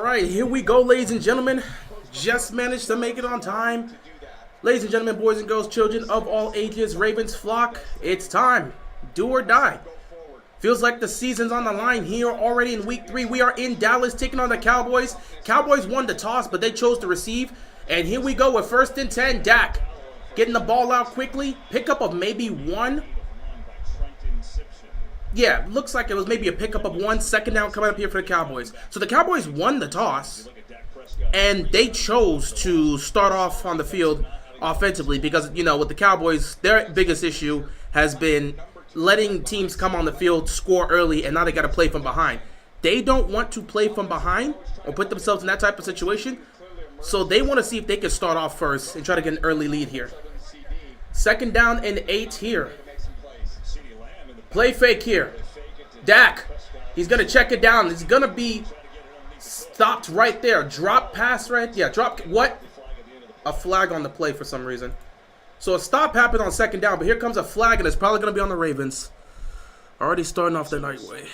right, here we go, ladies and gentlemen. Just managed to make it on time. Ladies and gentlemen, boys and girls, children of all ages, Ravens flock, it's time. Do or die. Feels like the season's on the line here already in week 3. We are in Dallas taking on the Cowboys. Cowboys won the toss, but they chose to receive. And here we go with 1st and 10. Dak getting the ball out quickly. Pickup of maybe 1. Yeah, looks like it was maybe a pickup of 1. Second down coming up here for the Cowboys. So the Cowboys won the toss, and they chose to start off on the field offensively because, you know, with the Cowboys, their biggest issue has been letting teams come on the field, score early, and now they got to play from behind. They don't want to play from behind or put themselves in that type of situation, so they want to see if they can start off first and try to get an early lead here. 2nd down and 8 here. Play fake here. Dak, he's going to check it down. He's going to be stopped right there. Drop pass right. Yeah, drop. What? A flag on the play for some reason. So a stop happened on 2nd down, but here comes a flag, and it's probably going to be on the Ravens. Already starting off the night way.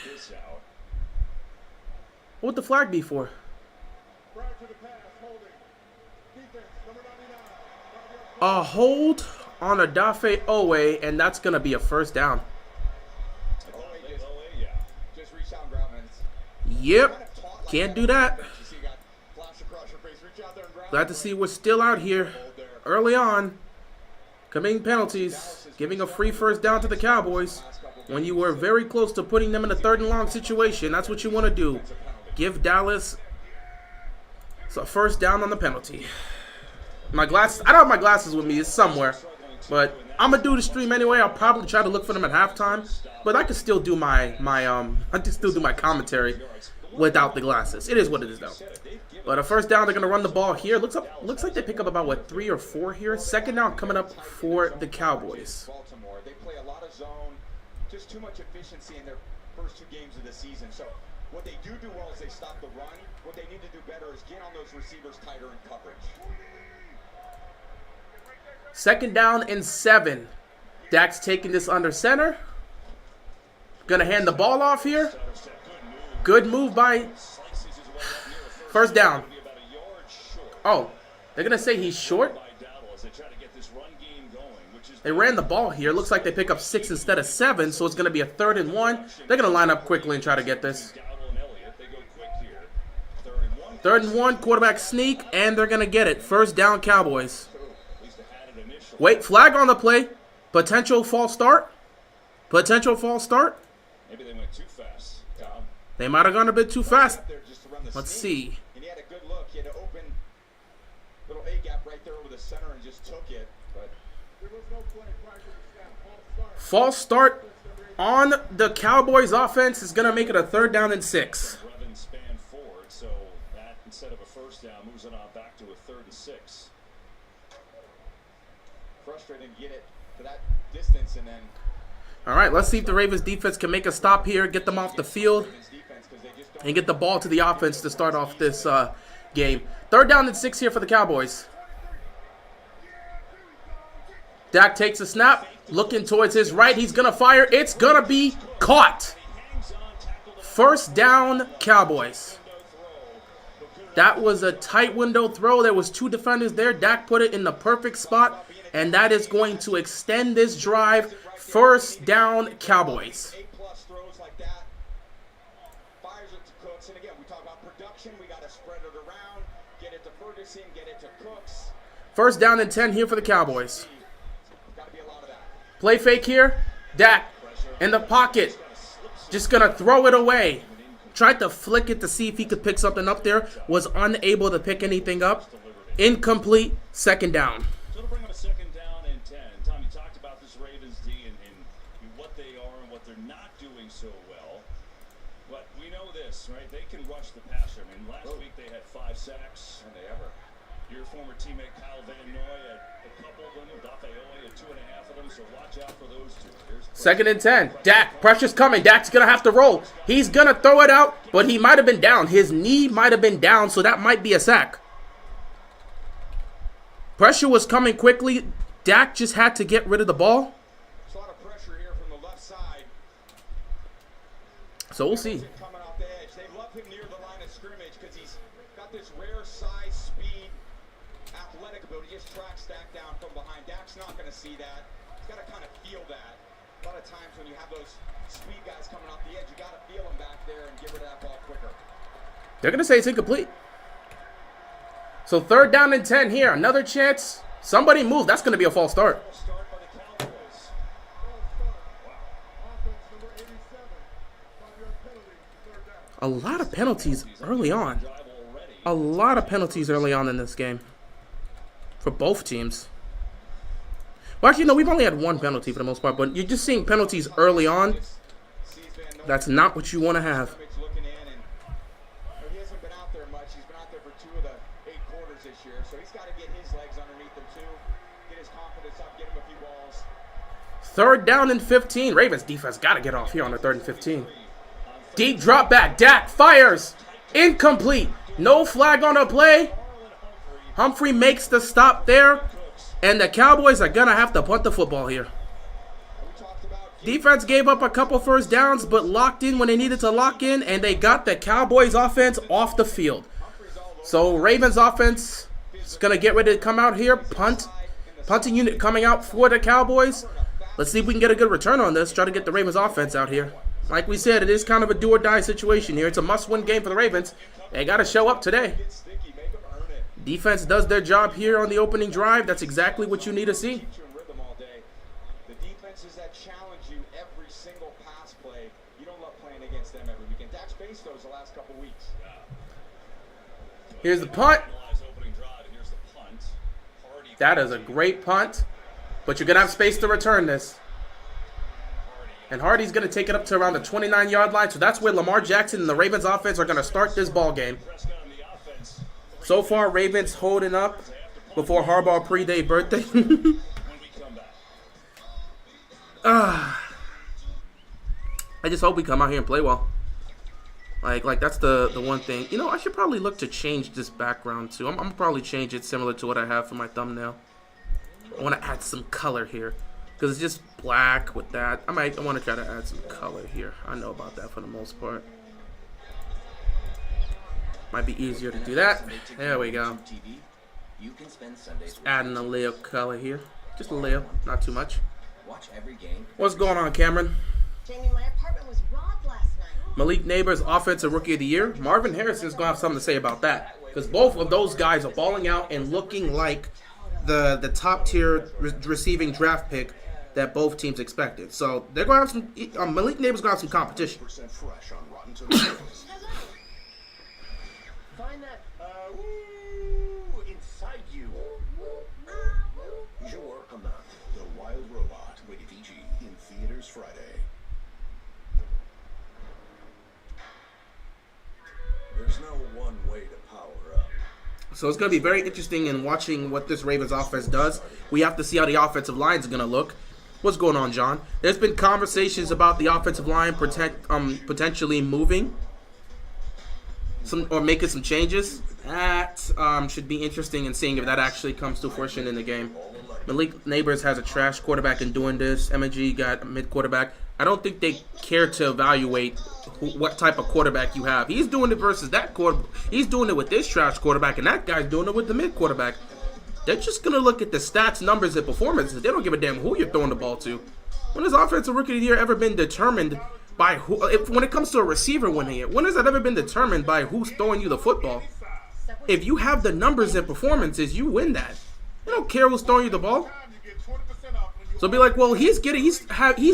What would the flag be for? A hold on a Dafe Owe, and that's going to be a 1st down. Yep, can't do that. Glad to see we're still out here early on, committing penalties, giving a free 1st down to the Cowboys when you were very close to putting them in a 3rd and long situation. That's what you want to do. Give Dallas a 1st down on the penalty. My glasses, I don't have my glasses with me. It's somewhere, but I'm gonna do the stream anyway. I'll probably try to look for them at halftime, but I can still do my commentary without the glasses. It is what it is, though. But a 1st down, they're gonna run the ball here. Looks like they pick up about what, 3 or 4 here. 2nd down coming up for the Cowboys. They play a lot of zone, just too much efficiency in their first 2 games of the season. So what they do well is they stop the run. What they need to do better is get on those receivers tighter in coverage. 2nd down and 7. Dak's taking this under center. Gonna hand the ball off here. Good move by 1st down. Oh, they're gonna say he's short. They ran the ball here. Looks like they pick up 6 instead of 7, so it's gonna be a 3rd and 1. They're gonna line up quickly and try to get this. 3rd and 1, quarterback sneak, and they're gonna get it. 1st down, Cowboys. Wait, flag on the play. Potential false start. Potential false start. Maybe they went too fast. They might have gone a bit too fast. Let's see. And he had a good look. He had an open little A gap right there over the center and just took it. But there was no play. False start on the Cowboys offense is going to make it a 3rd down and 6. Span forward, so that instead of a 1st down moves it on back to a 3rd and 6. Frustrating to get it to that distance and then. All right, let's see if the Ravens defense can make a stop here, get them off the field, and get the ball to the offense to start off this game. 3rd down and 6 here for the Cowboys. Dak takes a snap, looking towards his right. He's going to fire. It's going to be caught. 1st down, Cowboys. That was a tight window throw. There was 2 defenders there. Dak put it in the perfect spot, and that is going to extend this drive. 1st down, Cowboys. A-plus throws like that. Fires it to Cooks. And again, we talk about production. We got to spread it around. Get it to Ferguson. Get it to Cooks. 1st down and 10 here for the Cowboys. Got to be a lot of that. Play fake here. Dak in the pocket. Just going to throw it away. Tried to flick it to see if he could pick something up there. Was unable to pick anything up. Incomplete. 2nd down. So to bring up a 2nd down and 10. Tom, you talked about this Ravens D and what they are and what they're not doing so well. But we know this, right? They can rush the passer. I mean, last week they had 5 sacks. And they ever. Your former teammate Kyle Van Noy had a couple of them. Dafe Owe had 2.5 of them. So watch out for those 2. 2nd and 10. Dak, pressure's coming. Dak's going to have to roll. He's going to throw it out, but he might have been down. His knee might have been down, so that might be a sack. Pressure was coming quickly. Dak just had to get rid of the ball. There's a lot of pressure here from the left side. So we'll see. Coming off the edge. They love him near the line of scrimmage because he's got this rare size, speed, athletic ability. He just track stack down from behind. Dak's not going to see that. He's got to kind of feel that. A lot of times when you have those speed guys coming off the edge, you got to feel them back there and get rid of that ball quicker. They're going to say it's incomplete. So 3rd down and 10 here. Another chance. Somebody move. That's going to be a false start. Start by the Cowboys. A lot of penalties early on. A lot of penalties early on in this game. For both teams. Well, actually, no, we've only had 1 penalty for the most part. But you're just seeing penalties early on. That's not what you want to have. Looking in, and he hasn't been out there much. He's been out there for 2 of the 8 quarters this year. So he's got to get his legs underneath him, too. Get his confidence up, get him a few balls. 3rd down and 15. Ravens defense got to get off here on the 3rd and 15. Deep drop back. Dak fires. Incomplete. No flag on the play. Humphrey makes the stop there. And the Cowboys are going to have to punt the football here. Defense gave up a couple first downs, but locked in when they needed to lock in. And they got the Cowboys offense off the field. So Ravens offense is going to get ready to come out here. Punting unit coming out for the Cowboys. Let's see if we can get a good return on this. Try to get the Ravens offense out here. Like we said, it is kind of a do-or-die situation here. It's a must-win game for the Ravens. They got to show up today. Defense does their job here on the opening drive. That's exactly what you need to see. The defenses that challenge you every single pass play, you don't love playing against them every weekend. Dak's faced those the last couple weeks. Here's the punt. That is a great punt. But you're going to have space to return this. And Hardy's going to take it up to around the 29-yard line. So that's where Lamar Jackson and the Ravens offense are going to start this ball game. So far, Ravens holding up before Harbaugh pre-day birthday. I just hope we come out here and play well. Like that's the one thing. You know, I should probably look to change this background too. I'm going to probably change it similar to what I have for my thumbnail. I want to add some color here. Because it's just black with that. I want to try to add some color here. I know about that for the most part. Might be easier to do that. There we go. Just adding a little color here. Just a little, not too much. What's going on, Cameron? Jamie, my apartment was robbed last night. Malik Neighbors, Offensive Rookie of the Year. Marvin Harrison's going to have something to say about that. Because both of those guys are balling out and looking like the top-tier receiving draft pick that both teams expected. So they're going to have some. Malik Neighbors going to have some competition. Find that inside you. Jour Amat, the Wild Robot, rated PG, in theaters Friday. There's no one way to power up. So it's going to be very interesting in watching what this Ravens offense does. We have to see how the offensive line is going to look. What's going on, John? There's been conversations about the offensive line potentially moving or making some changes. That should be interesting in seeing if that actually comes to fruition in the game. Malik Neighbors has a trash quarterback in doing this. M&G got a mid quarterback. I don't think they care to evaluate what type of quarterback you have. He's doing it versus that quarterback. He's doing it with this trash quarterback, and that guy's doing it with the mid quarterback. They're just going to look at the stats, numbers, and performances. They don't give a damn who you're throwing the ball to. When has Offensive Rookie of the Year ever been determined by who? When it comes to a receiver winning it, when has that ever been determined by who's throwing you the football? If you have the numbers and performances, you win that. They don't care who's throwing you the ball. So be like, well, he's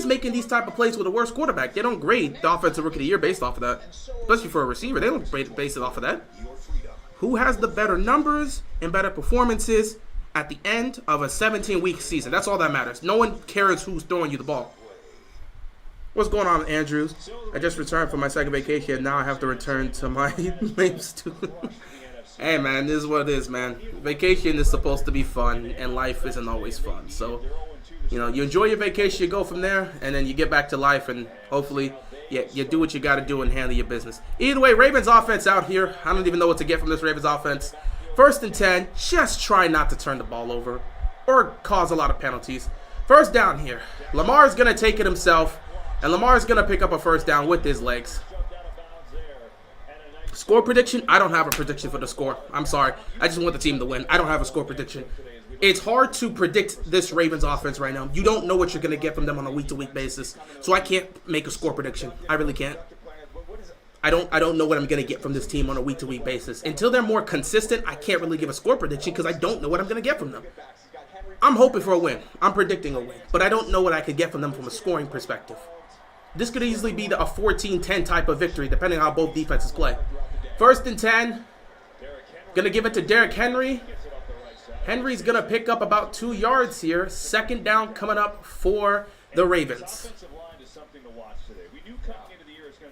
making these type of plays with a worse quarterback. They don't grade the Offensive Rookie of the Year based off of that, especially for a receiver. They don't base it off of that. Who has the better numbers and better performances at the end of a 17-week season? That's all that matters. No one cares who's throwing you the ball. What's going on, Andrews? I just returned from my second vacation. Now I have to return to my lame student. Hey, man, this is what it is, man. Vacation is supposed to be fun, and life isn't always fun. So, you know, you enjoy your vacation, you go from there, and then you get back to life, and hopefully you do what you got to do and handle your business. Either way, Ravens offense out here. I don't even know what to get from this Ravens offense. 1st and 10. Just try not to turn the ball over or cause a lot of penalties. 1st down here. Lamar's going to take it himself, and Lamar's going to pick up a 1st down with his legs. Score prediction? I don't have a prediction for the score. I'm sorry. I just want the team to win. I don't have a score prediction. It's hard to predict this Ravens offense right now. You don't know what you're going to get from them on a week-to-week basis. So I can't make a score prediction. I really can't. I don't know what I'm going to get from this team on a week-to-week basis. Until they're more consistent, I can't really give a score prediction because I don't know what I'm going to get from them. I'm hoping for a win. I'm predicting a win. But I don't know what I could get from them from a scoring perspective. This could easily be a 14-10 type of victory, depending on how both defenses play. 1st and 10. Going to give it to Derrick Henry. Henry's going to pick up about 2 yards here. 2nd down coming up for the Ravens.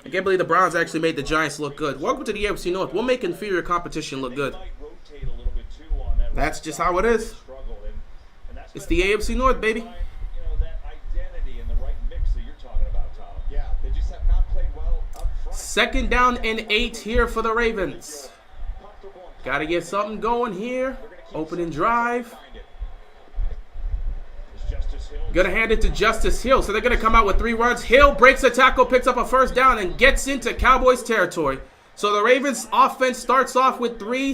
I can't believe the Browns actually made the Giants look good. Welcome to the AFC North. We'll make inferior competition look good. That's just how it is. It's the AFC North, baby. 2nd down and 8 here for the Ravens. Got to get something going here. Opening drive. Gonna hand it to Justice Hill. So they're gonna come out with 3 runs. Hill breaks a tackle, picks up a 1st down, and gets into Cowboys territory. So the Ravens offense starts off with 3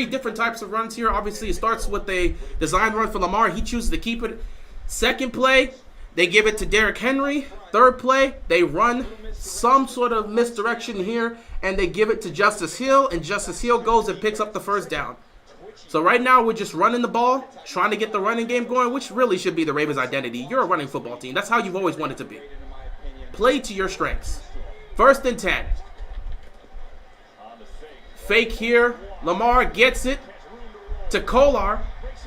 different types of runs here. Obviously, it starts with a design run for Lamar. He chooses to keep it. 2nd play, they give it to Derrick Henry. 3rd play, they run some sort of misdirection here, and they give it to Justice Hill, and Justice Hill goes and picks up the 1st down. So right now, we're just running the ball, trying to get the running game going, which really should be the Ravens' identity. You're a running football team. That's how you've always wanted to be. Play to your strengths. 1st and 10. Fake here. Lamar gets it to Kolar.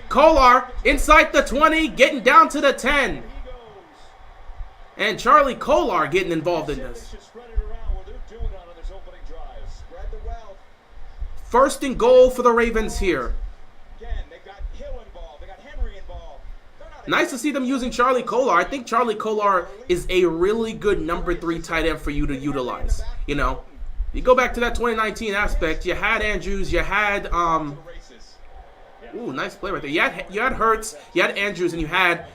Kolar inside the 20, getting down to the 10. And Charlie Kolar getting involved in this. 1st and goal for the Ravens here. Nice to see them using Charlie Kolar. I think Charlie Kolar is a really good number 3 tight end for you to utilize. You know, you go back to that 2019 aspect. You had Andrews. You had ooh, nice play right there. You had Hurts. You had Andrews, and you had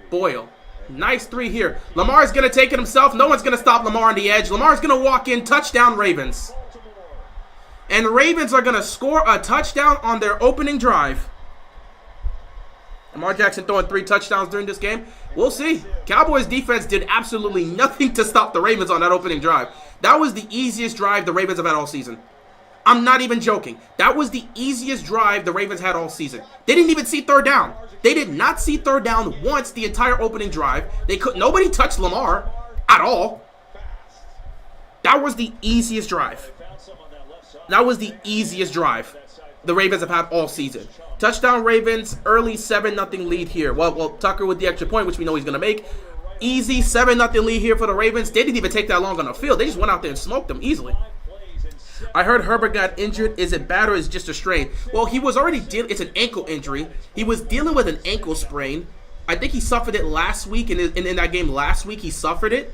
Boyle. Nice 3 here. Lamar's gonna take it himself. No one's gonna stop Lamar on the edge. Lamar's gonna walk in. Touchdown, Ravens. And Ravens are gonna score a touchdown on their opening drive. Lamar Jackson throwing 3 touchdowns during this game. We'll see. Cowboys defense did absolutely nothing to stop the Ravens on that opening drive. That was the easiest drive the Ravens have had all season. I'm not even joking. That was the easiest drive the Ravens had all season. They didn't even see 3rd down. They did not see 3rd down once the entire opening drive. Nobody touched Lamar at all. That was the easiest drive. That was the easiest drive the Ravens have had all season. Touchdown Ravens, early 7-0 lead here. Well, Tucker with the extra point, which we know he's going to make. Easy 7-0 lead here for the Ravens. They didn't even take that long on the field. They just went out there and smoked them easily. I heard Herbert got injured. Is it bad or is it just a strain? Well, he was already it's an ankle injury. He was dealing with an ankle sprain. I think he suffered it last week, and in that game last week, he suffered it.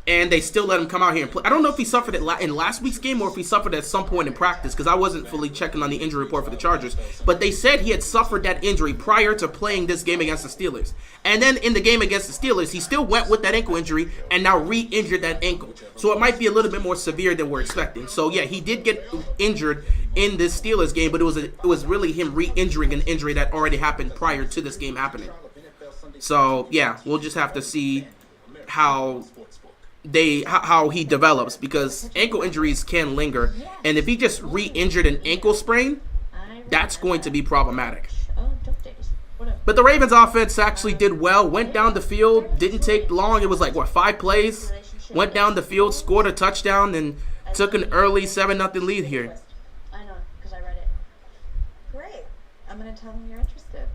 And they still let him come out here and play. I don't know if he suffered it in last week's game or if he suffered at some point in practice because I wasn't fully checking on the injury report for the Chargers. But they said he had suffered that injury prior to playing this game against the Steelers. And then in the game against the Steelers, he still went with that ankle injury and now re-injured that ankle. So it might be a little bit more severe than we're expecting. So yeah, he did get injured in this Steelers game, but it was really him re-injuring an injury that already happened prior to this game happening. So yeah, we'll just have to see how he develops because ankle injuries can linger, and if he just re-injured an ankle sprain, that's going to be problematic. But the Ravens offense actually did well, went down the field, didn't take long. It was like 5 plays, went down the field, scored a touchdown, and took an early 7-0 lead here. I know, because I read it. Great. I'm going to tell them you're interested.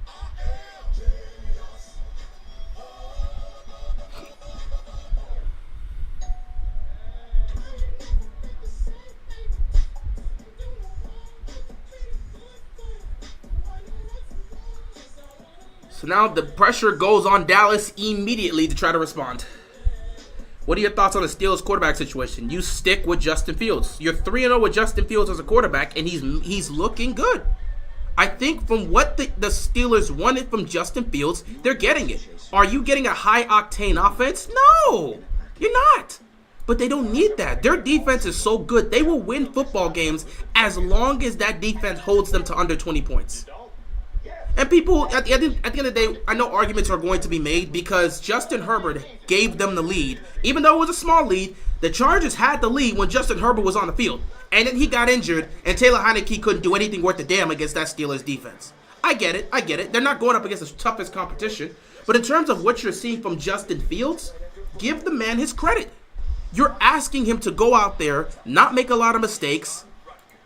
So now the pressure goes on Dallas immediately to try to respond. What are your thoughts on the Steelers quarterback situation? You stick with Justin Fields. You're 3-0 with Justin Fields as a quarterback, and he's looking good. I think from what the Steelers wanted from Justin Fields, they're getting it. Are you getting a high-octane offense? No, you're not. But they don't need that. Their defense is so good. They will win football games as long as that defense holds them to under 20 points. And people, at the end of the day, I know arguments are going to be made because Justin Herbert gave them the lead. Even though it was a small lead, the Chargers had the lead when Justin Herbert was on the field. And then he got injured, and Taylor Heineke couldn't do anything worth a damn against that Steelers defense. I get it. They're not going up against the toughest competition. But in terms of what you're seeing from Justin Fields, give the man his credit. You're asking him to go out there, not make a lot of mistakes,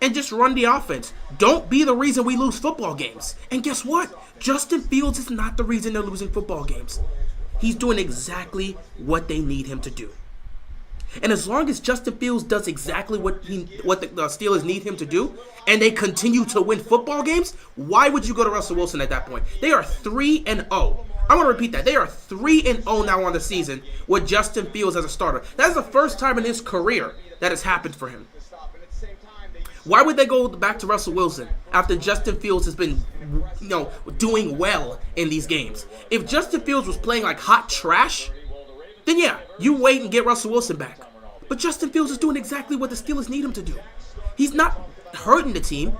and just run the offense. Don't be the reason we lose football games. And guess what? Justin Fields is not the reason they're losing football games. He's doing exactly what they need him to do. And as long as Justin Fields does exactly what the Steelers need him to do, and they continue to win football games, why would you go to Russell Wilson at that point? They are 3-0. I want to repeat that. They are 3-0 now on the season with Justin Fields as a starter. That is the first time in his career that has happened for him. Why would they go back to Russell Wilson after Justin Fields has been, doing well in these games? If Justin Fields was playing like hot trash, then yeah, you wait and get Russell Wilson back. But Justin Fields is doing exactly what the Steelers need him to do. He's not hurting the team.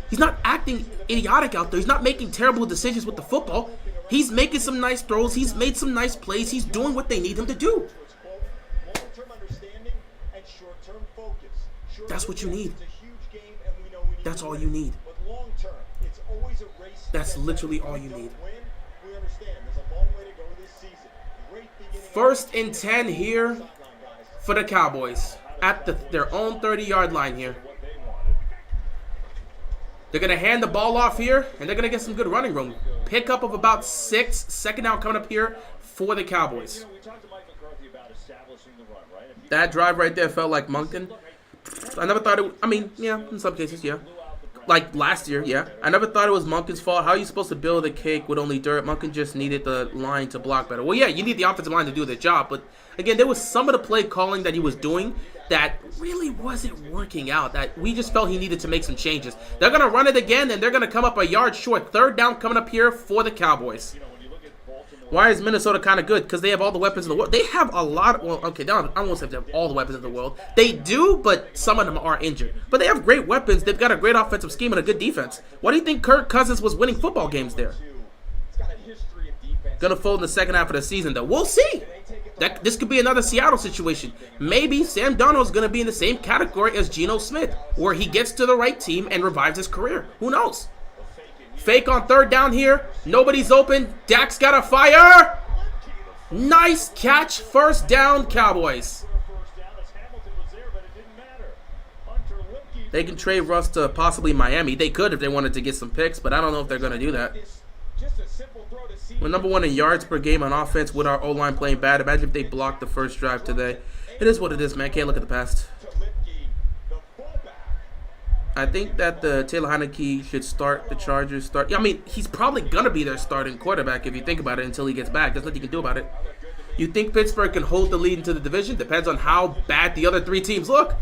He's not acting idiotic out there. He's not making terrible decisions with the football. He's making some nice throws. He's made some nice plays. He's doing what they need him to do. That's what you need. That's all you need. That's literally all you need. 1st and 10 here for the Cowboys at their own 30-yard line here. They're going to hand the ball off here, and they're going to get some good running room. Pickup of about 6. Second down coming up here for the Cowboys. That drive right there felt like Monken. I never thought it, in some cases, yeah. Like last year, yeah. I never thought it was Monken's fault. How are you supposed to build a cake with only dirt? Monken just needed the line to block better. Well, yeah, you need the offensive line to do their job. But, again, there was some of the play calling that he was doing that really wasn't working out. That we just felt he needed to make some changes. They're going to run it again, and they're going to come up a yard short. 3rd down coming up here for the Cowboys. Why is Minnesota kind of good? Because they have all the weapons in the world. They have a lot of, I won't say they have all the weapons in the world. They do, but some of them are injured. But they have great weapons. They've got a great offensive scheme and a good defense. Why do you think Kirk Cousins was winning football games there? Gonna fold in the second half of the season, though. We'll see. This could be another Seattle situation. Maybe Sam Darnold's gonna be in the same category as Geno Smith, where he gets to the right team and revives his career. Who knows? Fake on 3rd down here. Nobody's open. Dak's got a fire. Nice catch. 1st down, Cowboys. They can trade Russ to possibly Miami. They could if they wanted to get some picks, but I don't know if they're going to do that. We're number 1 in yards per game on offense with our O-line playing bad. Imagine if they blocked the first drive today. It is what it is, man. Can't look at the past. I think that the Taylor Heineke should start the Chargers. He's probably going to be their starting quarterback if you think about it until he gets back. There's nothing you can do about it. You think Pittsburgh can hold the lead into the division? Depends on how bad the other 3 teams look.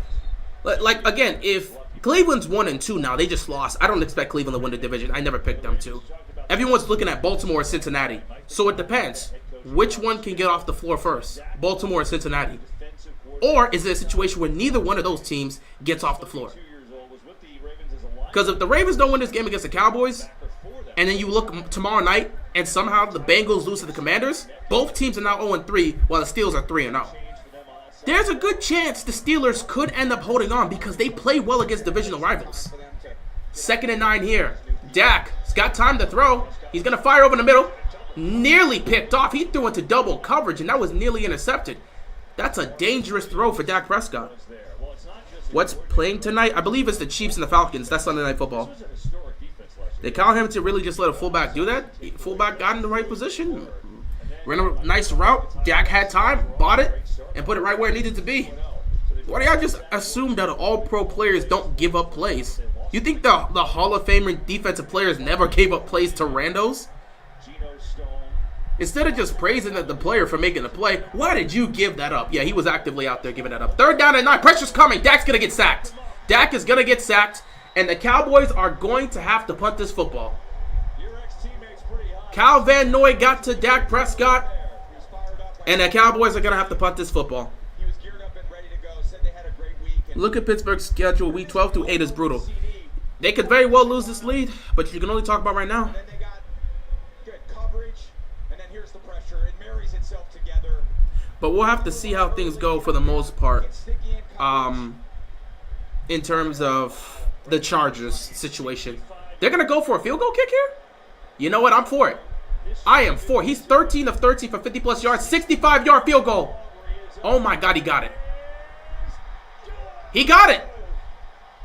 Again, if Cleveland's 1-2 now, they just lost. I don't expect Cleveland to win the division. I never picked them to. Everyone's looking at Baltimore or Cincinnati. So it depends. Which one can get off the floor first? Baltimore or Cincinnati? Or is it a situation where neither one of those teams gets off the floor? Because if the Ravens don't win this game against the Cowboys, and then you look tomorrow night, and somehow the Bengals lose to the Commanders, both teams are now 0-3, while the Steelers are 3-0. There's a good chance the Steelers could end up holding on because they play well against divisional rivals. 2nd and 9 here. Dak's got time to throw. He's going to fire over the middle. Nearly picked off. He threw into double coverage, and that was nearly intercepted. That's a dangerous throw for Dak Prescott. What's playing tonight? I believe it's the Chiefs and the Falcons. That's Sunday Night Football. They count him to really just let a fullback do that. Fullback got in the right position. Ran a nice route. Dak had time, bought it, and put it right where it needed to be. Why do y'all just assume that all pro players don't give up plays? You think the Hall of Famer defensive players never gave up plays to randos? Instead of just praising the player for making the play, why did you give that up? Yeah, he was actively out there giving that up. 3rd down and 9. Pressure's coming. Dak's going to get sacked. Dak is going to get sacked, and the Cowboys are going to have to punt this football. Cal Van Noy got to Dak Prescott, and the Cowboys are going to have to punt this football. Look at Pittsburgh's schedule. Week 12 through 8 is brutal. They could very well lose this lead, but you can only talk about right now. And then they got good coverage, and then here's the pressure. It marries itself together. But we'll have to see how things go for the most part. In terms of the Chargers situation. They're going to go for a field goal kick here? You know what? I'm for it. I am for it. He's 13 of 13 for 50-plus yards. 65-yard field goal. Oh, my God, he got it. He got it.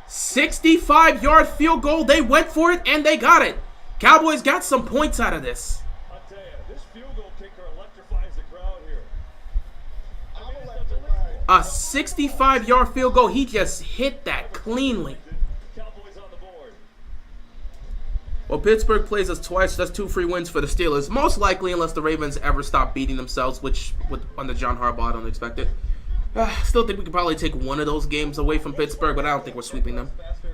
65-yard field goal. They went for it, and they got it. Cowboys got some points out of this. I'll tell you, this field goal kicker electrifies the crowd here. A 65-yard field goal. He just hit that cleanly. Cowboys on the board. Well, Pittsburgh plays us twice. That's 2 free wins for the Steelers. Most likely, unless the Ravens ever stop beating themselves, which under John Harbaugh, I don't expect it. Still think we could probably take one of those games away from Pittsburgh, but I don't think we're sweeping them.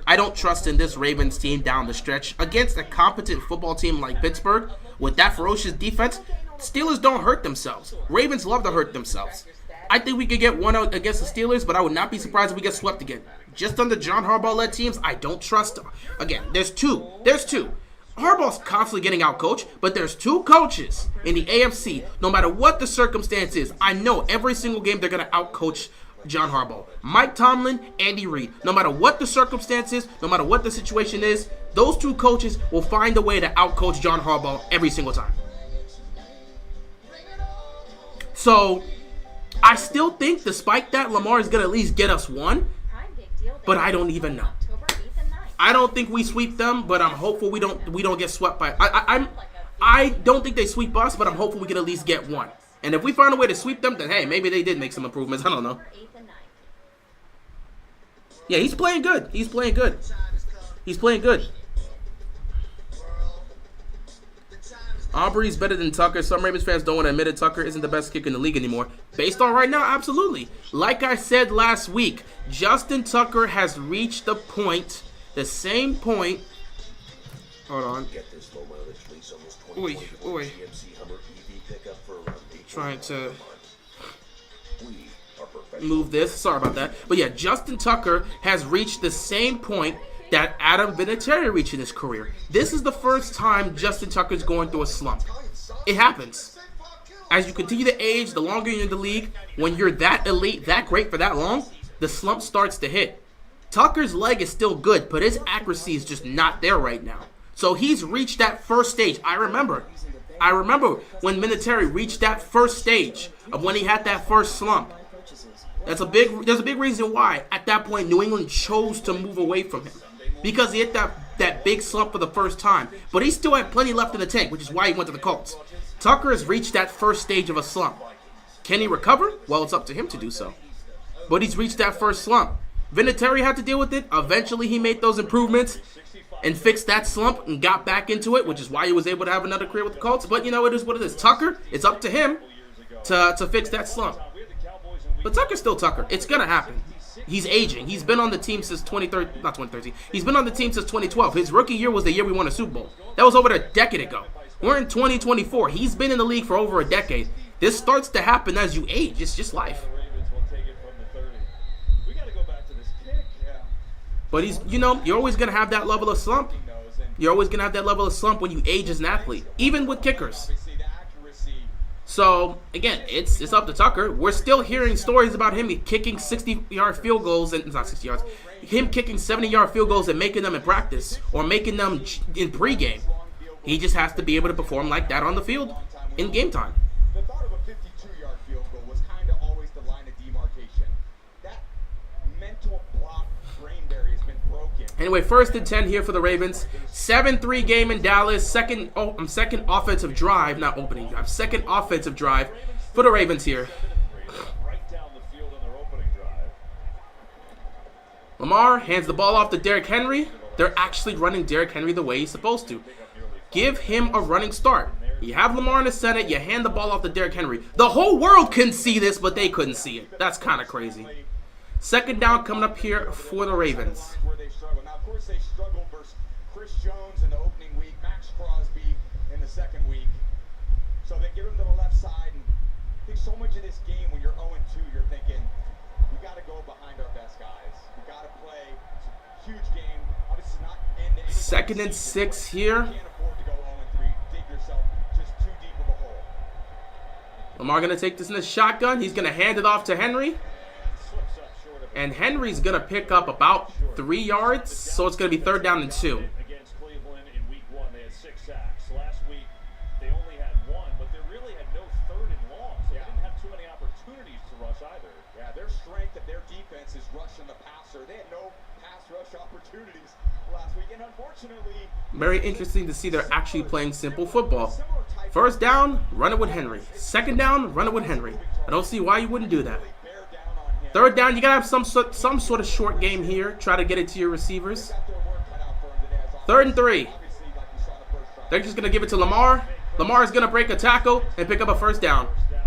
I don't trust in this Ravens team down the stretch. Against a competent football team like Pittsburgh, with that ferocious defense, Steelers don't hurt themselves. Ravens love to hurt themselves. I think we could get one out against the Steelers, but I would not be surprised if we get swept again. Just under John Harbaugh-led teams, I don't trust. Again, there's two. Harbaugh's constantly getting out-coached, but there's 2 coaches in the AFC. No matter what the circumstance is, I know every single game they're going to out-coach John Harbaugh. Mike Tomlin, Andy Reid. No matter what the circumstance is, no matter what the situation is, those 2 coaches will find a way to out-coach John Harbaugh every single time. So, I still think, despite that, Lamar is going to at least get us one, but I don't even know. I don't think we sweep them, but I'm hopeful we don't get swept by. I don't think they sweep us, but I'm hopeful we can at least get one. And if we find a way to sweep them, then hey, maybe they did make some improvements. I don't know. Yeah, he's playing good. He's playing good. Aubrey's better than Tucker. Some Ravens fans don't want to admit it. Tucker isn't the best kicker in the league anymore. Based on right now, absolutely. Like I said last week, Justin Tucker has reached the point. The same point. Hold on. Oi. Trying to move this. Sorry about that. But yeah, Justin Tucker has reached the same point that Adam Vinatieri reached in his career. This is the first time Justin Tucker's going through a slump. It happens. As you continue to age, the longer you're in the league, when you're that elite, that great for that long, the slump starts to hit. Tucker's leg is still good, but his accuracy is just not there right now. So he's reached that first stage. I remember when Vinatieri reached that first stage of when he had that first slump. There's a big reason why at that point New England chose to move away from him. Because he hit that big slump for the first time. But he still had plenty left in the tank, which is why he went to the Colts. Tucker has reached that first stage of a slump. Can he recover? Well, it's up to him to do so. But he's reached that first slump. Vinatieri had to deal with it. Eventually, he made those improvements and fixed that slump and got back into it, which is why he was able to have another career with the Colts. But, you know, it is what it is. Tucker, it's up to him to fix that slump. But Tucker's still Tucker. It's going to happen. He's aging. He's been on the team since 2013. He's been on the team since 2012. His rookie year was the year we won a Super Bowl. That was over a decade ago. We're in 2024. He's been in the league for over a decade. This starts to happen as you age. It's just life. But you're always going to have that level of slump. You're always going to have that level of slump when you age as an athlete, even with kickers. So, again, it's up to Tucker. We're still hearing stories about him kicking 60-yard field goals, and not 60 yards, him kicking 70-yard field goals and making them in practice or making them in pregame. He just has to be able to perform like that on the field in game time. The thought of a 52-yard field goal was kind of always the line of demarcation. That mental block brain barrier has been broken. Anyway, 1st and 10 here for the Ravens. 7-3 game in Dallas. Second offensive drive, not opening drive. Second offensive drive for the Ravens here. Lamar hands the ball off to Derrick Henry. They're actually running Derrick Henry the way he's supposed to. Give him a running start. You have Lamar in the Senate. You hand the ball off to Derrick Henry. The whole world can see this, but they couldn't see it. That's kind of crazy. Second down coming up here for the Ravens. Now, of course, they struggled versus Chris Jones in the opening week, Max Crosby in the second week. So they give him to the left side. And I think so much of this game, when you're 0-2, you're thinking, we got to go behind our best guys. We got to play. It's a huge game. Obviously, it's not end to anybody's 2nd and season, 6 but here. you can't afford to go 0-3. Dig yourself just too deep of a hole. Lamar gonna take this in the shotgun. He's gonna hand it off to Henry. Slips up short of And Henry's gonna pick up about 3 yards. So it's gonna be 3rd down and 2. against Cleveland in week 1. They had 6 sacks. Last week, they only had 1, but they really had no 3rd and long. So they didn't have too many opportunities to rush either. Yeah, their strength of their defense is rushing the passer. They had no pass rush opportunities last week, and unfortunately, Very interesting to see they're actually playing simple football. 1st down, run it with Henry. 2nd down, run it with Henry. I don't see why you wouldn't do that. bear down on him. 3rd down, you gotta have some sort of short game here. Try to get it to your receivers. Got their work cut out for him today, as 3rd and 3. obviously, like you saw the first drive. They're just gonna give it to Lamar. Lamar is gonna break a tackle and pick up a 1st down. First down.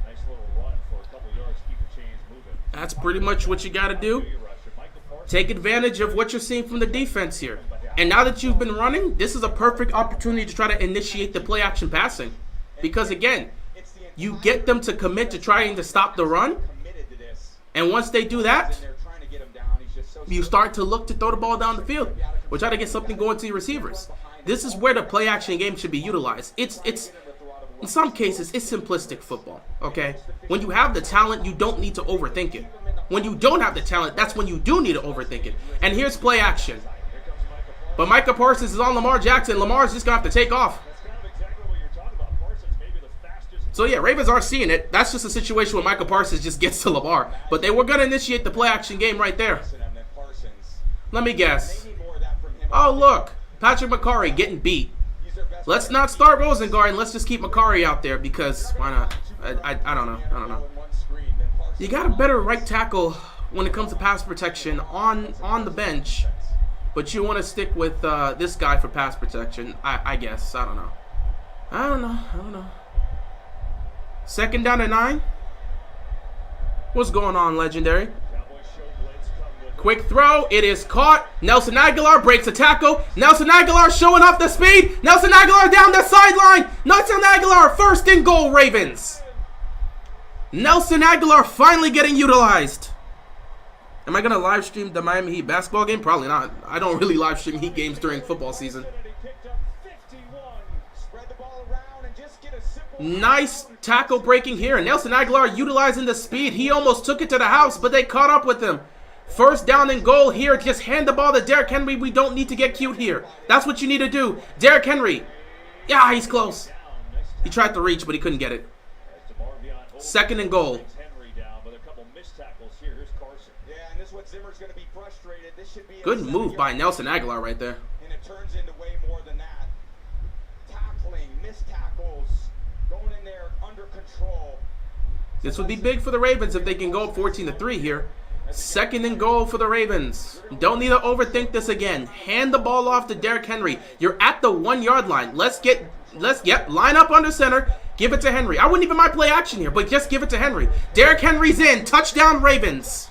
That's a nice little run for a couple yards to keep the chains moving. That's pretty much what you gotta do. Take advantage of what you're seeing from the defense here. And now that you've been running, this is a perfect opportunity to try to initiate the play action passing. Because again, you get them to commit to trying to stop the run. Committed to this. And once they do that, They're trying to get him down. He's just so you start to look to throw the ball down the field. Or try to get something going to your receivers. This is where the play action game should be utilized. It's in some cases, it's simplistic football, okay? When you have the talent, you don't need to overthink it. When you don't have the talent, that's when you do need to overthink it. And here's play action. But Micah Parsons is on Lamar Jackson. Lamar's just going to have to take off. That's kind of exactly what you're talking about. Parsons maybe the fastest. So yeah, Ravens are seeing it. That's just a situation where Micah Parsons just gets to Lamar. But they were going to initiate the play action game right there. Let me guess. Oh, look. Patrick McCarry getting beat. Let's not start Rosengard and let's just keep McCarry out there because why not? I don't know. You got a better right tackle when it comes to pass protection on the bench, but you want to stick with this guy for pass protection. I guess. I don't know. 2nd down and 9. What's going on, Legendary? Quick throw. It is caught. Nelson Aguilar breaks a tackle. Nelson Aguilar showing off the speed. Nelson Aguilar down the sideline. Nelson Aguilar 1st and goal, Ravens. Nelson Aguilar finally getting utilized. Am I going to live stream the Miami Heat basketball game? Probably not. I don't really live stream Heat games during football season. Nice tackle breaking here. And Nelson Aguilar utilizing the speed. He almost took it to the house, but they caught up with him. 1st down and goal here. Just hand the ball to Derrick Henry. We don't need to get cute here. That's what you need to do. Derrick Henry. Yeah, he's close. He tried to reach, but he couldn't get it. 2nd and goal. Good move by Nelson Aguilar right there. And it turns into way more than that. Tackling, missed tackles, going in there under control. This would be big for the Ravens if they can go up 14-3 here. 2nd and goal for the Ravens. Don't need to overthink this again. Hand the ball off to Derrick Henry. You're at the 1-yard line. Let's line up under center. Give it to Henry. I wouldn't even mind play action here, but just give it to Henry. Derrick Henry's in. Touchdown, Ravens.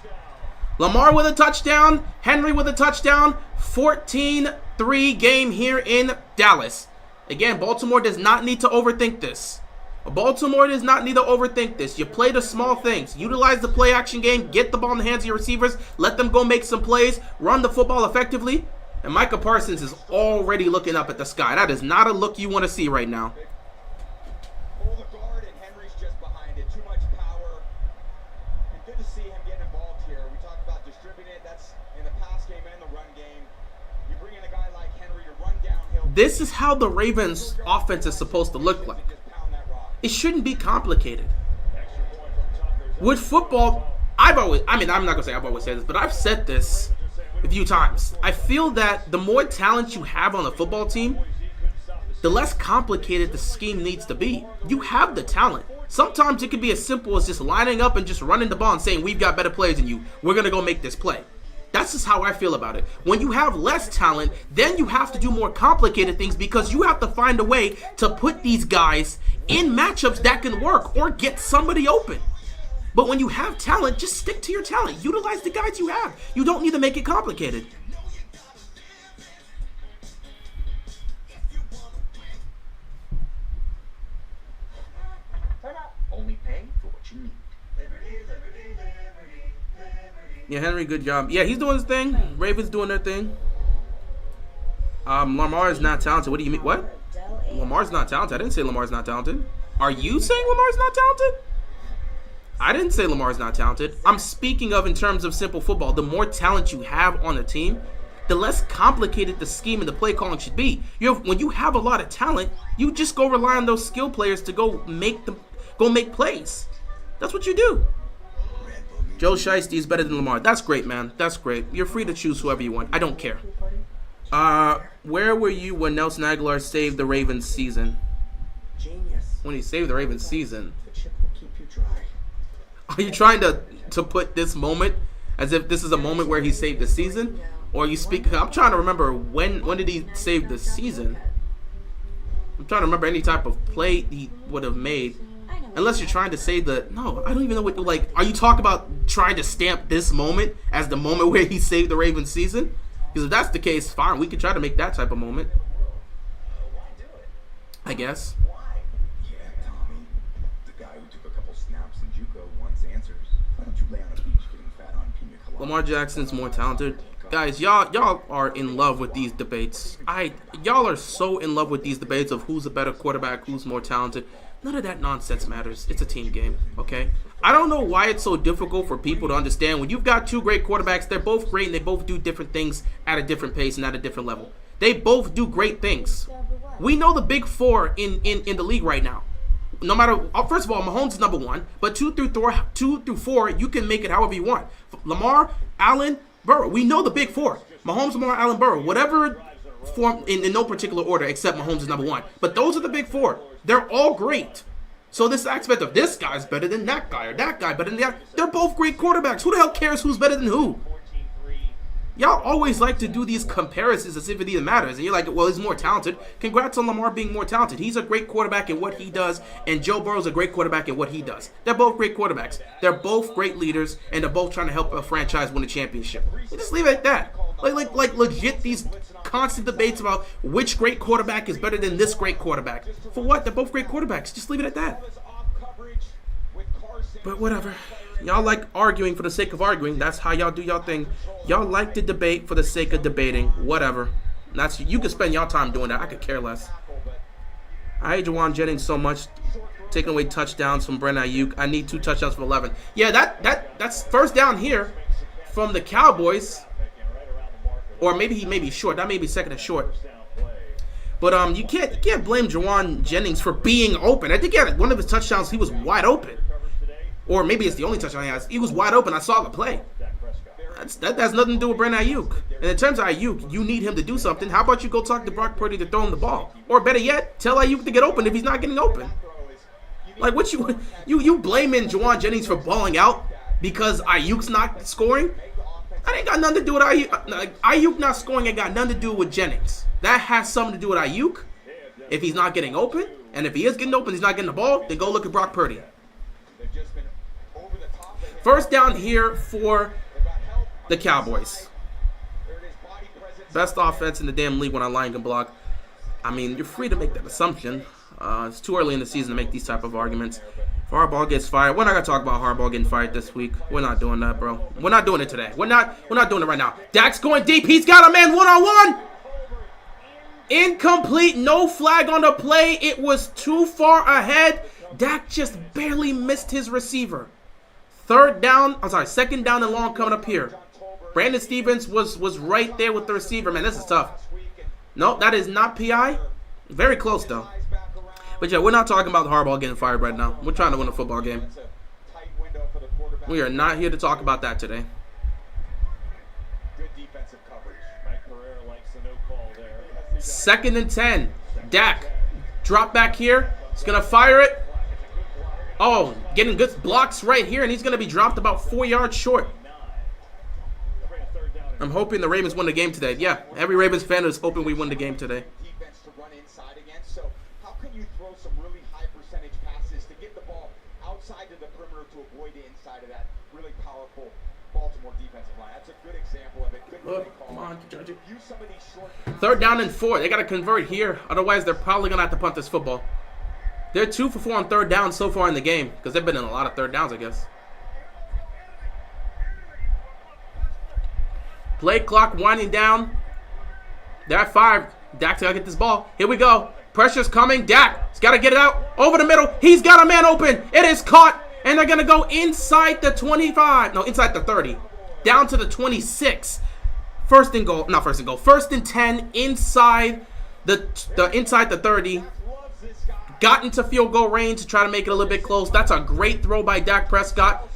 Lamar with a touchdown. Henry with a touchdown. 14-3 game here in Dallas. Again, Baltimore does not need to overthink this. Baltimore does not need to overthink this. You play the small things. Utilize the play action game. Get the ball in the hands of your receivers. Let them go make some plays. Run the football effectively. And Micah Parsons is already looking up at the sky. That is not a look you want to see right now. Pull the guard and Henry's just behind it. Too much power. And good to see him getting involved here. We talked about distributing it. That's in the pass game and the run game. You bring in a guy like Henry to run downhill. This is how the Ravens offense is supposed to look like. It shouldn't be complicated. With football, I'm not going to say I've always said this, but I've said this a few times. I feel that the more talent you have on the football team, the less complicated the scheme needs to be. You have the talent. Sometimes it could be as simple as just lining up and just running the ball and saying, we've got better players than you. We're going to go make this play. That's just how I feel about it. When you have less talent, then you have to do more complicated things because you have to find a way to put these guys in matchups that can work or get somebody open. But when you have talent, just stick to your talent. Utilize the guys you have. You don't need to make it complicated. Only pay for what you need. Yeah, Henry, good job. Yeah, he's doing his thing. Ravens doing their thing. Lamar is not talented. What do you mean? What? Lamar's not talented. I didn't say Lamar's not talented. Are you saying Lamar's not talented? I didn't say Lamar's not talented. I'm speaking of in terms of simple football. The more talent you have on a team, the less complicated the scheme and the play calling should be. When you have a lot of talent, you just go rely on those skill players to go make plays. That's what you do. Joe Shiesty is better than Lamar. That's great, man. That's great. You're free to choose whoever you want. I don't care. Where were you when Nelson Aguilar saved the Ravens season? When he saved the Ravens season? Are you trying to put this moment as if this is a moment where he saved the season? Or you speak? I'm trying to remember when did he save the season? I'm trying to remember any type of play he would have made. Unless you're trying to say no, I don't even know what, like, are you talking about trying to stamp this moment as the moment where he saved the Ravens season? Because if that's the case, fine, we can try to make that type of moment. I guess. Yeah, Tommy. The guy who took a couple snaps in JUCO wants answers. Why don't you lay on a beach getting fat on pina colada? Lamar Jackson's more talented. Guys, y'all are in love with these debates. Y'all are so in love with these debates of who's a better quarterback, who's more talented. None of that nonsense matters. It's a team game, okay? I don't know why it's so difficult for people to understand. When you've got two great quarterbacks, they're both great and they both do different things at a different pace and at a different level. They both do great things. We know the big four in the league right now. No matter, first of all, Mahomes is number one, but 2 through 4, you can make it however you want. Lamar, Allen, Burrow. We know the big four. Mahomes, Lamar, Allen, Burrow. Whatever form, in no particular order, except Mahomes is number one. But those are the big four. They're all great. So this aspect of this guy's better than that guy or that guy better than that, they're both great quarterbacks. Who the hell cares who's better than who? Y'all always like to do these comparisons as if it even matters. And you're like, well, he's more talented. Congrats on Lamar being more talented. He's a great quarterback in what he does, and Joe Burrow's a great quarterback in what he does. They're both great quarterbacks. They're both great leaders, and they're both trying to help a franchise win a championship. You just leave it at that. Like legit, these constant debates about which great quarterback is better than this great quarterback. For what? They're both great quarterbacks. Just leave it at that. But whatever. Y'all like arguing for the sake of arguing. That's how y'all do y'all thing. Y'all like to debate for the sake of debating. Whatever. You can spend y'all time doing that. I could care less. I hate Juwan Jennings so much. Taking away touchdowns from Brandon Ayuk. I need 2 touchdowns from 11. Yeah, that's first down here from the Cowboys. Or maybe he may be short. That may be second and short. But you can't blame Juwan Jennings for being open. I think one of his touchdowns, he was wide open. Or maybe it's the only touchdown he has. He was wide open. I saw the play. That has nothing to do with Brandon Ayuk. And in terms of Ayuk, you need him to do something. How about you go talk to Brock Purdy to throw him the ball? Or better yet, tell Ayuk to get open if he's not getting open. Like, what you blaming Juwan Jennings for balling out because Ayuk's not scoring? That ain't got nothing to do with Ayuk. Ayuk not scoring ain't got nothing to do with Jennings. That has something to do with Ayuk. If he's not getting open, and if he is getting open, he's not getting the ball, then go look at Brock Purdy. First down here for the Cowboys. Best offense in the damn league when our line can block. I mean, you're free to make that assumption. It's too early in the season to make these type of arguments. If Harbaugh gets fired, we're not going to talk about Harbaugh getting fired this week. We're not doing that, bro. We're not doing it today. We're not doing it right now. Dak's going deep. He's got a man one-on-one. Incomplete. No flag on the play. It was too far ahead. Dak just barely missed his receiver. Second down and long coming up here. Brandon Stevens was right there with the receiver. Man, this is tough. No, that is not PI. Very close, though. But yeah, we're not talking about Harbaugh getting fired right now. We're trying to win a football game. We are not here to talk about that today. Second and 10. Dak. Drop back here. He's going to fire it. Oh, getting good blocks right here, and he's going to be dropped about 4 yards short. I'm hoping the Ravens win the game today. Yeah, every Ravens fan is hoping we win the game today. Defense to run inside again. So how can you throw some really high percentage passes to get the ball outside of the perimeter to avoid the inside of that really powerful Baltimore defensive line? That's a good example of it. Good play call. Come on, Judge. Use some of these short passes. 3rd down and 4. They got to convert here. Otherwise, they're probably going to have to punt this football. They're 2 for 4 on 3rd down so far in the game because they've been in a lot of 3rd downs, I guess. Play clock winding down. They're at 5. Dak's got to get this ball. Here we go. Pressure's coming. Dak's got to get it out. Over the middle. He's got a man open. It is caught. And they're going to go inside the 25. No, inside the 30. Down to the 26. First and goal. Not first and goal. First and 10 inside inside the 30. Got into field goal range to try to make it a little bit close. That's a great throw by Dak Prescott.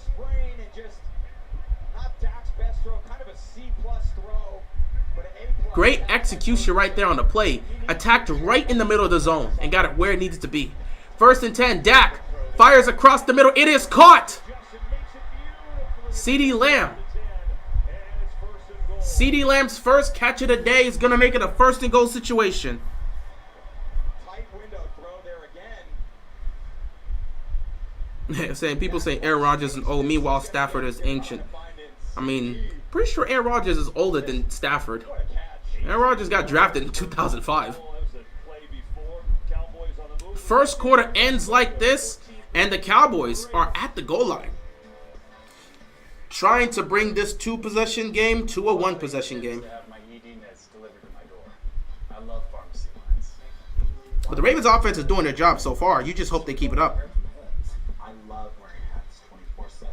Great execution right there on the play. Attacked right in the middle of the zone and got it where it needed to be. First and 10. Dak fires across the middle. It is caught. CeeDee Lamb. CeeDee Lamb's first catch of the day is going to make it a first and goal situation. People saying Aaron Rodgers is old. Meanwhile, Stafford is ancient. I mean, pretty sure Aaron Rodgers is older than Stafford. Aaron Rodgers got drafted in 2005. First quarter ends like this, and the Cowboys are at the goal line, trying to bring this 2-possession game to a 1-possession game. But the Ravens offense is doing their job so far. You just hope they keep it up. I love wearing hats 24/7.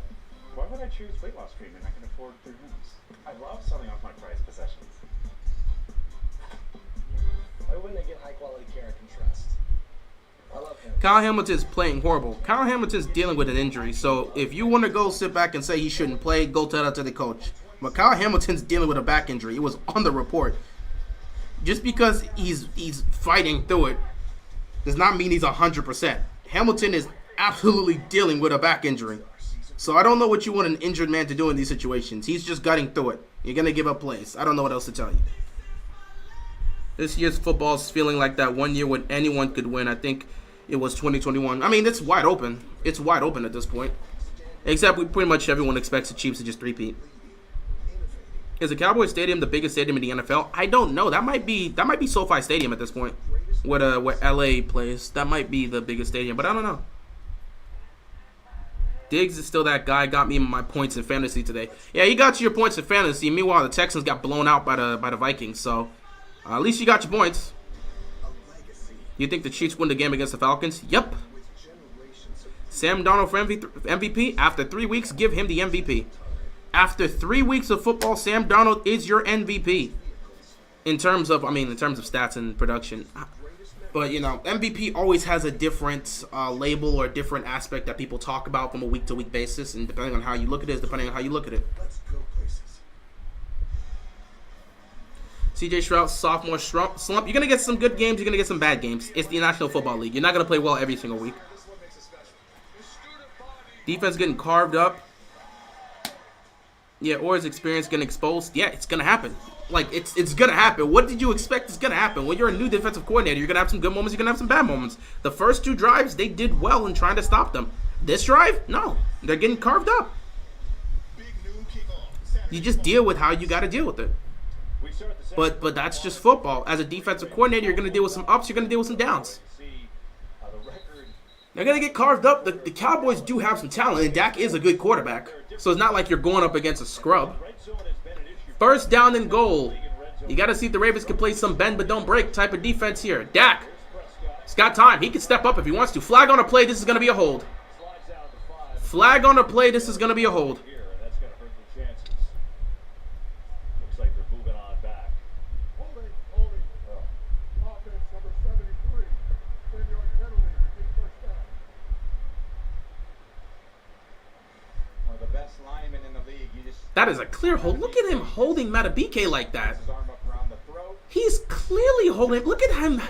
Why would I choose weight loss treatment? I can afford 3 rooms. I love selling off my prized possessions. Why wouldn't they get high quality care I can trust? I love him. Kyle Hamilton's playing horrible. Kyle Hamilton's dealing with an injury. So if you want to go sit back and say he shouldn't play, go tell that to the coach. But Kyle Hamilton's dealing with a back injury. It was on the report. Just because he's fighting through it does not mean he's 100%. Hamilton is absolutely dealing with a back injury. So I don't know what you want an injured man to do in these situations. He's just gutting through it. You're going to give up plays. I don't know what else to tell you. This year's football is feeling like that one year when anyone could win. I think it was 2021. I mean, it's wide open. It's wide open at this point. Except pretty much everyone expects the Chiefs to just three-peat. Is the Cowboys Stadium the biggest stadium in the NFL? I don't know. That might be SoFi Stadium at this point, where LA plays. That might be the biggest stadium, but I don't know. Diggs is still that guy. Got me my points in fantasy today. Yeah, he got you your points in fantasy. Meanwhile, the Texans got blown out by the Vikings. So at least you got your points. You think the Chiefs win the game against the Falcons? Yep. Sam Darnold for MVP? After 3 weeks, give him the MVP. After 3 weeks of football, Sam Darnold is your MVP. In terms of stats and production. But, MVP always has a different label or a different aspect that people talk about from a week-to-week basis. And depending on how you look at it, CJ Stroud, sophomore slump. You're going to get some good games. You're going to get some bad games. It's the National Football League. You're not going to play well every single week. Defense getting carved up. Yeah, or his experience getting exposed. Yeah, it's going to happen. It's going to happen. What did you expect is going to happen? When you're a new defensive coordinator, you're going to have some good moments. You're going to have some bad moments. The first 2 drives, they did well in trying to stop them. This drive, no. They're getting carved up. You just deal with how you got to deal with it. But that's just football. As a defensive coordinator, you're going to deal with some ups. You're going to deal with some downs. They're going to get carved up. The Cowboys do have some talent, and Dak is a good quarterback. So it's not like you're going up against a scrub. First down and goal. You got to see if the Ravens can play some bend but don't break type of defense here. Dak, he's got time. He can step up if he wants to. Flag on a play. This is going to be a hold. Flag on a play. This is going to be a hold. That is a clear hold. Look at him holding Matabike like that. He's clearly holding. Look at him.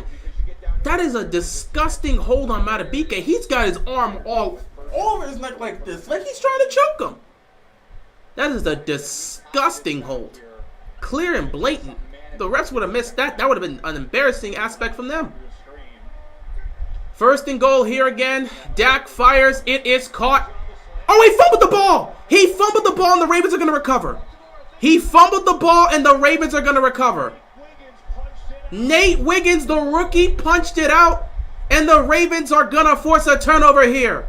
That is a disgusting hold on Matabike. He's got his arm all over his neck like this. Like he's trying to choke him. That is a disgusting hold. Clear and blatant. The refs would have missed that. That would have been an embarrassing aspect from them. First and goal here again. Dak fires. It is caught. Oh, he fumbled the ball. He fumbled the ball and the Ravens are going to recover. He fumbled the ball and the Ravens are going to recover. Nate Wiggins, the rookie, punched it out and the Ravens are going to force a turnover here.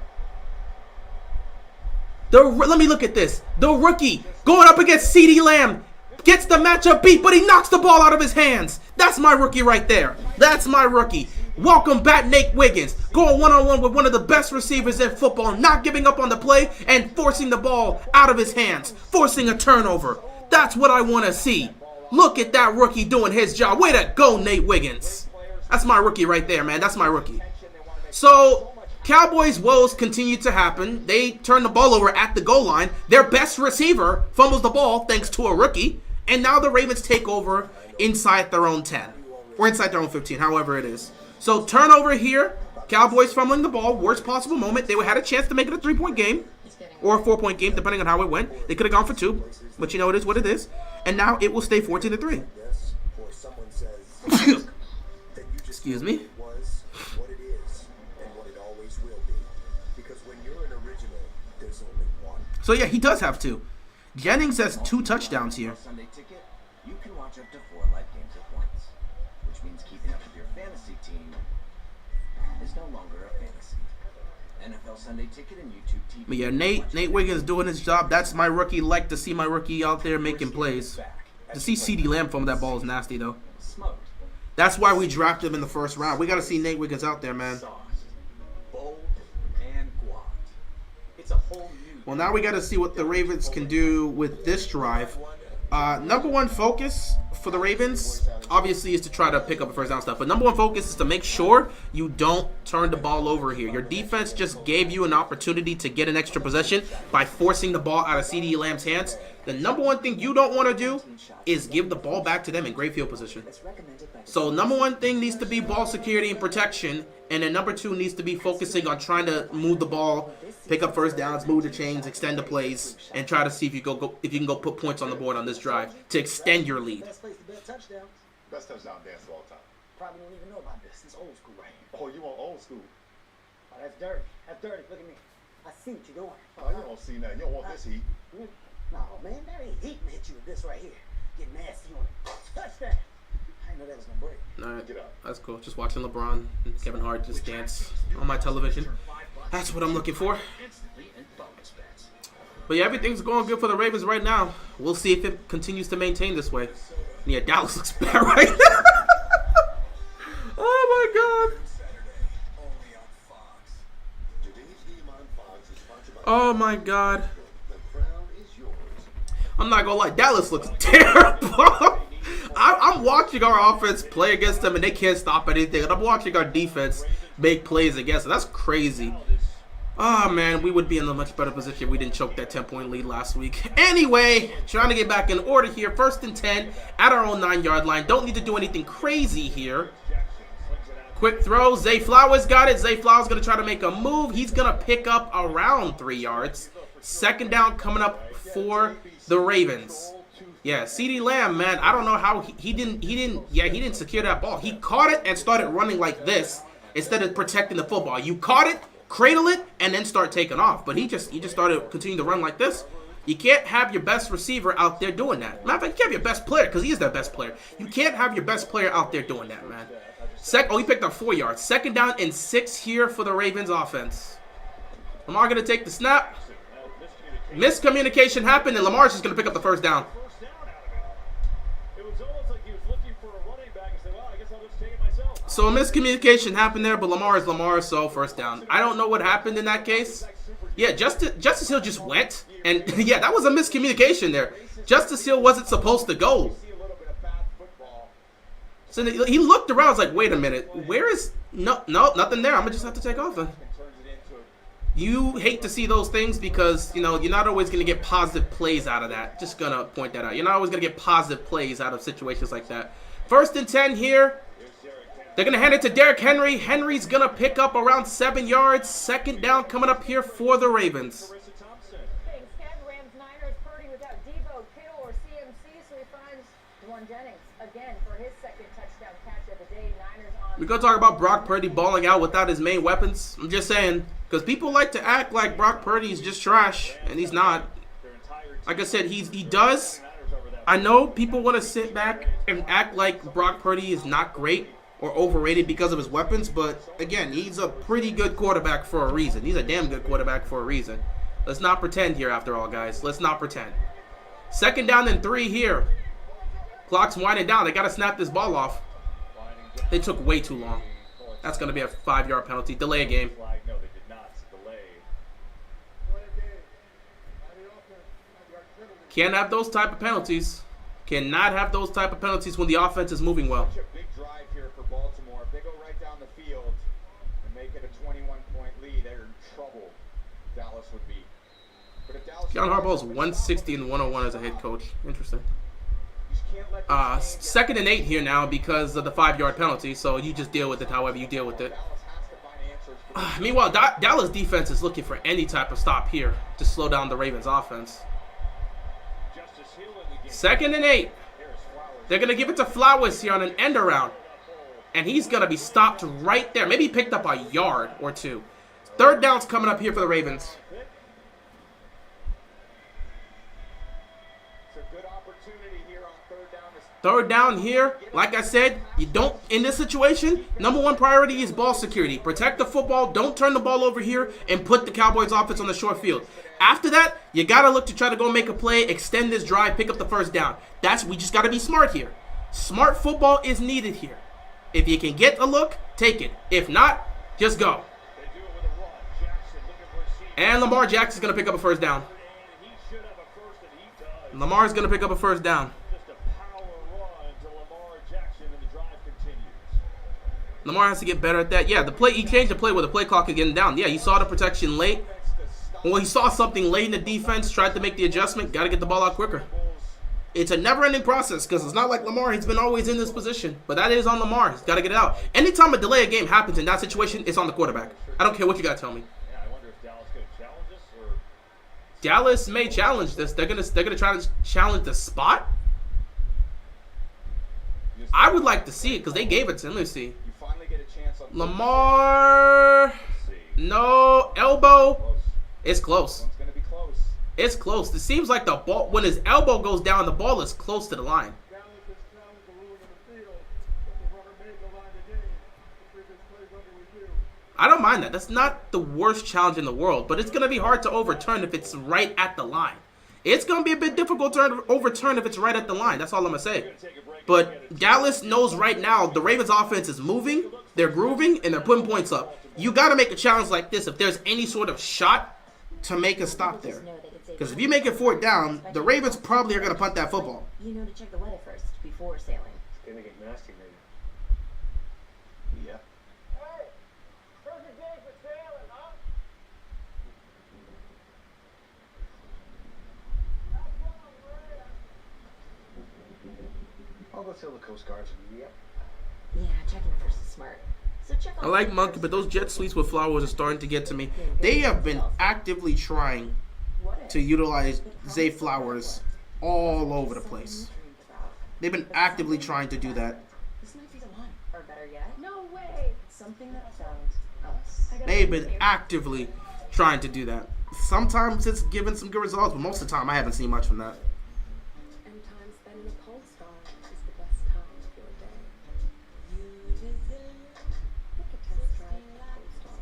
Let me look at this. The rookie going up against CeeDee Lamb. Gets the matchup beat, but he knocks the ball out of his hands. That's my rookie right there. That's my rookie. Welcome back, Nate Wiggins. Going one-on-one with one of the best receivers in football, not giving up on the play and forcing the ball out of his hands, forcing a turnover. That's what I want to see. Look at that rookie doing his job. Way to go, Nate Wiggins. That's my rookie right there, man. That's my rookie. So, Cowboys' woes continue to happen. They turn the ball over at the goal line. Their best receiver fumbles the ball thanks to a rookie. And now the Ravens take over inside their own 10. Or inside their own 15, however it is. So, turnover here. Cowboys fumbling the ball. Worst possible moment. They had a chance to make it a 3-point game. Or a 4-point game, depending on how it went. They could have gone for 2. But you know, it is what it is. And now it will stay 14-3. Excuse me. So yeah, he does have 2. Jennings has 2 touchdowns here. Sunday ticket, you can watch up to 4 live games at once, which means keeping up with your fantasy team is no longer a fantasy. NFL Sunday ticket and YouTube TV. But yeah, Nate Wiggins doing his job. That's my rookie. Like to see my rookie out there making plays. To see CeeDee Lamb fumble that ball is nasty though. That's why we drafted him in the first round. We got to see Nate Wiggins out there, man. Well, now we got to see what the Ravens can do with this drive. Number one focus for the Ravens, obviously, is to try to pick up a first down stuff. But number one focus is to make sure you don't turn the ball over here. Your defense just gave you an opportunity to get an extra possession by forcing the ball out of CeeDee Lamb's hands. The number one thing you don't want to do is give the ball back to them in great field position. So number one thing needs to be ball security and protection. And then number 2 needs to be focusing on trying to move the ball, pick up first downs, move the chains, extend the plays, and try to see if you can go put points on the board on this drive to extend your lead. Best place to bet touchdown. Best touchdown dance of all time. Probably don't even know about this. It's old school, right? Oh, you want old school? Oh, that's dirty. That's dirty. Look at me. I see what you're doing. Oh, you don't see nothing. You don't want this heat. No, man, that ain't heat to hit you with this right here. Get nasty on it. Touchdown. I didn't know that was gonna break. Alright, that's cool. Just watching LeBron and Kevin Hart just dance on my television. That's what I'm looking for. But yeah, everything's going good for the Ravens right now. We'll see if it continues to maintain this way. Yeah, Dallas looks bad right now. Oh my god. Oh my god. I'm not gonna lie, Dallas looks terrible. I'm watching our offense play against them and they can't stop anything. And I'm watching our defense make plays against them. That's crazy. Oh man, we would be in a much better position if we didn't choke that 10-point lead last week. Anyway, trying to get back in order here. 1st and 10 at our own 9-yard line. Don't need to do anything crazy here. Quick throw. Zay Flowers got it. Zay Flowers going to try to make a move. He's going to pick up around 3 yards. 2nd down coming up for the Ravens. Yeah, CeeDee Lamb, man, I don't know how he didn't secure that ball. He caught it and started running like this instead of protecting the football. You caught it, cradle it, and then start taking off. But he just started continuing to run like this. You can't have your best receiver out there doing that. Matter of fact, you can't have your best player because he is their best player. You can't have your best player out there doing that, man. He picked up 4 yards. 2nd down and 6 here for the Ravens offense. Lamar going to take the snap. Miscommunication happened, and Lamar's just going to pick up the 1st down. So a miscommunication happened there, but Lamar is Lamar, so 1st down. I don't know what happened in that case. Yeah, Justice Hill just went, and yeah, that was a miscommunication there. Justice Hill wasn't supposed to go. So he looked around, was like, wait a minute, where is... No, nothing there. I'm going to just have to take off then. You hate to see those things because, you know, you're not always going to get positive plays out of that. Just going to point that out. You're not always going to get positive plays out of situations like that. 1st and 10 here. They're going to hand it to Derrick Henry. Henry's going to pick up around 7 yards. 2nd down coming up here for the Ravens. Thanks, Ken. Rams Niners, Purdy without Debo, Kittle, or CMC, so he finds Dwan Jennings again for his 2nd touchdown catch of the day. Niners on. We're going to talk about Brock Purdy balling out without his main weapons. I'm just saying, because people like to act like Brock Purdy is just trash, and he's not. Like I said, he does. I know people want to sit back and act like Brock Purdy is not great or overrated because of his weapons, but again, he's a pretty good quarterback for a reason. He's a damn good quarterback for a reason. Let's not pretend here after all, guys. Let's not pretend. 2nd down and 3 here. Clock's winding down. They got to snap this ball off. They took way too long. That's going to be a 5-yard penalty. Delay a game. No, they did not. It's a delay. Can't have those type of penalties. Cannot have those type of penalties when the offense is moving well. Such a big drive here for Baltimore. If they go right down the field and make it a 21-point lead, they're in trouble. Dallas would be. But if Dallas John Harbaugh's 160 and 101 as a head coach. Interesting. you just can't let this game Second and 8 here now because of the 5-yard penalty. So you just deal with it however you deal with it. Dallas has to find answers for Meanwhile, Dallas defense is looking for any type of stop here to slow down the Ravens offense. Justice Hill in the game. Second and 8. They're going to give it to Flowers here on an end around. And he's going to be stopped right there. Maybe he picked up a yard or two. Third down's coming up here for the Ravens. It's a good opportunity here on third down. Third down here, like I said, you don't, in this situation, number one priority is ball security. Protect the football, don't turn the ball over here, and put the Cowboys offense on the short field. After that, you got to look to try to go make a play, extend this drive, pick up the first down. We just got to be smart here. Smart football is needed here. If you can get a look, take it. If not, just go. They do it with a run. Jackson looking for a seam. And Lamar Jackson's going to pick up a first down. And he should have a first, and he does. Lamar's going to pick up a first down. Just a power run to Lamar Jackson, and the drive continues. Lamar has to get better at that. Yeah, he changed the play with the play clock getting down. Yeah, he saw the protection late. Well, he saw something late in the defense, tried to make the adjustment, got to get the ball out quicker. It's a never-ending process because it's not like Lamar. He's been always in this position. But that is on Lamar. He's got to get it out. Anytime a delay of game happens in that situation, it's on the quarterback. I don't care what you got to tell me. Yeah, I wonder if Dallas could challenge this, or Dallas may challenge this. They're gonna try to challenge the spot. I would like to see it because they gave it to him. Let's see. You finally get a chance on Lamar. No. Elbow. close. It's close. One's going to be close. It's close. It seems like the ball, when his elbow goes down, the ball is close to the line. I don't mind that. That's not the worst challenge in the world, but it's going to be hard to overturn if it's right at the line. It's going to be a bit difficult to overturn if it's right at the line. That's all I'm going to say. But Dallas knows right now the Ravens offense is moving, they're grooving, and they're putting points up. You got to make a challenge like this if there's any sort of shot to make a stop there. Because if you make it fourth down, the Ravens probably are going to punt that football. You know to check the weather first before sailing. It's going to get nasty, maybe. Yeah. Hey, perfect day for sailing, huh? I'll go tell the Coast Guard. Yep. Yeah, checking first is smart. So check on I like Monkey, but those jet sweeps with Flowers are starting to get to me. They have been actively trying to utilize Zay Flowers all over the place. They've been actively trying to do that. This might be the one. Or better yet, No way. something that found us. They've been actively trying to do that. Sometimes it's given some good results, but most of the time I haven't seen much from that. And time spent in a cold star is the best time of your day. Book a test drive at Cold Star.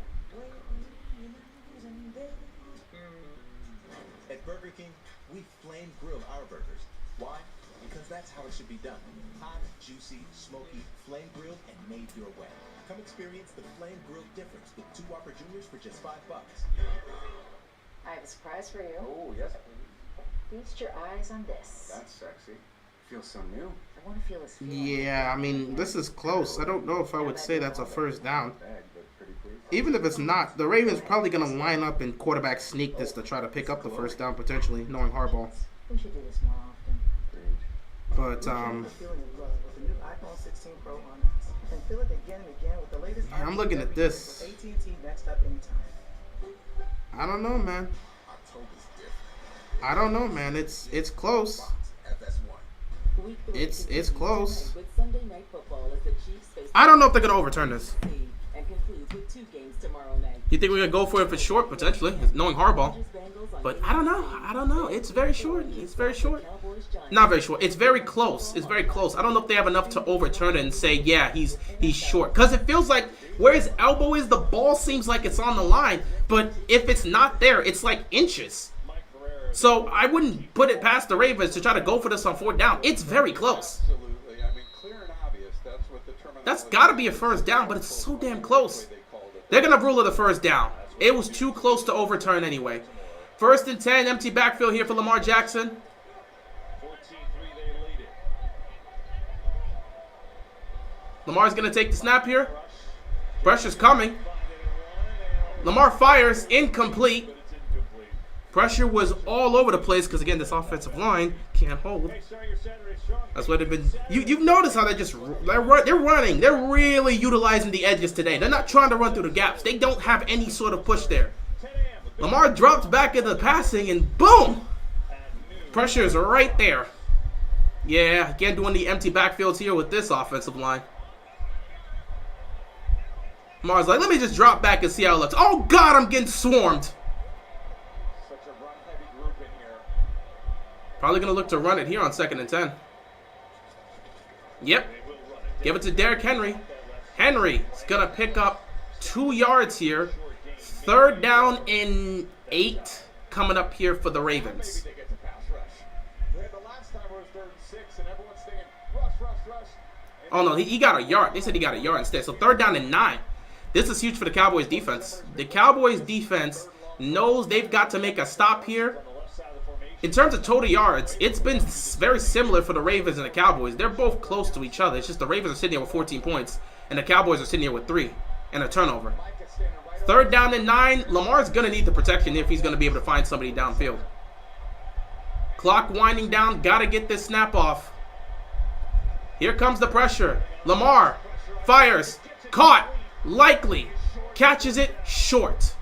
At Burger King, we flame grill our burgers. Why? Because that's how it should be done. Hot, juicy, smoky, flame grilled, and made your way. Come experience the flame grilled difference with 2 Whopper Juniors for just $5. I have a surprise for you. Oh, yes. Feast your eyes on this. That's sexy. Feels so new. I want to feel this feeling. Yeah, I mean, this is close. I don't know if I would say that's a first down. Bag, but pretty please. Even if it's not, the Ravens probably going to line up and quarterback sneak this to try to pick up the first down potentially, knowing Harbaugh. We should do this more often. But, Feeling of love with the new iPhone 16 Pro on it. And feel it again and again with the latest I'm looking at this. AT&T Next Up Anytime. I don't know, man. October's different. I don't know, man. It's close. FS1. Week 3 It's close. with Sunday Night Football as the Chiefs face I don't know if they're going to overturn this. and concludes with 2 games tomorrow night. You think we're going to go for it if it's short, potentially, knowing Harbaugh. Bengals on But I don't know. I don't know. It's very short. It's very short. Not very short. It's very close. It's very close. I don't know if they have enough to overturn it and say, yeah, he's short. Because it feels like where his elbow is, the ball seems like it's on the line. But if it's not there, it's like inches. So I wouldn't put it past the Ravens to try to go for this on fourth down. It's very close. Absolutely That's got to be a first down, but it's so damn close. They're going to rule it a first down. It was too close to overturn anyway. 1st and 10, empty backfield here for Lamar Jackson. 14-3, they lead it. Lamar's going to take the snap here. Pressure's coming. Lamar fires, incomplete. Pressure was all over the place because, again, this offensive line can't hold. That's what they've been. You've noticed how they're running. They're really utilizing the edges today. They're not trying to run through the gaps. They don't have any sort of push there. Lamar drops back into the passing, and boom! Pressure is right there. Yeah, again, doing the empty backfields here with this offensive line. Lamar's like, let me just drop back and see how it looks. Oh, God, I'm getting swarmed. Such a run-heavy group in here. Probably going to look to run it here on 2nd and 10. Yep. Give it to Derrick Henry. Henry is going to pick up 2 yards here. 3rd down and 8 coming up here for the Ravens. Maybe they get to pass rush. The last time it was 3rd and 6, and everyone's thinking, rush. Oh, no, he got a yard. They said he got a yard instead. So 3rd down and 9. This is huge for the Cowboys defense. The Cowboys defense knows they've got to make a stop here. In terms of total yards, it's been very similar for the Ravens and the Cowboys. They're both close to each other. It's just the Ravens are sitting here with 14 points, and the Cowboys are sitting here with 3 and a turnover. 3rd down and 9. Lamar's going to need the protection if he's going to be able to find somebody downfield. Clock winding down. Got to get this snap off. Here comes the pressure. Lamar fires. Caught. Likely. Catches it short.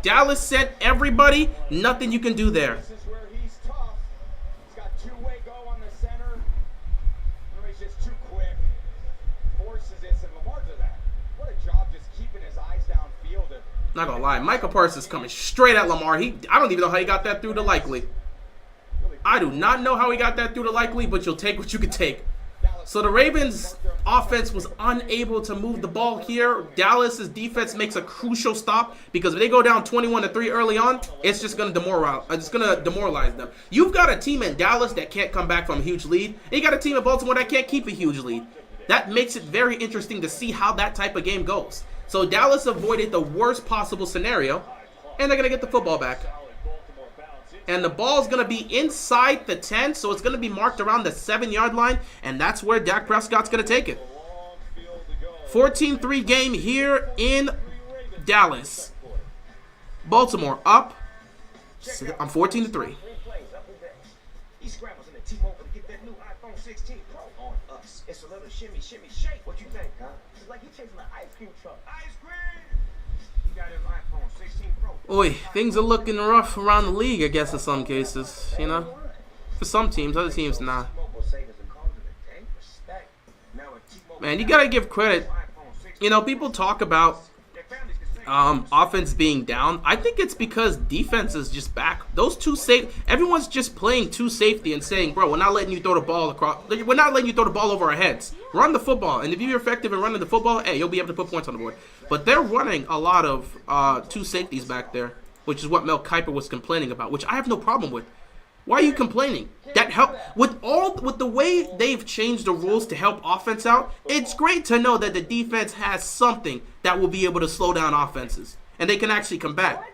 Dallas sent everybody. Nothing you can do there. This is where he's tough. He's got 2-way go on the center. He's just too quick. Forces it, and Lamar does that. What a job just keeping his eyes downfield. Not gonna lie, Michael Parsons coming straight at Lamar. I don't even know how he got that through to Likely. I do not know how he got that through to Likely, but you'll take what you can take. So the Ravens' offense was unable to move the ball here. Dallas's defense makes a crucial stop because if they go down 21-3 early on, it's just going to demoralize them. You've got a team in Dallas that can't come back from a huge lead, and you got a team in Baltimore that can't keep a huge lead. That makes it very interesting to see how that type of game goes. So Dallas avoided the worst possible scenario, and they're going to get the football back. And the ball's going to be inside the 10, so it's going to be marked around the 7-yard line, and that's where Dak Prescott's going to take it. 14-3 game here in Dallas. Baltimore up. I'm 14-3. He scrambles in the T-Mobile to get that new iPhone 16 Pro on us. It's a little shimmy, shake. What you think, huh? It's like you chasing an ice cream truck. Ice cream! He got his iPhone 16 Pro. Oy, things are looking rough around the league, I guess, in some cases, you know? For some teams, other teams, nah. Man, you gotta give credit. You know, people talk about offense being down. I think it's because defense is just back. Those two everyone's just playing two safety and saying, bro, we're not letting you throw the ball across. We're not letting you throw the ball over our heads. Run the football, and if you're effective in running the football, hey, you'll be able to put points on the board. But they're running a lot of two safeties back there, which is what Mel Kiper was complaining about, which I have no problem with. Why are you complaining? That help with the way they've changed the rules to help offense out. It's great to know that the defense has something that will be able to slow down offenses, and they can actually combat.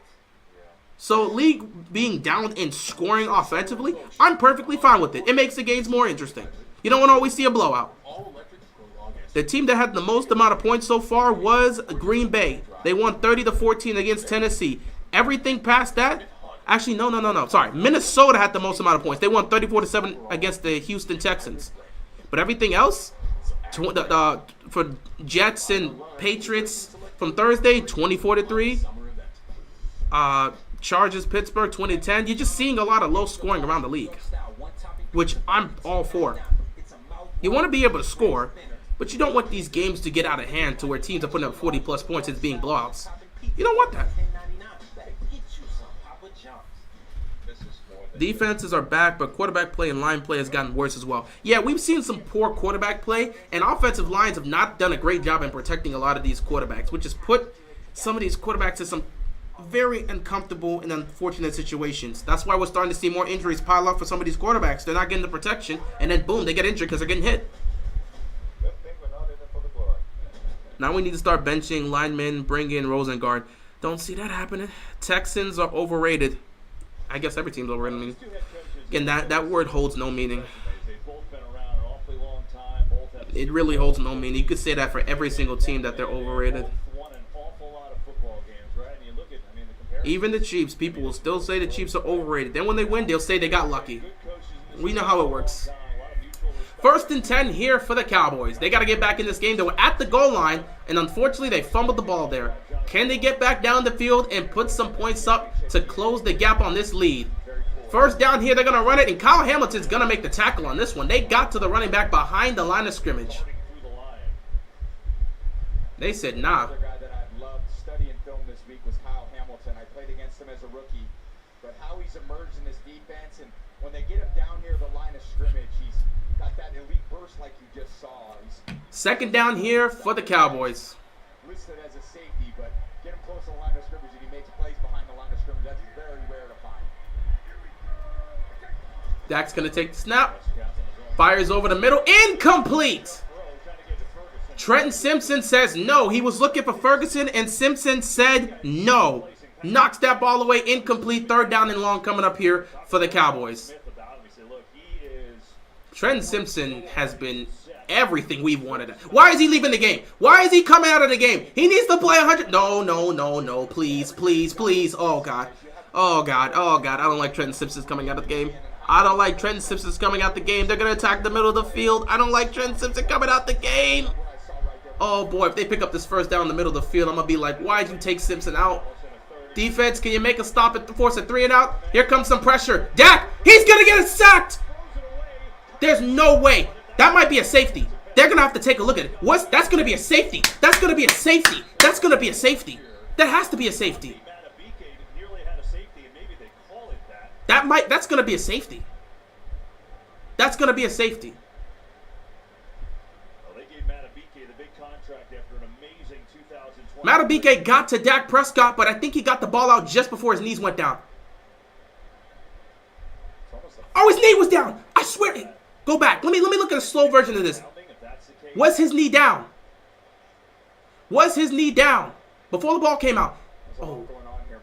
So league being down in scoring offensively, I'm perfectly fine with it. It makes the games more interesting. You don't want to always see a blowout. The team that had the most amount of points so far was Green Bay. They won 30-14 against Tennessee. Everything past that. Actually, no. Sorry. Minnesota had the most amount of points. They won 34-7 against the Houston Texans. But everything else, for Jets and Patriots from Thursday, 24-3. Chargers, Pittsburgh, 20-10. You're just seeing a lot of low scoring around the league, which I'm all for. You want to be able to score, but you don't want these games to get out of hand to where teams are putting up 40-plus points and it's being blowouts. You don't want that. Defenses are back, but quarterback play and line play has gotten worse as well. Yeah, we've seen some poor quarterback play, and offensive lines have not done a great job in protecting a lot of these quarterbacks, which has put some of these quarterbacks in some very uncomfortable and unfortunate situations. That's why we're starting to see more injuries pile up for some of these quarterbacks. They're not getting the protection, and then boom, they get injured because they're getting hit. Now we need to start benching linemen, bring in Rosengard. Don't see that happening. Texans are overrated. I guess every team's overrated. I mean, again, that word holds no meaning. It really holds no meaning. You could say that for every single team that they're overrated. Even the Chiefs, people will still say the Chiefs are overrated. Then when they win, they'll say they got lucky. We know how it works. 1st and 10 here for the Cowboys. They got to get back in this game. They were at the goal line, and unfortunately, they fumbled the ball there. Can they get back down the field and put some points up to close the gap on this lead? 1st down here, they're going to run it, and Kyle Hamilton's going to make the tackle on this one. They got to the running back behind the line of scrimmage. They said, nah. Another guy that I've loved studying film this week was Kyle Hamilton. I played against him as a rookie, but how he's emerged in this defense, and when they get him down near the line of scrimmage, he's got that elite burst like you just saw. He's 2nd down here for the Cowboys. listed as a safety, but get him close to the line of scrimmage and he makes plays behind the line of scrimmage. That's very rare to find. Dak's going to take the snap. Fires over the middle. Incomplete! Trenton Simpson says no. He was looking for Ferguson, and Simpson said no. Knocks that ball away. Incomplete. 3rd down and long coming up here for the Cowboys. Trenton Simpson has been everything we've wanted. Why is he leaving the game? Why is he coming out of the game? He needs to play 100. No. Please. Oh, God. I don't like Trenton Simpson coming out of the game. I don't like Trenton Simpson coming out the game. They're going to attack the middle of the field. I don't like Trenton Simpson coming out the game. Oh, boy, if they pick up this 1st down in the middle of the field, I'm going to be like, why'd you take Simpson out? Defense, can you make a stop at the force of 3 and out? Here comes some pressure. Dak, he's going to get it sacked. There's no way. That might be a safety. They're going to have to take a look at it. That's going to be a safety. That's going to be a safety. That's going to be a safety. That has to be a safety. That's going to be a safety. That's going to be a safety. Matabike got to Dak Prescott, but I think he got the ball out just before his knees went down. Oh, his knee was down. I swear. Go back. Let me look at a slow version of this. Was his knee down? Was his knee down before the ball came out? Oh.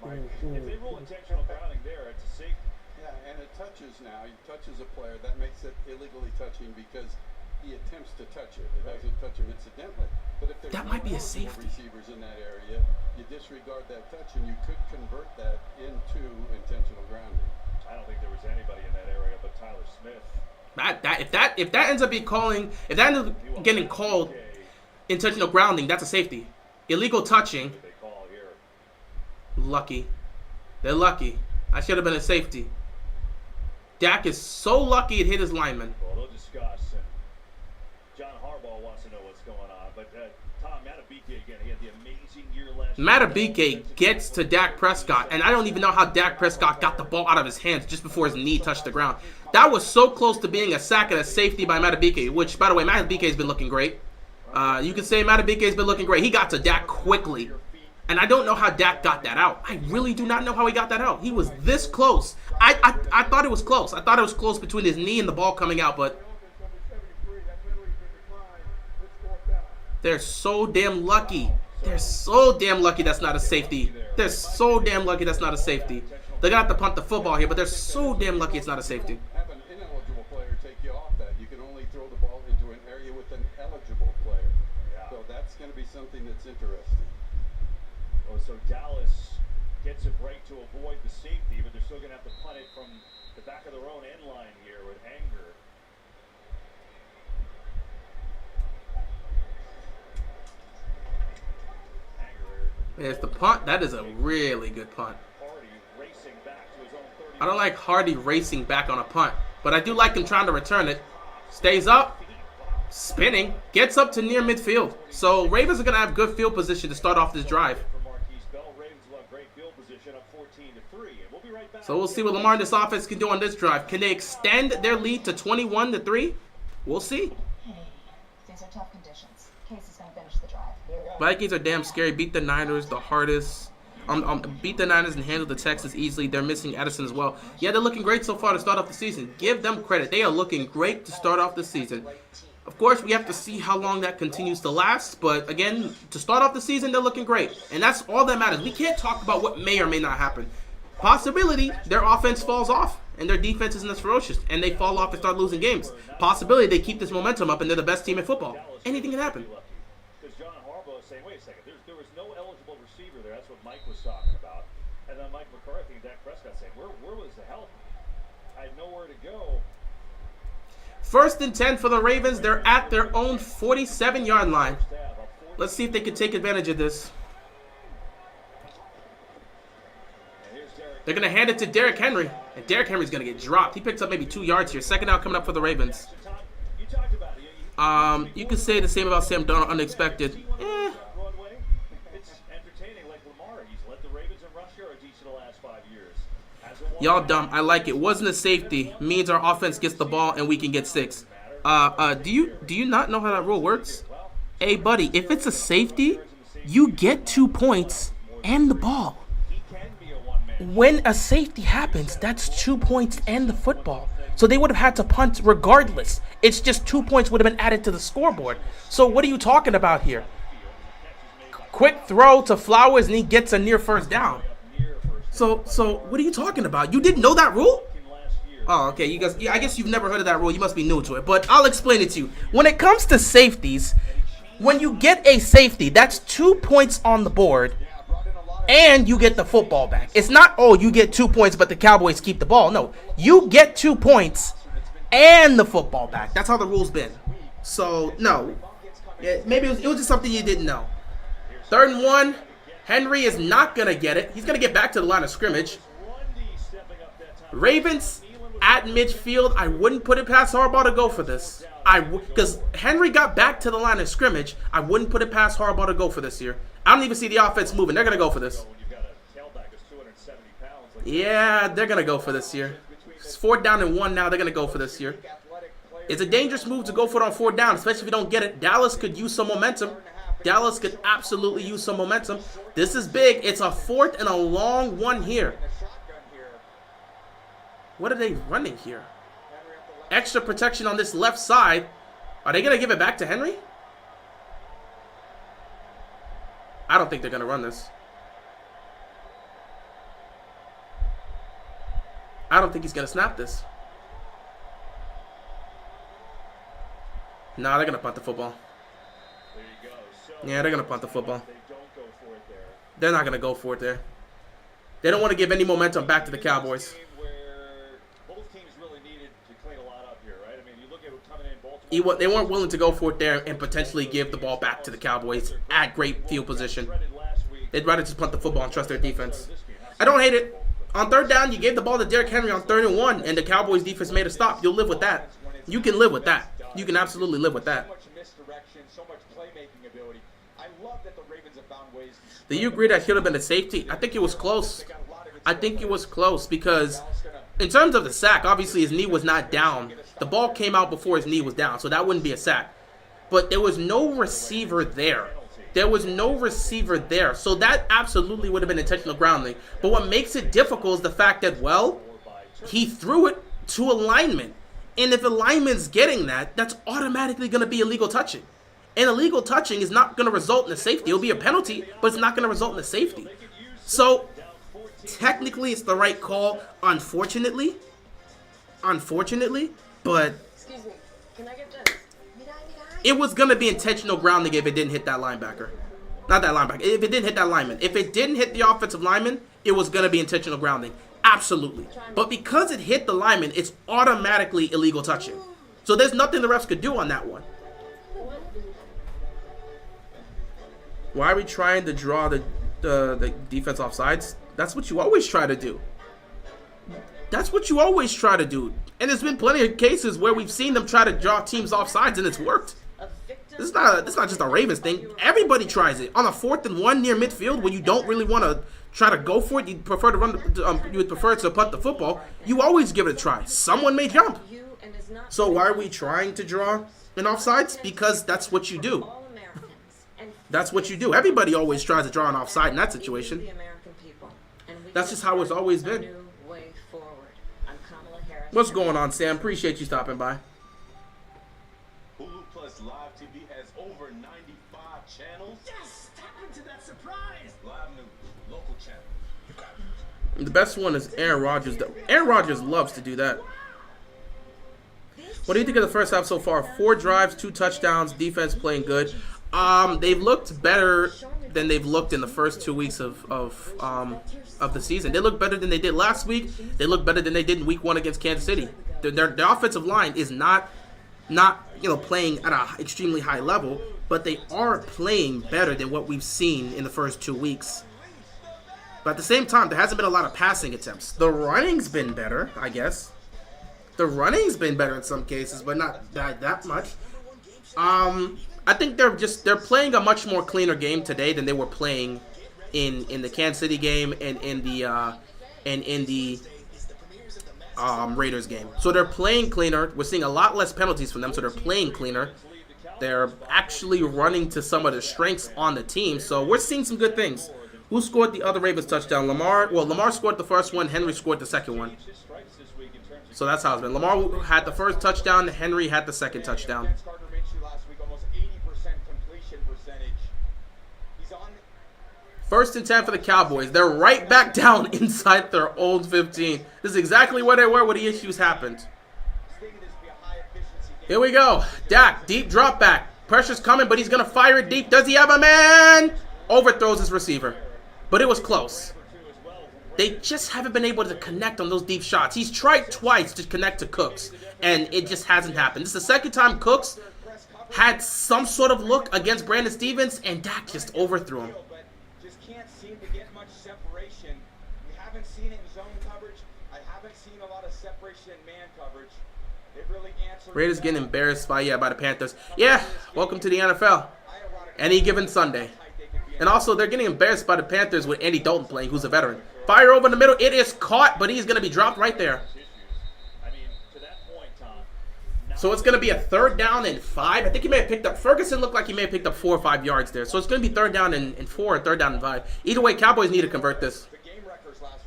If they rule intentional grounding there, it's a safety. Yeah, and it touches now. He touches a player. That makes it illegally touching because he attempts to touch it. It doesn't touch him incidentally. But if there's that might be a safety. Receivers in that area, you disregard that touch, and you could convert that into intentional grounding. I don't think there was anybody in that area but Tyler Smith. If that ends up getting called intentional grounding, that's a safety. Illegal touching. Lucky. They're lucky. I should have been a safety. Dak is so lucky it hit his lineman. Well, they'll discuss. And John Harbaugh wants to know what's going on. But Tom Matabike, again, he had the amazing year last year. Matabike gets to Dak Prescott, and I don't even know how Dak Prescott got the ball out of his hands just before his knee touched the ground. That was so close to being a sack and a safety by Matabike, which, by the way, Matabike has been looking great. You can say Matabike has been looking great. He got to Dak quickly. And I don't know how Dak got that out. I really do not know how he got that out. He was this close. I thought it was close. I thought it was close between his knee and the ball coming out, but they're so damn lucky. They're so damn lucky that's not a safety. They're so damn lucky that's not a safety. They're going to have to punt the football here, but they're so damn lucky it's not a safety. Have an ineligible player take you off that. You can only throw the ball into an area with an eligible player. So that's going to be something that's interesting. Oh, so Dallas gets a break to avoid the safety, but they're still going to have to punt it from the back of their own end line here with Anger. There's the punt. That is a really good punt. I don't like Hardy racing back on a punt, but I do like him trying to return it. Stays up, spinning, gets up to near midfield. So Ravens are going to have good field position to start off this drive. So we'll see what Lamar and this offense can do on this drive. Can they extend their lead to 21-3? We'll see. Hey, these are tough conditions. Casey's going to finish the drive. Vikings are damn scary. Beat the Niners the hardest. Beat the Niners and handle the Texans easily. They're missing Edison as well. Yeah, they're looking great so far to start off the season. Give them credit. They are looking great to start off the season. Of course, we have to see how long that continues to last. But again, to start off the season, they're looking great. And that's all that matters. We can't talk about what may or may not happen. Possibility, their offense falls off. And their defense isn't as ferocious. And they fall off and start losing games. Possibility, they keep this momentum up and they're the best team in football. Anything can happen. Because John Harbaugh is saying, wait a second, there was no eligible receiver there. That's what Mike was talking about. And then Mike McCarthy and Dak Prescott saying, where was the help? I had nowhere to go. 1st and 10 for the Ravens. They're at their own 47-yard line. Let's see if they can take advantage of this. They're going to hand it to Derrick Henry. And Derrick Henry's going to get dropped. He picks up maybe 2 yards here. 2nd out coming up for the Ravens. You could say the same about Sam Darnold, unexpected. Y'all dumb. I like it. Wasn't a safety. Means our offense gets the ball and we can get 6. Do you not know how that rule works? Hey, buddy, if it's a safety, you get 2 points and the ball. When a safety happens, that's 2 points and the football. So they would have had to punt regardless. It's just 2 points would have been added to the scoreboard. So what are you talking about here? Quick throw to Flowers and he gets a near first down. So what are you talking about? You didn't know that rule? Oh, okay. You guys, I guess you've never heard of that rule. You must be new to it. But I'll explain it to you. When it comes to safeties, when you get a safety, that's 2 points on the board. And you get the football back. It's not, oh, you get 2 points, but the Cowboys keep the ball. No, you get 2 points and the football back. That's how the rule's been. So, no. Yeah, maybe it was just something you didn't know. 3rd and 1. Henry is not going to get it. He's going to get back to the line of scrimmage. Ravens at midfield. I wouldn't put it past Harbaugh to go for this. Because Henry got back to the line of scrimmage. I wouldn't put it past Harbaugh to go for this here. I don't even see the offense moving. They're going to go for this. Yeah, they're going to go for this here. It's 4th down and 1 now. They're going to go for this here. It's a dangerous move to go for it on 4th down, especially if you don't get it. Dallas could use some momentum. Dallas could absolutely use some momentum. This is big. It's a 4th and a long one here. What are they running here? Extra protection on this left side. Are they going to give it back to Henry? I don't think they're going to run this. I don't think he's going to snap this. Nah, they're going to punt the football. Yeah, they're going to punt the football. They're not going to go for it there. They don't want to give any momentum back to the Cowboys. They weren't willing to go for it there and potentially give the ball back to the Cowboys at great field position. They'd rather just punt the football and trust their defense. I don't hate it. On 3rd down, you gave the ball to Derrick Henry on 3rd and 1, and the Cowboys defense made a stop. You'll live with that. You can live with that. You can absolutely live with that. Do you agree that should have been a safety? I think it was close. I think it was close because in terms of the sack, obviously his knee was not down. The ball came out before his knee was down, so that wouldn't be a sack. But there was no receiver there. There was no receiver there. So that absolutely would have been intentional grounding. But what makes it difficult is the fact that, well, he threw it to a lineman. And if a lineman's getting that, that's automatically going to be illegal touching. And illegal touching is not going to result in a safety. It'll be a penalty, but it's not going to result in a safety. So technically it's the right call, unfortunately. But Excuse me, can I get this? it was going to be intentional grounding if it didn't hit that linebacker. Not that linebacker. If it didn't hit that lineman. If it didn't hit the offensive lineman, it was going to be intentional grounding. Absolutely. But because it hit the lineman, it's automatically illegal touching. So there's nothing the refs could do on that one. Why are we trying to draw the defense offsides? That's what you always try to do. That's what you always try to do. And there's been plenty of cases where we've seen them try to draw teams offsides and it's worked. This is not just a Ravens thing. Everybody tries it. On a 4th and 1 near midfield when you don't really want to try to go for it, you prefer to you would prefer to punt the football, you always give it a try. Someone may jump. So why are we trying to draw an offsides? Because that's what you do. That's what you do. Everybody always tries to draw an offside in that situation. That's just how it's always been. New way forward. I'm Kamala Harris. What's going on, Sam? Appreciate you stopping by. Hulu Plus Live TV has over 95 channels. Yes! Tap into that surprise! Live news, local channel. The best one is Aaron Rodgers. Aaron Rodgers loves to do that. What do you think of the first half so far? 4 drives, 2 touchdowns, defense playing good. They've looked better than they've looked in the first 2 weeks of the season. They look better than they did last week. They look better than they did in week 1 against Kansas City. Their offensive line is not playing at an extremely high level, but they are playing better than what we've seen in the first 2 weeks. But at the same time, there hasn't been a lot of passing attempts. The running's been better, I guess. The running's been better in some cases, but not that much. I think they're playing a much more cleaner game today than they were playing in the Kansas City game and in the Raiders game. So they're playing cleaner. We're seeing a lot less penalties from them, so they're playing cleaner. They're actually running to some of the strengths on the team, so we're seeing some good things. Who scored the other Ravens touchdown? Lamar. Well, Lamar scored the first one. Henry scored the second one. So that's how it's been. Lamar had the first touchdown. Henry had the second touchdown. First and 10 for the Cowboys. They're right back down inside their old 15. This is exactly where they were when the issues happened. Here we go. Dak, deep drop back. Pressure's coming, but he's going to fire it deep. Does he have a man? Overthrows his receiver. But it was close. They just haven't been able to connect on those deep shots. He's tried twice to connect to Cooks, and it just hasn't happened. This is the second time Cooks had some sort of look against Brandon Stevens, and Dak just overthrew him. Just can't seem to get much separation. We haven't seen it in zone coverage. I haven't seen a lot of separation in man coverage. It really answered. Raiders getting embarrassed by the Panthers. Yeah, welcome to the NFL. Any given Sunday. And also, they're getting embarrassed by the Panthers with Andy Dalton playing, who's a veteran. Fire over in the middle. It is caught, but he's going to be dropped right there. So it's going to be a 3rd down and 5. I think he may have picked up, Ferguson looked like he may have picked up 4 or 5 yards there. So it's going to be 3rd down and 4 or 3rd down and 5. Either way, Cowboys need to convert this.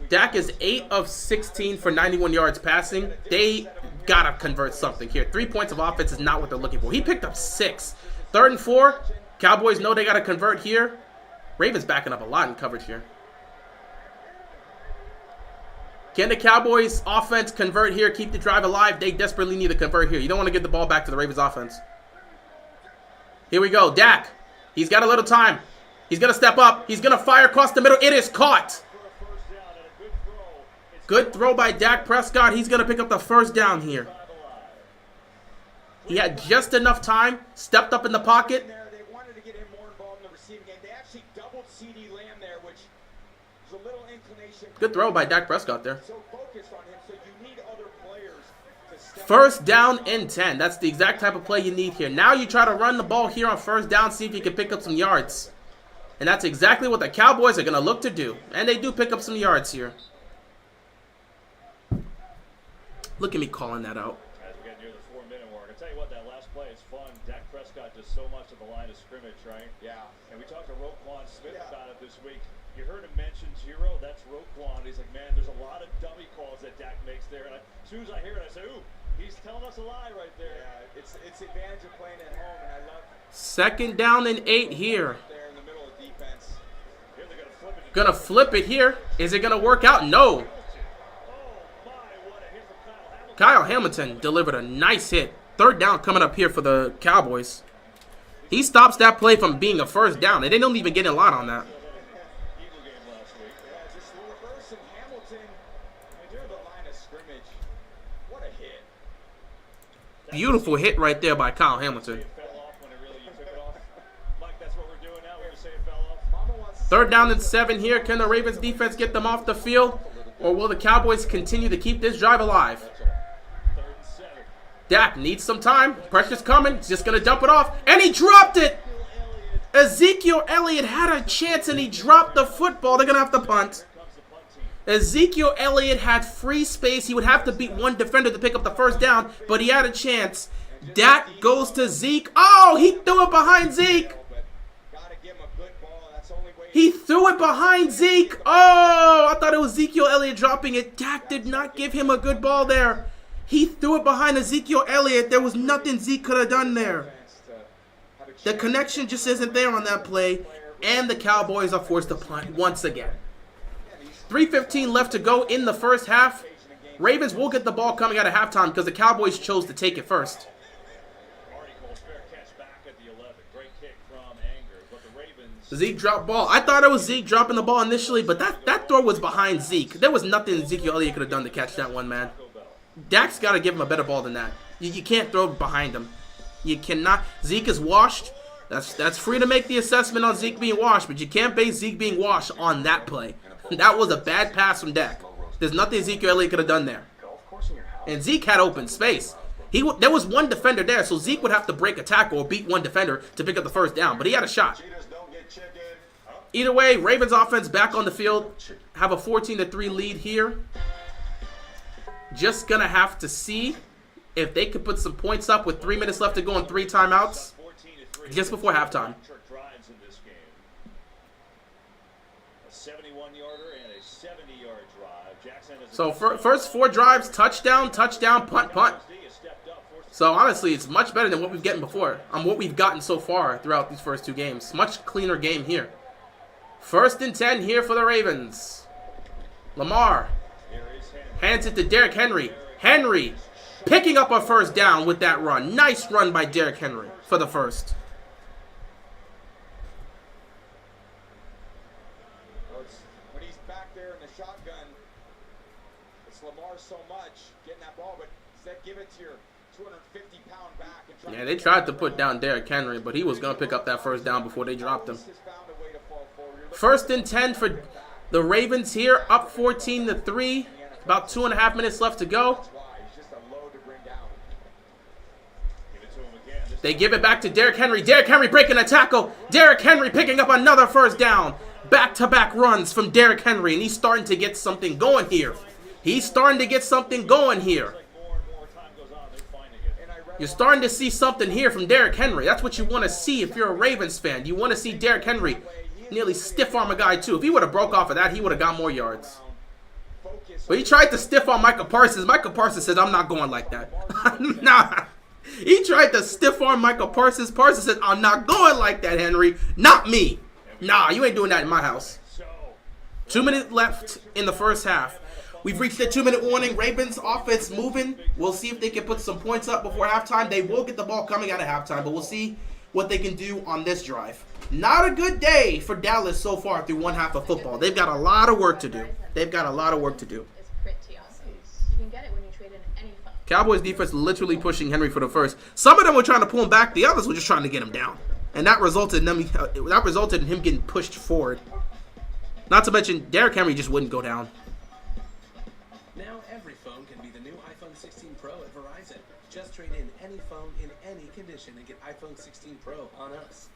Dak is 8 of 16 for 91 yards passing. They got to convert something here. 3 points of offense is not what they're looking for. He picked up 6. 3rd and 4. Cowboys know they got to convert here. Ravens backing up a lot in coverage here. Can the Cowboys offense convert here, keep the drive alive? They desperately need to convert here. You don't want to give the ball back to the Ravens offense. Here we go. Dak. He's got a little time. He's going to step up. He's going to fire across the middle. It is caught. Good throw by Dak Prescott. He's going to pick up the 1st down here. He had just enough time. Stepped up in the pocket. They wanted to get him more involved in the receiving game. They actually doubled CD Lamb there, which is a little inclination. Good throw by Dak Prescott there. So focused on him, so you need other players to step 1st down and 10. That's the exact type of play you need here. Now you try to run the ball here on 1st down, see if you can pick up some yards. And that's exactly what the Cowboys are going to look to do. And they do pick up some yards here. Look at me calling that out. As we get near the 4-minute mark, I tell you what, that last play is fun. Dak Prescott does so much of the line of scrimmage, right? Yeah. And we talked to Roquan Smith about it this week. You heard him mention 0. That's Roquan. He's like, man, there's a lot of dummy calls that Dak makes there. And as soon as I hear it, I say, ooh, he's telling us a lie right there. Yeah, it's advantage of playing at home, and I love 2nd down and 8 here. there in the middle of defense. Here they're going to flip it. Gonna flip it here. Is it gonna work out? No. Kyle Hamilton delivered a nice hit. 3rd down coming up here for the Cowboys. He stops that play from being a 1st down, and they don't even get a lot on that. Just reverse and Hamilton, and during the line of scrimmage, what a hit. Beautiful hit right there by Kyle Hamilton. 3rd down and 7 here. Can the Ravens defense get them off the field? Or will the Cowboys continue to keep this drive alive? Dak needs some time. Pressure's coming. He's just going to dump it off. And he dropped it. Ezekiel Elliott had a chance and he dropped the football. They're going to have to punt. Ezekiel Elliott had free space. He would have to beat one defender to pick up the 1st down, but he had a chance. Dak goes to Zeke. Oh, he threw it behind Zeke. Gotta give him a good ball. That's the only way He threw it behind Zeke. Oh, I thought it was Ezekiel Elliott dropping it. Dak did not give him a good ball there. He threw it behind Ezekiel Elliott. There was nothing Zeke could have done there. The connection just isn't there on that play, and the Cowboys are forced to punt once again. 3:15 left to go in the first half. Ravens will get the ball coming out of halftime because the Cowboys chose to take it first. Zeke dropped ball. I thought it was Zeke dropping the ball initially, but that throw was behind Zeke. There was nothing Ezekiel Elliott could have done to catch that one, man. Dak's got to give him a better ball than that. You can't throw behind him. You cannot. Zeke is washed. That's free to make the assessment on Zeke being washed, but you can't base Zeke being washed on that play. That was a bad pass from Dak. There's nothing Ezekiel Elliott could have done there. And Zeke had open space. There was one defender there, so Zeke would have to break a tackle or beat one defender to pick up the first down, but he had a shot. Either way, Ravens offense back on the field. Have a 14-3 lead here. Just gonna have to see if they could put some points up with 3 minutes left to go and 3 timeouts just before halftime. So first 4 drives, touchdown, touchdown, punt, punt. So honestly, it's much better than what we've gotten before. What we've gotten so far throughout these first 2 games. Much cleaner game here. 1st and 10 here for the Ravens. Lamar hands it to Derrick Henry. Henry picking up a first down with that run. Nice run by Derrick Henry for the first. When he's back there in the shotgun, it's Lamar so much getting that ball, but does that give it to your 250-pound back? And Yeah, they tried to put down Derrick Henry, but he was going to pick up that first down before they dropped him. 1st and 10 for the Ravens here, up 14-3. About 2.5 minutes left to go. They give it back to Derrick Henry. Derrick Henry breaking a tackle. Derrick Henry picking up another first down. Back-to-back runs from Derrick Henry, and he's starting to get something going here. He's starting to get something going here. You're starting to see something here from Derrick Henry. That's what you want to see if you're a Ravens fan. You want to see Derrick Henry nearly stiff-arm a guy, too. If he would have broke off of that, he would have got more yards. But he tried to stiff-arm Micah Parsons. Micah Parsons said, I'm not going like that. Nah. He tried to stiff-arm Micah Parsons. Parsons said, I'm not going like that, Henry. Not me. Nah, you ain't doing that in my house. 2 minutes left in the first half. We've reached the 2-minute warning. Ravens offense moving. We'll see if they can put some points up before halftime. They will get the ball coming out of halftime, but we'll see what they can do on this drive. Not a good day for Dallas so far through one half of football. They've got a lot of work to do. They've got a lot of work to do. It's pretty awesome. You can get it when you trade in any fund. Cowboys defense literally pushing Henry for the first. Some of them were trying to pull him back. The others were just trying to get him down. And that resulted in him getting pushed forward. Not to mention, Derrick Henry just wouldn't go down. Now every phone can be the new iPhone 16 Pro at Verizon. Just trade in any phone in any condition and get iPhone 16 Pro on us.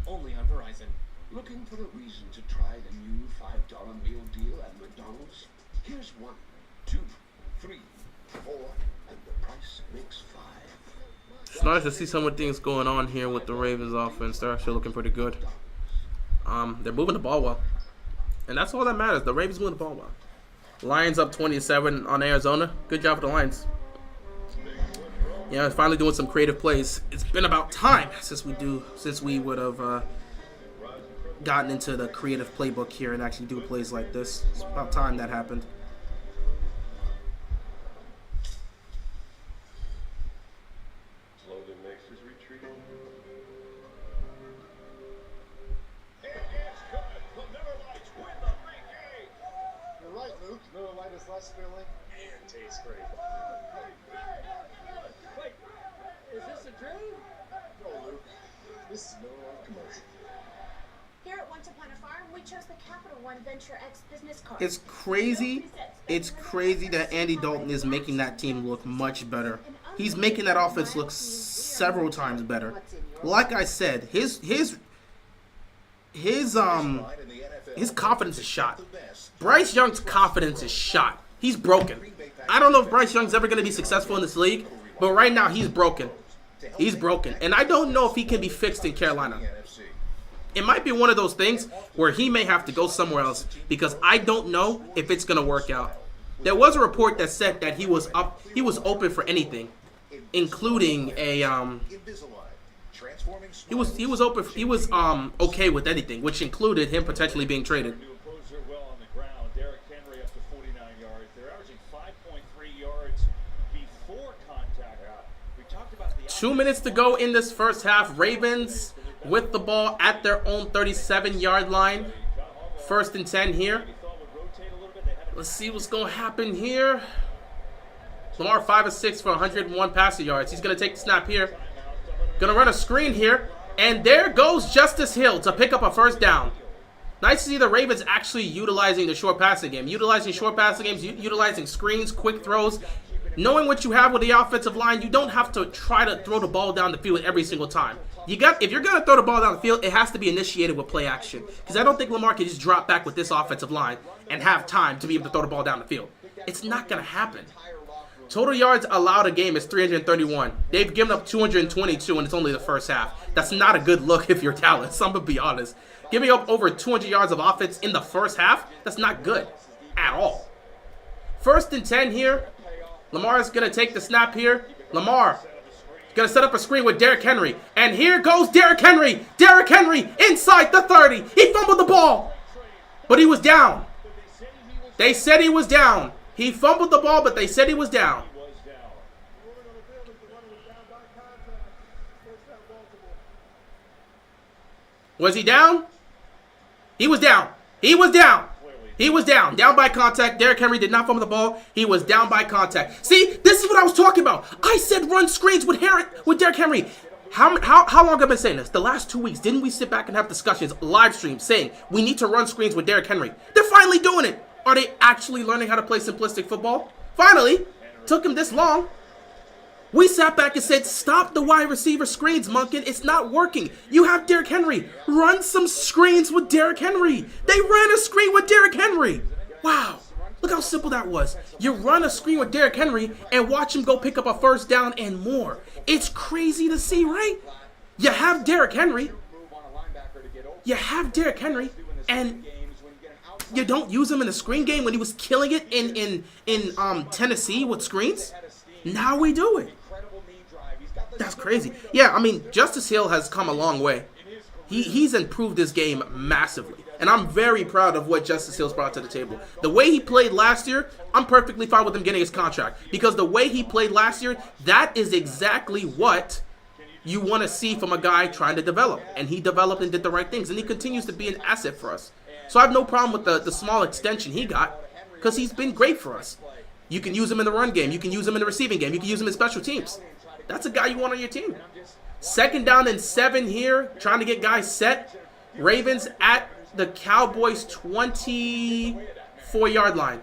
Only on Verizon. Looking for a reason to try the new $5 meal deal at McDonald's? Here's 1, 2, 3, 4, and the price makes 5. It's nice to see some of the things going on here with the Ravens offense. They're actually looking pretty good. They're moving the ball well. And that's all that matters. The Ravens moving the ball well. Lions up 27 on Arizona. Good job for the Lions. Yeah, finally doing some creative plays. It's been about time since we would have gotten into the creative playbook here and actually do plays like this. It's about time that happened. Slowly makes his retreat. You're right, Luke. Miller Lite is less filling and tastes great. Wait, is this a dream? No, Luke. This is Miller Lite commercial. Here at Once Upon a Farm, we chose the Capital One Venture X business card. It's crazy. It's crazy that Andy Dalton is making that team look much better. He's making that offense look several times better. Like I said, his confidence is shot. Bryce Young's confidence is shot. He's broken. I don't know if Bryce Young's ever going to be successful in this league, but right now he's broken. He's broken. And I don't know if he can be fixed in Carolina. it might be one of those things where he may have to go somewhere else because I don't know if it's going to work out. There was a report that said that he was open for anything, including a he was open. He was okay with anything, which included him potentially being traded. Well on the ground. Derrick Henry up to 49 yards. They're averaging 5.3 yards before contact. We talked about the 2 minutes to go in this first half. Ravens with the ball at their own 37-yard line. 1st and 10 here. Let's see what's going to happen here. Lamar 5 of 6 for 101 passing yards. He's going to take the snap here. Going to run a screen here. And there goes Justice Hill to pick up a 1st down. Nice to see the Ravens actually utilizing the short passing game. Utilizing short passing games, utilizing screens, quick throws. Knowing what you have with the offensive line, you don't have to try to throw the ball down the field every single time. If you're going to throw the ball down the field, it has to be initiated with play action. Because I don't think Lamar can just drop back with this offensive line and have time to be able to throw the ball down the field. It's not going to happen. Total yards allowed a game is 331. They've given up 222, and it's only the first half. That's not a good look if you're Dallas. I'm going to be honest. Giving up over 200 yards of offense in the first half, that's not good at all. 1st and 10 here. Lamar is going to take the snap here. Lamar is going to set up a screen with Derrick Henry. And here goes Derrick Henry. Derrick Henry inside the 30. He fumbled the ball, but he was down. They said he was down. He fumbled the ball, but they said he was down. Was he down? He was down. He was down. He was down. Down by contact. Derrick Henry did not fumble the ball. He was down by contact. See, this is what I was talking about. I said run screens with Derrick Henry. How long have I been saying this? The last 2 weeks, didn't we sit back and have discussions, live stream, saying we need to run screens with Derrick Henry? They're finally doing it. Are they actually learning how to play simplistic football? Finally. Took him this long. We sat back and said, stop the wide receiver screens, Monken. It's not working. You have Derrick Henry. Run some screens with Derrick Henry. They ran a screen with Derrick Henry. Wow. Look how simple that was. You run a screen with Derrick Henry and watch him go pick up a 1st down and more. It's crazy to see, right? You have Derrick Henry. You have Derrick Henry, and you don't use him in the screen game when he was killing it in Tennessee with screens. Now we do it. That's crazy. Yeah, I mean, Justice Hill has come a long way. He's improved this game massively. And I'm very proud of what Justice Hill's brought to the table. The way he played last year, I'm perfectly fine with him getting his contract. Because the way he played last year, that is exactly what you want to see from a guy trying to develop. And he developed and did the right things. And he continues to be an asset for us. So I have no problem with the small extension he got. Because he's been great for us. You can use him in the run game. You can use him in the receiving game. You can use him in special teams. That's a guy you want on your team. 2nd down and 7 here. Trying to get guys set. Ravens at the Cowboys 24-yard line.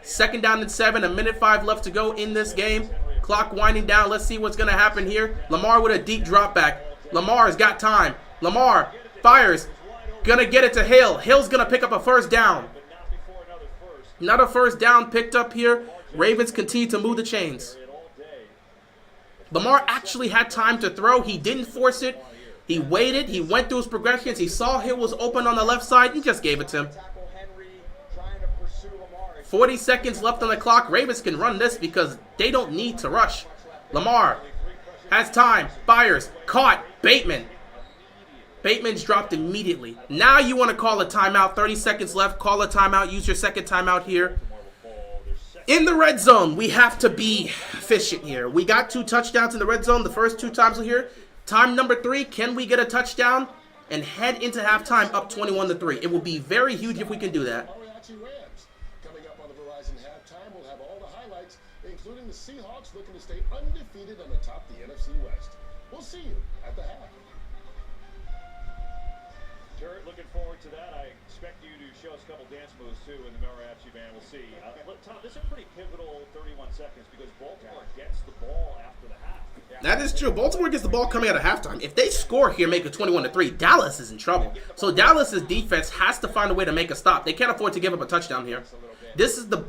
2nd down and 7. 1:05 left to go in this game. Clock winding down. Let's see what's going to happen here. Lamar with a deep drop back. Lamar's got time. Lamar fires. Going to get it to Hill. Hill's going to pick up a 1st down. Another 1st down picked up here. Ravens continue to move the chains. Lamar actually had time to throw. He didn't force it. He waited. He went through his progressions. He saw Hill was open on the left side and just gave it to him. 40 seconds left on the clock. Ravens can run this because they don't need to rush. Lamar has time. Fires. Caught. Bateman. Bateman's dropped immediately. Now you want to call a timeout. 30 seconds left. Call a timeout. Use your 2nd timeout here. In the red zone, we have to be efficient here. We got 2 touchdowns in the red zone the first 2 times here. Time number 3, can we get a touchdown and head into halftime up 21-3? It will be very huge if we can do that. Coming up on the Verizon halftime, we'll have all the highlights, including the Seahawks looking to stay undefeated on the top of the NFC West. We'll see you at the half. Turret, looking forward to that. I expect you to show us a couple dance moves too in the Mariachi band. We'll see. Tom, this is a pretty pivotal 31 seconds because Baltimore gets the ball after the half. That is true. Baltimore gets the ball coming out of halftime. If they score here, make it 21-3, Dallas is in trouble. So Dallas's defense has to find a way to make a stop. They can't afford to give up a touchdown here. This is the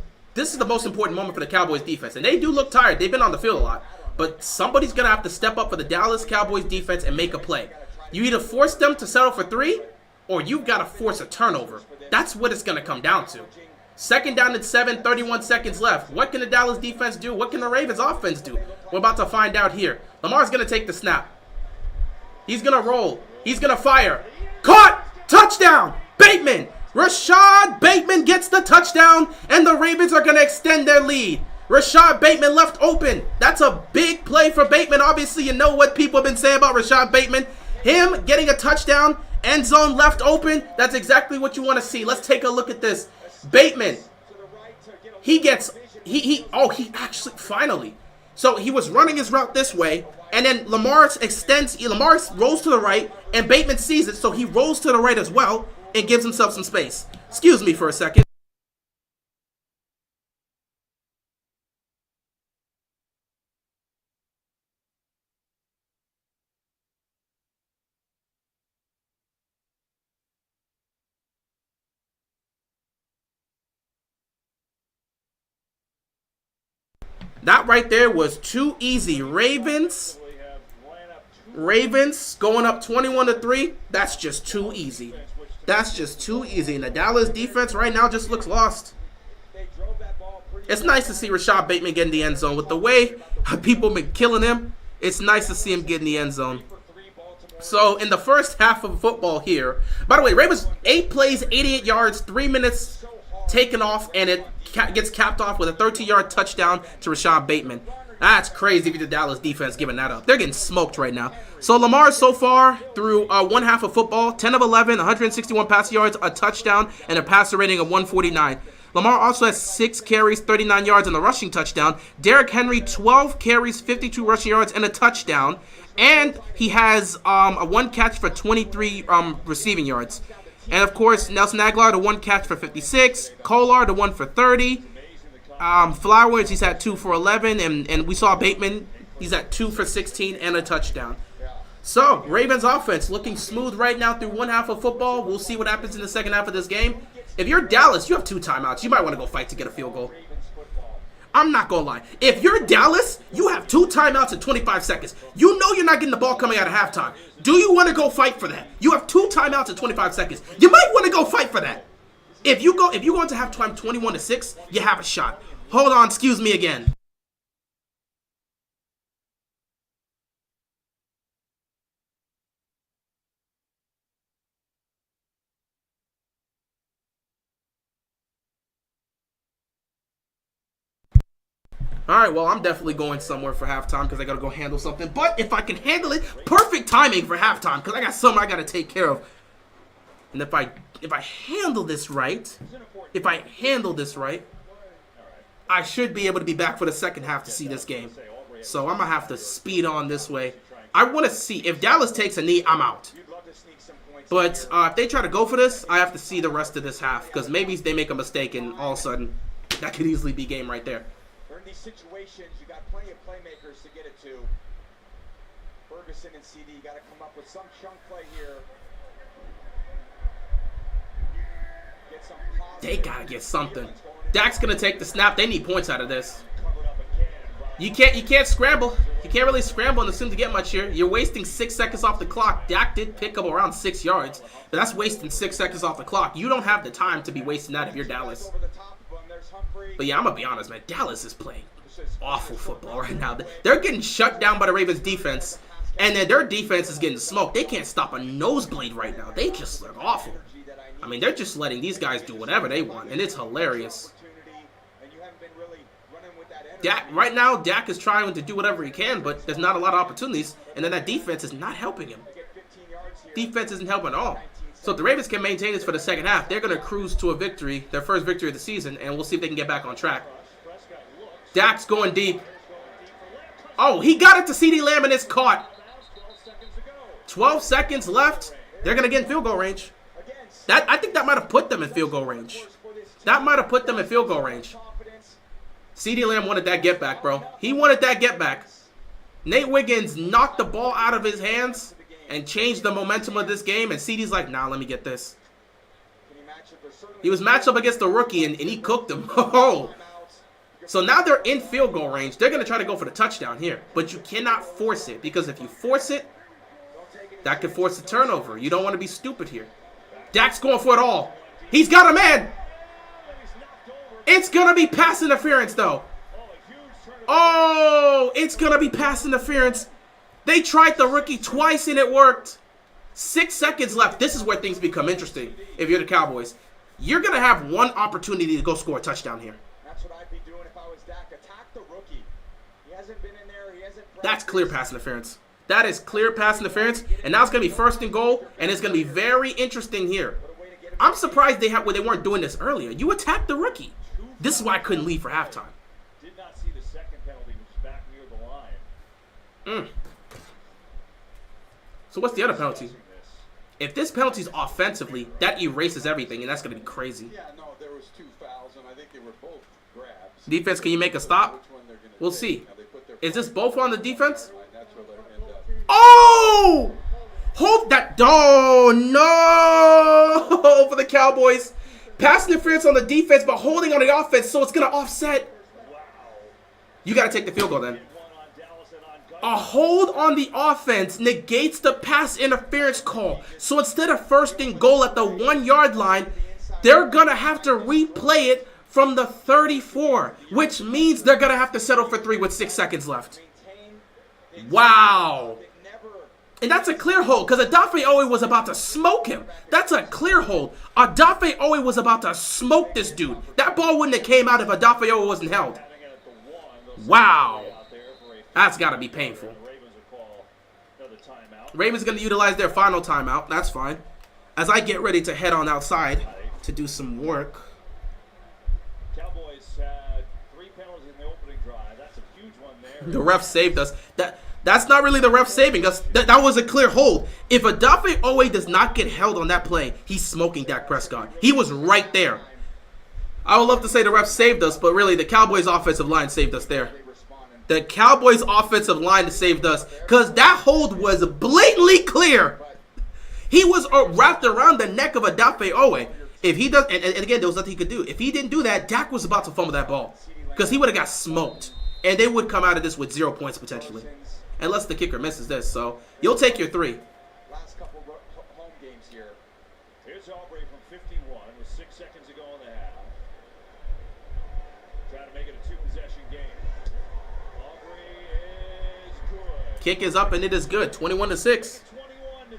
most important moment for the Cowboys defense. And they do look tired. They've been on the field a lot. But somebody's going to have to step up for the Dallas Cowboys defense and make a play. You either force them to settle for 3 or you've got to force a turnover. That's what it's going to come down to. 2nd down and 7, 31 seconds left. What can the Dallas defense do? What can the Ravens offense do? We're about to find out here. Lamar's going to take the snap. He's going to roll. He's going to fire. Caught! Touchdown! Bateman! Rashad Bateman gets the touchdown, and the Ravens are going to extend their lead. Rashad Bateman left open. That's a big play for Bateman. Obviously, you know what people have been saying about Rashad Bateman. Him getting a touchdown, end zone left open. That's exactly what you want to see. Let's take a look at this. Bateman, he actually, finally. So he was running his route this way, and then Lamar rolls to the right, and Bateman sees it, so he rolls to the right as well and gives himself some space. Excuse me for a second. That right there was too easy. Ravens going up 21-3. That's just too easy. That's just too easy. And the Dallas defense right now just looks lost. It's nice to see Rashad Bateman get in the end zone. With the way people have been killing him, it's nice to see him get in the end zone. So in the first half of football here, by the way, Ravens 8 plays, 88 yards, 3 minutes taken off, and it gets capped off with a 13-yard touchdown to Rashad Bateman. That's crazy if the Dallas defense giving that up. They're getting smoked right now. So Lamar so far through one half of football, 10 of 11, 161 pass yards, a touchdown, and a passer rating of 149. Lamar also has 6 carries, 39 yards, and a rushing touchdown. Derrick Henry, 12 carries, 52 rushing yards, and a touchdown. And he has a 1 catch for 23 receiving yards. And, of course, Nelson Aguilar, the 1 catch for 56. Kolar, the 1 for 30. Flowers, he's at 2 for 11. And we saw Bateman, he's at 2 for 16 and a touchdown. So, Ravens offense looking smooth right now through one half of football. We'll see what happens in the second half of this game. If you're Dallas, you have 2 timeouts. You might want to go fight to get a field goal. I'm not going to lie. If you're Dallas, you have 2 timeouts in 25 seconds. You know you're not getting the ball coming out of halftime. Do you want to go fight for that? You have 2 timeouts in 25 seconds. You might want to go fight for that. If you go into halftime 21-6, you have a shot. Hold on, excuse me again. Alright, well, I'm definitely going somewhere for halftime because I got to go handle something. But if I can handle it, perfect timing for halftime because I got something I got to take care of. And if I handle this right, I should be able to be back for the second half to see this game. So I'm going to have to speed on this way. I want to see. If Dallas takes a knee, I'm out. But if they try to go for this, I have to see the rest of this half because maybe they make a mistake and all of a sudden that could easily be game right there. In these situations, you got plenty of playmakers to get it to. Ferguson and CD got to come up with some chunk play here. Get some they got to get something. Dak's going to take the snap. They need points out of this. You can't scramble. You can't really scramble and assume to get much here. You're wasting 6 seconds off the clock. Dak did pick up around 6 yards, but that's wasting 6 seconds off the clock. You don't have the time to be wasting that if you're Dallas. But yeah, I'm going to be honest, man. Dallas is playing awful football right now. They're getting shut down by the Ravens defense, and then their defense is getting smoked. They can't stop a nosebleed right now. They just look awful. I mean, they're just letting these guys do whatever they want, and it's hilarious. Right now, Dak is trying to do whatever he can, but there's not a lot of opportunities, and then that defense is not helping him. Defense isn't helping at all. So if the Ravens can maintain this for the second half, they're going to cruise to a victory, their first victory of the season, and we'll see if they can get back on track. Dak's going deep. Oh, he got it to CD Lamb, and it's caught. 12 seconds left. They're going to get in field goal range. I think that might have put them in field goal range. CD Lamb wanted that get back, bro. He wanted that get back. Nate Wiggins knocked the ball out of his hands and changed the momentum of this game, and CD's like, nah, let me get this. He was matched up against the rookie, and he cooked him. Oh. So now they're in field goal range. They're going to try to go for the touchdown here, but you cannot force it, because if you force it, that could force a turnover. You don't want to be stupid here. Dak's going for it all. He's got a man. It's going to be pass interference, though. Oh, it's going to be pass interference. They tried the rookie twice, and it worked. 6 seconds left. This is where things become interesting if you're the Cowboys. You're going to have one opportunity to go score a touchdown here. That's what I'd be doing if I was Dak. Attack the rookie. He hasn't been in there. He hasn't practiced. That's clear pass interference. That is clear pass interference. And now it's going to be 1st and goal, and it's going to be very interesting here. I'm surprised they weren't doing this earlier. You attacked the rookie. This is why I couldn't leave for halftime. Did not see the second penalty, which is back near the line. So what's the other penalty? If this penalty is offensively, that erases everything, and that's going to be crazy. Yeah, no, there was 2 fouls, and I think they were both grabs. Defense, can you make a stop? We'll see. Is this both on the defense? Oh! Hold that. Oh, no! For the Cowboys. Pass interference on the defense, but holding on the offense, so it's going to offset. You got to take the field goal then. A hold on the offense negates the pass interference call. So instead of 1st and goal at the 1-yard line, they're going to have to replay it from the 34, which means they're going to have to settle for 3 with 6 seconds left. Wow. And that's a clear hold because Adafe Owe was about to smoke him. That's a clear hold. Adafe Owe was about to smoke this dude. That ball wouldn't have came out if Adafe Owe wasn't held. Wow. That's got to be painful. Ravens going to utilize their final timeout. That's fine. As I get ready to head on outside to do some work. Cowboys had 3 penalties in the opening drive. That's a huge one there. The ref saved us. That's not really the ref saving us. That was a clear hold. If Adafe Owe does not get held on that play, he's smoking Dak Prescott. He was right there. I would love to say the ref saved us, but really the Cowboys offensive line saved us there. The Cowboys offensive line saved us because that hold was blatantly clear. He was wrapped around the neck of Adafe Owe. If he does, and again, there was nothing he could do. If he didn't do that, Dak was about to fumble that ball because he would have got smoked. And they would come out of this with 0 points potentially. Unless the kicker misses this. So you'll take your 3. Last couple home games here. Here's Aubrey from 51 with 6 seconds to go in the half. Trying to make it a 2-possession game. Aubrey is good. Kick is up and it is good. 21-6. 21-6.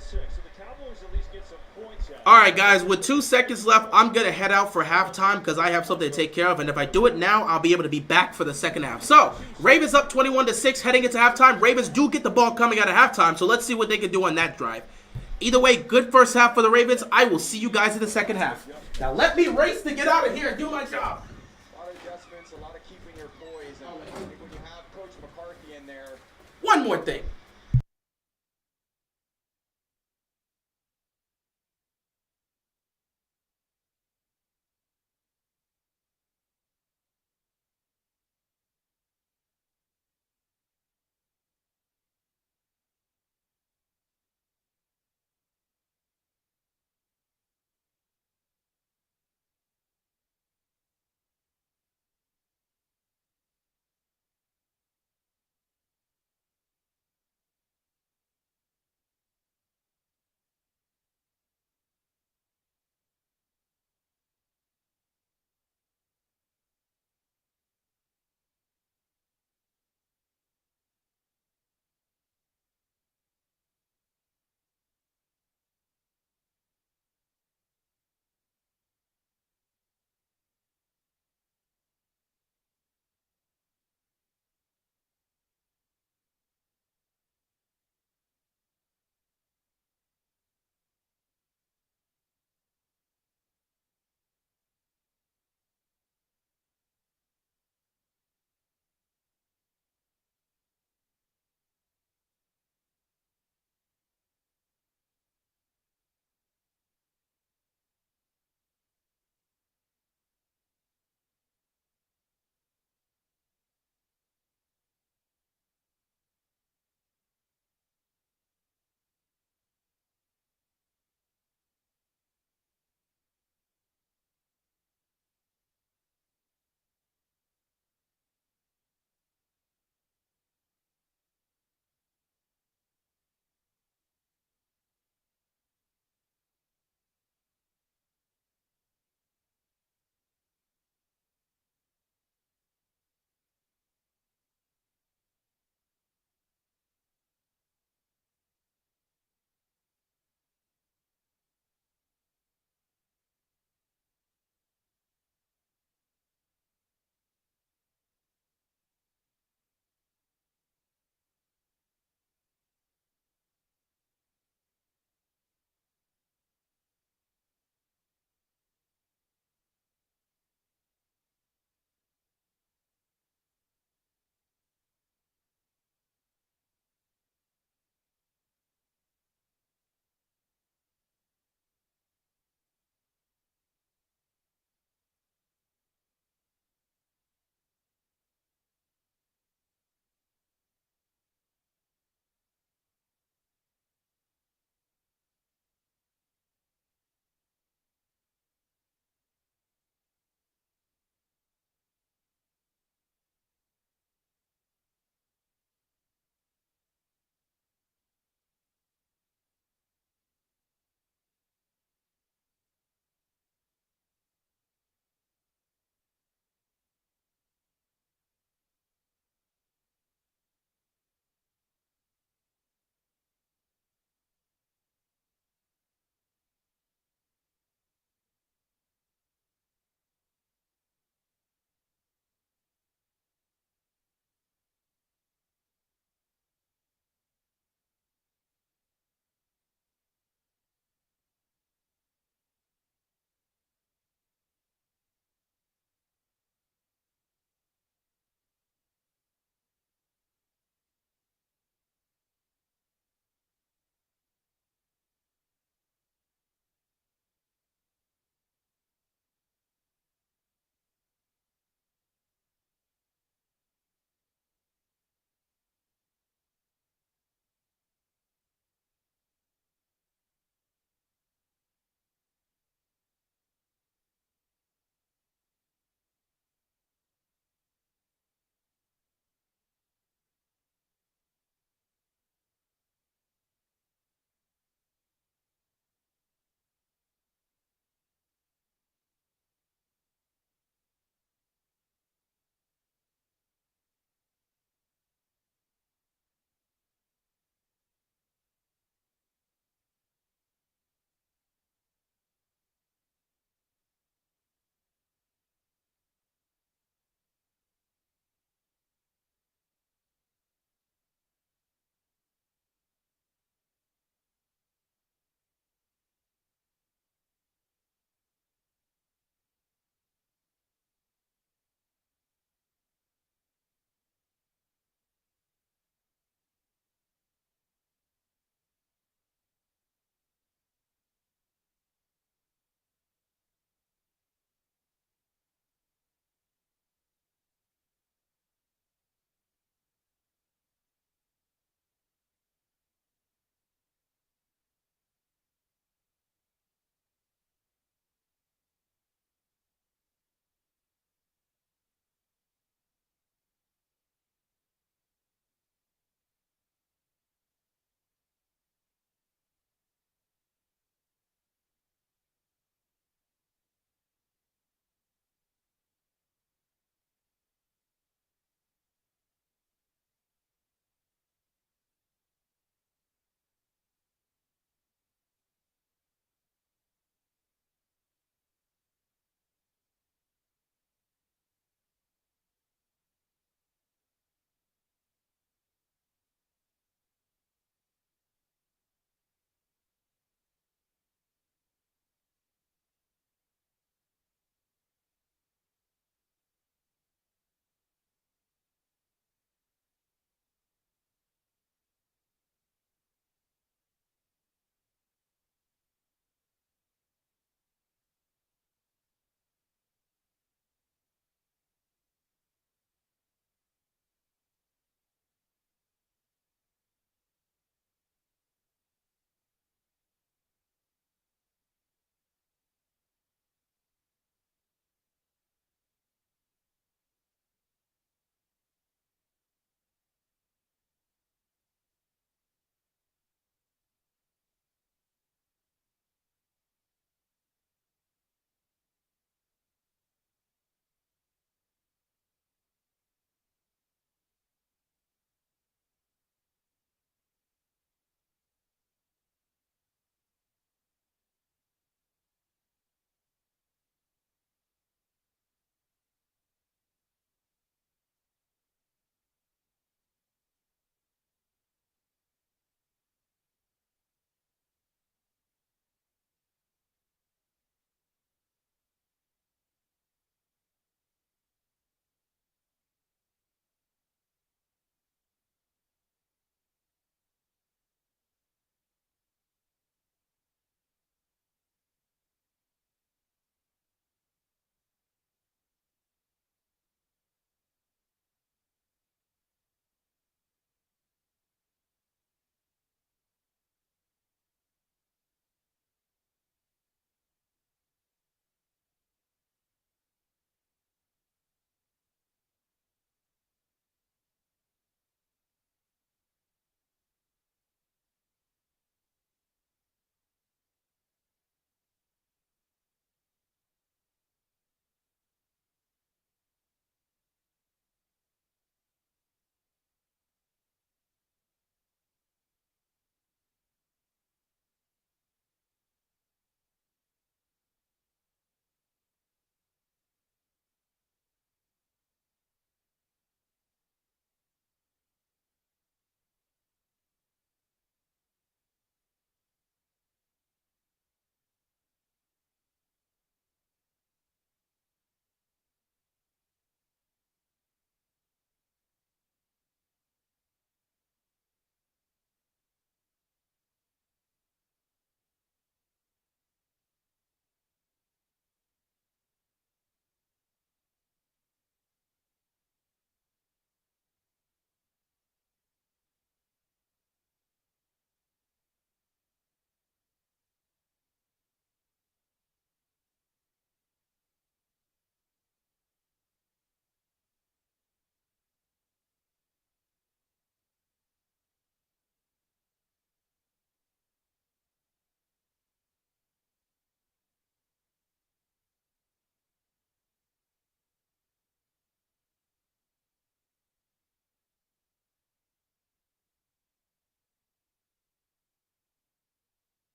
So the Cowboys at least get some points out. All right, guys. With 2 seconds left, I'm going to head out for halftime because I have something to take care of. And if I do it now, I'll be able to be back for the second half. So, Ravens up 21-6 heading into halftime. Ravens do get the ball coming out of halftime. So, let's see what they can do on that drive. Either way, good first half for the Ravens. I will see you guys in the second half. Now, let me race to get out of here and do my job. A lot of adjustments, a lot of keeping your poise. And I think when you have Coach McCarthy in there. One more thing.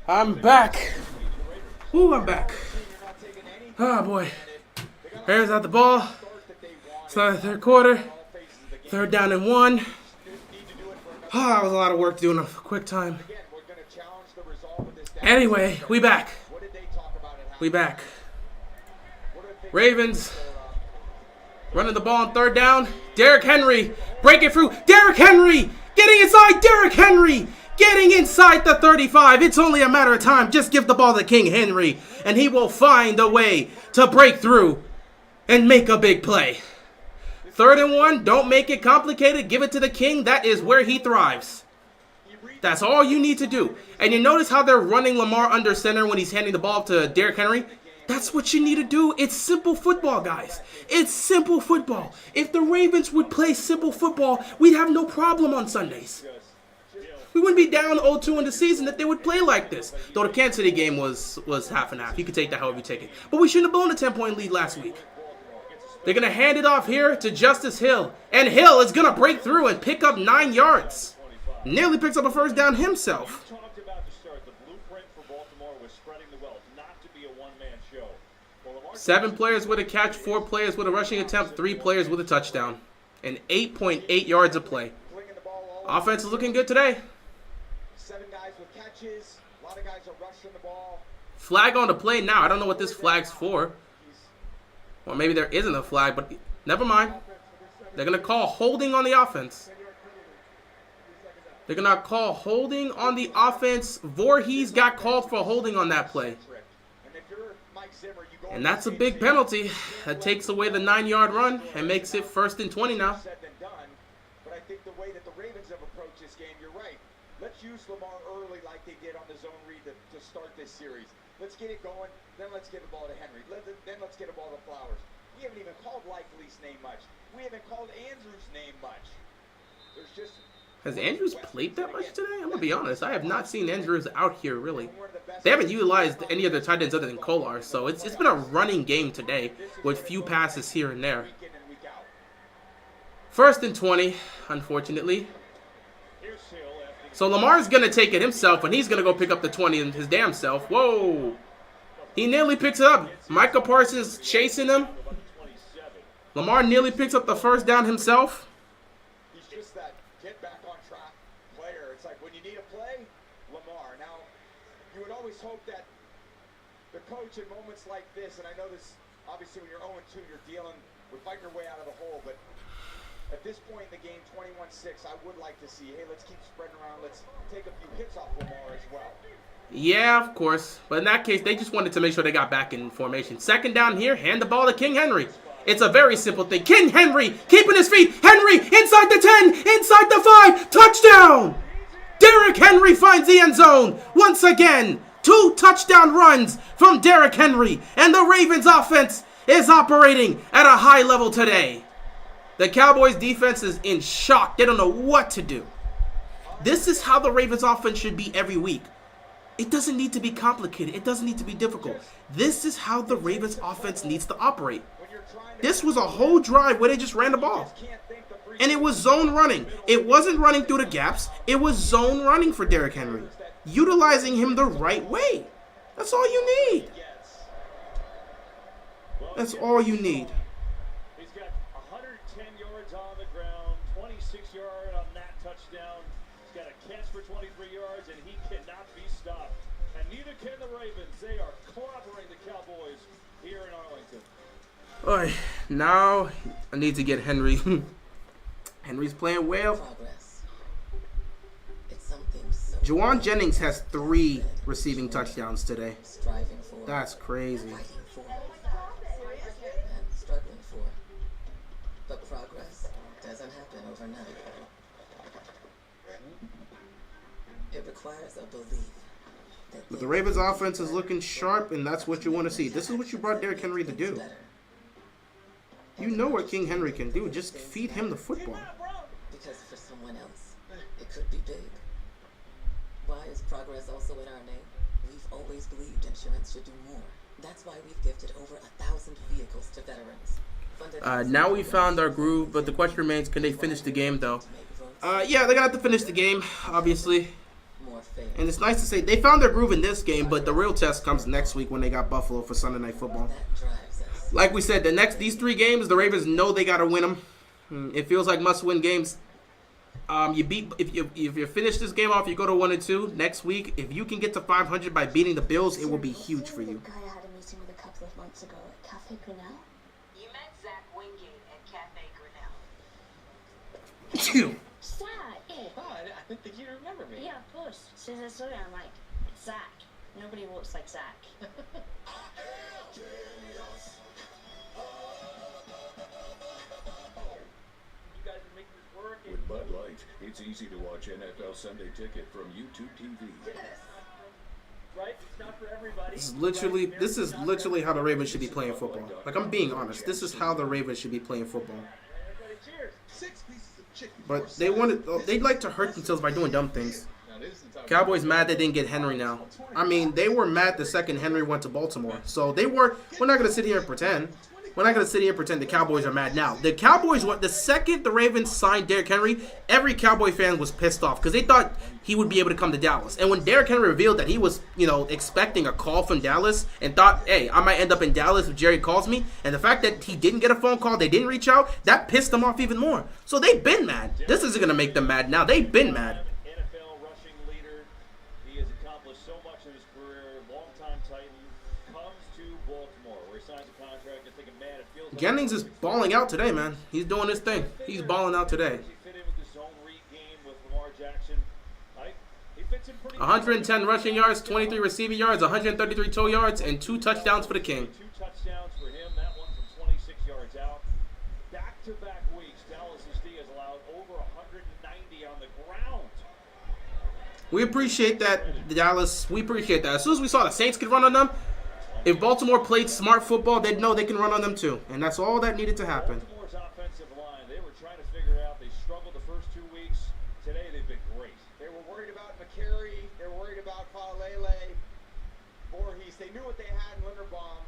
I'm back. Ooh, I'm back. Oh, boy. Bears out the ball. Start the third quarter. 3rd down and 1. Oh, that was a lot of work doing a quick time. Anyway, we back. We back. Ravens running the ball on 3rd down. Derrick Henry breaking through. Derrick Henry getting inside. Derrick Henry getting inside the 35. It's only a matter of time. Just give the ball to King Henry, and he will find a way to break through and make a big play. 3rd and 1. Don't make it complicated. Give it to the King. That is where he thrives. That's all you need to do. And you notice how they're running Lamar under center when he's handing the ball to Derrick Henry? That's what you need to do. It's simple football, guys. It's simple football. If the Ravens would play simple football, we'd have no problem on Sundays. We wouldn't be down 0-2 in the season if they would play like this. Though the Kansas City game was half and half. You could take that however you take it. But we shouldn't have blown a 10-point lead last week. They're going to hand it off here to Justice Hill. And Hill is going to break through and pick up 9 yards. Nearly picks up a 1st down himself. 7 players with a catch, 4 players with a rushing attempt, 3 players with a touchdown. And 8.8 yards of play. Offense is looking good today. 7 guys with catches. A lot of guys are rushing the ball. Flag on the play now. I don't know what this flag's for. Well, maybe there isn't a flag, but never mind. They're going to call holding on the offense. They're going to call holding on the offense. Voorhees got called for holding on that play. And that's a big penalty. That takes away the 9-yard run and makes it 1st and 20 now. But I think the way that the Ravens have approached this game, you're right. Let's use Lamar early like they did on the zone read to start this series. Let's get it going, then let's get the ball to Henry. Then let's get the ball to Flowers. We haven't even called Likely's name much. We haven't called Andrews' name much. There's just... Has Andrews played that much today? I'm going to be honest. I have not seen Andrews out here, really. They haven't utilized any other tight ends other than Kolar, so it's been a running game today with few passes here and there. 1st and 20, unfortunately. So Lamar's going to take it himself, and he's going to go pick up the 20 in his damn self. Whoa. He nearly picks it up. Micah Parsons chasing him. Lamar nearly picks up the 1st down himself. He's just that get back on track player. It's like when you need a play, Lamar. Now, you would always hope that the coach in moments like this, and I know this, obviously when you're 0-2, you're dealing with fighting your way out of the hole, but at this point in the game, 21-6, I would like to see, hey, let's keep spreading around. Let's take a few hits off Lamar as well. Yeah, of course. But in that case, they just wanted to make sure they got back in formation. 2nd down here, hand the ball to King Henry. It's a very simple thing. King Henry keeping his feet. Henry inside the 10, inside the 5. Touchdown! Derrick Henry finds the end zone. Once again, 2 touchdown runs from Derrick Henry. And the Ravens offense is operating at a high level today. The Cowboys defense is in shock. They don't know what to do. This is how the Ravens offense should be every week. It doesn't need to be complicated. It doesn't need to be difficult. This is how the Ravens offense needs to operate. This was a whole drive where they just ran the ball. And it was zone running. It wasn't running through the gaps. It was zone running for Derrick Henry. Utilizing him the right way. That's all you need. That's all you need. He's got 110 yards on the ground, 26 yards on that touchdown. He's got a catch for 23 yards, and he cannot be stopped. And neither can the Ravens. They are clobbering the Cowboys here in Arlington. All right, now I need to get Henry. Henry's playing well. Juwan Jennings has 3 receiving touchdowns today. That's crazy. But progress doesn't happen overnight. It requires a belief. But the Ravens offense is looking sharp, and that's what you want to see. This is what you brought Derrick Henry to do. You know what King Henry can do. Just feed him the football. Because for someone else, it could be big. Why is progress also in our name? We've always believed insurance should do more. That's why we've gifted over 1,000 vehicles to veterans. Now we found our groove, but the question remains, can they finish the game, though? Yeah, they're going to have to finish the game, obviously. fair. And it's nice to say they found their groove in this game, but the real test comes next week when they got Buffalo for Sunday Night Football. That drives us. Like we said, these 3 games, the Ravens know they got to win them. It feels like must-win games. If you finish this game off, you go to 1-2. Next week, if you can get to 500 by beating the Bills, it will be huge for you. The guy I had a meeting with a couple of months ago at Cafe Grinnell. You met Zach Wingate at Cafe Grinnell. Phew. Zach. Oh, hi. I didn't think you remember me. Yeah, of course. Since I saw you, I'm like, Zach. Nobody walks like Zach. With Bud Light, it's easy to watch NFL Sunday Ticket from YouTube TV. Right? It's not for everybody. This is literally how the Ravens should be playing football. Like, I'm being honest. This is how the Ravens should be playing football. But they'd like to hurt themselves by doing dumb things. Cowboys mad they didn't get Henry now. I mean, they were mad the second Henry went to Baltimore. So we're not going to sit here and pretend. We're not going to sit here and pretend the Cowboys are mad now. The Cowboys, the second the Ravens signed Derrick Henry, every Cowboy fan was pissed off because they thought he would be able to come to Dallas. And when Derrick Henry revealed that he was, expecting a call from Dallas and thought, hey, I might end up in Dallas if Jerry calls me, and the fact that he didn't get a phone call, they didn't reach out, that pissed them off even more. So they've been mad. This isn't going to make them mad now. They've been mad. NFL rushing leader. He has accomplished so much in his career. Longtime Titan. Comes to Baltimore where he signs a contract. You're thinking, man, it feels like Jennings is balling out today, man. He's doing his thing. He's balling out today. He fit in with the zone read game with Lamar Jackson. He fits in pretty 110 rushing yards, 23 receiving yards, 133 total yards, and 2 touchdowns for the King. 2 touchdowns for him. That one from 26 yards out. Back-to-back weeks, Dallas's D has allowed over 190 on the ground. We appreciate that, Dallas. We appreciate that. As soon as we saw the Saints could run on them, if Baltimore played smart football, they'd know they can run on them too. And that's all that needed to happen. Baltimore's offensive line, they were trying to figure it out. They struggled the first 2 weeks. Today, they've been great. They were worried about McCary. They were worried about Falele, Voorhees. They knew what they had in Linderbaum.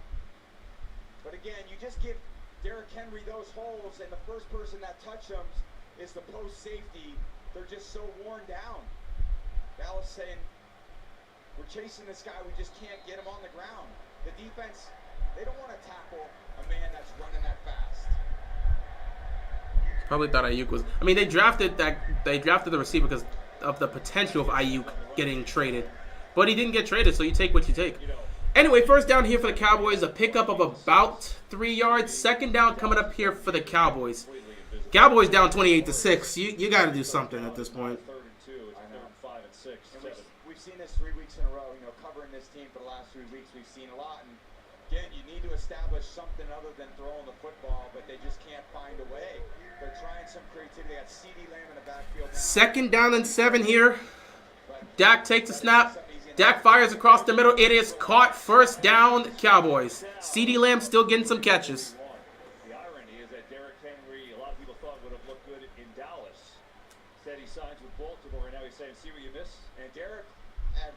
But again, you just give Derrick Henry those holes, and the first person that touches them is the post safety. They're just so worn down. Dallas saying, we're chasing this guy. We just can't get him on the ground. The defense, they don't want to tackle a man that's running that fast. Probably thought Ayuk was. I mean, they drafted the receiver because of the potential of Ayuk getting traded, but he didn't get traded. So you take what you take. Anyway, first down here for the Cowboys, a pickup of about 3 yards. Second down coming up here for the Cowboys. Cowboys down 28-6. You got to do something at this point. We've seen this 3 weeks in a row. Covering this team for the last 3 weeks, we've seen a lot. And again, you need to establish something other than throwing the football, but they just can't find a way. They're trying some creativity. They got CD Lamb in the backfield now. Second down and 7 here. Dak takes a snap. Dak fires across the middle. It is caught. First down, Cowboys. CD Lamb still getting some catches. The irony is that Derrick Henry, a lot of people thought would have looked good in Dallas. Said he signs with Baltimore, and now he's saying, see what you miss? And Derrick had,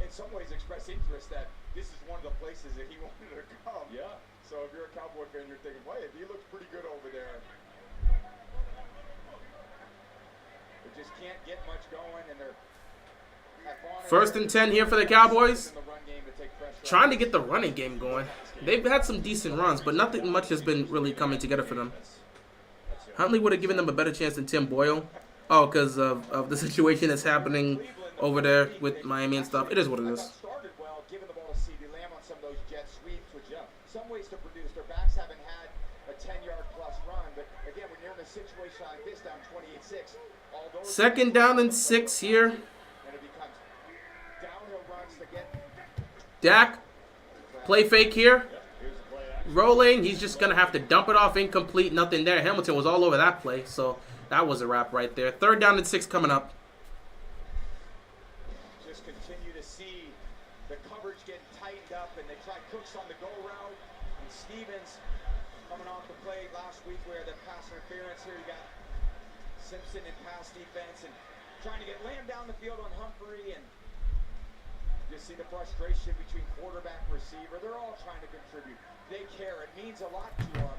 in some ways, expressed interest that this is one of the places that he wanted to come. Yeah. So if you're a Cowboy fan, you're thinking, wait, he looks pretty good over there. They just can't get much going, and they're First and 10 here for the Cowboys. Trying to get the running game going. They've had some decent runs, but nothing much has been really coming together for them. Huntley would have given them a better chance than Tim Boyle. Oh, because of the situation that's happening over there with Miami and stuff. It is what it is. Started well, giving the ball to CD Lamb on some of those jet sweeps, which some ways to produce. Their backs haven't had a 10-yard plus run, but again, when you're in a situation like this, down 28-6, all those second down and 6 here. And it becomes downhill runs to get. Dak, play fake here. Rolling, he's just going to have to dump it off, incomplete, nothing there. Hamilton was all over that play, so that was a wrap right there. Third down and 6 coming up. Just continue to see the coverage getting tightened up, and they try Cooks on the go route, and Stevens coming off the play last week where the pass interference. Here you got Simpson in pass defense and trying to get Lamb down the field on Humphrey, and you see the frustration between quarterback and receiver. They're all trying to contribute. They care. It means a lot to them.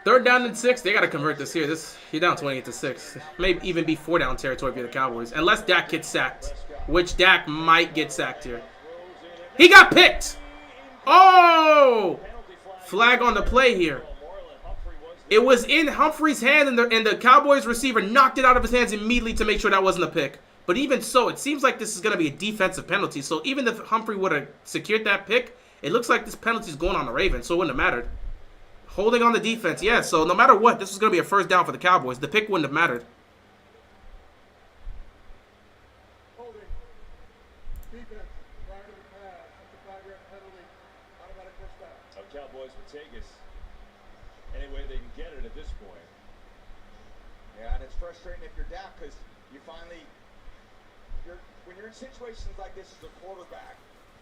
3rd down and 6. They got to convert this here. You're down 28-6. Maybe even be 4 down territory for the Cowboys. Unless Dak gets sacked. Which Dak might get sacked here. He got picked. Oh! Flag on the play here. It was in Humphrey's hand, and the Cowboys receiver knocked it out of his hands immediately to make sure that wasn't a pick. But even so, it seems like this is going to be a defensive penalty. So even if Humphrey would have secured that pick, it looks like this penalty is going on the Ravens, so it wouldn't have mattered. Holding on the defense, yeah. So no matter what, this was going to be a 1st down for the Cowboys. The pick wouldn't have mattered. Holding. Defense. Prior to the pass. That's a 5-yard penalty. Automatic first down. How Cowboys would take us any way they can get it at this point. Yeah, and it's frustrating if you're Dak because you finally, when you're in situations like this as a quarterback,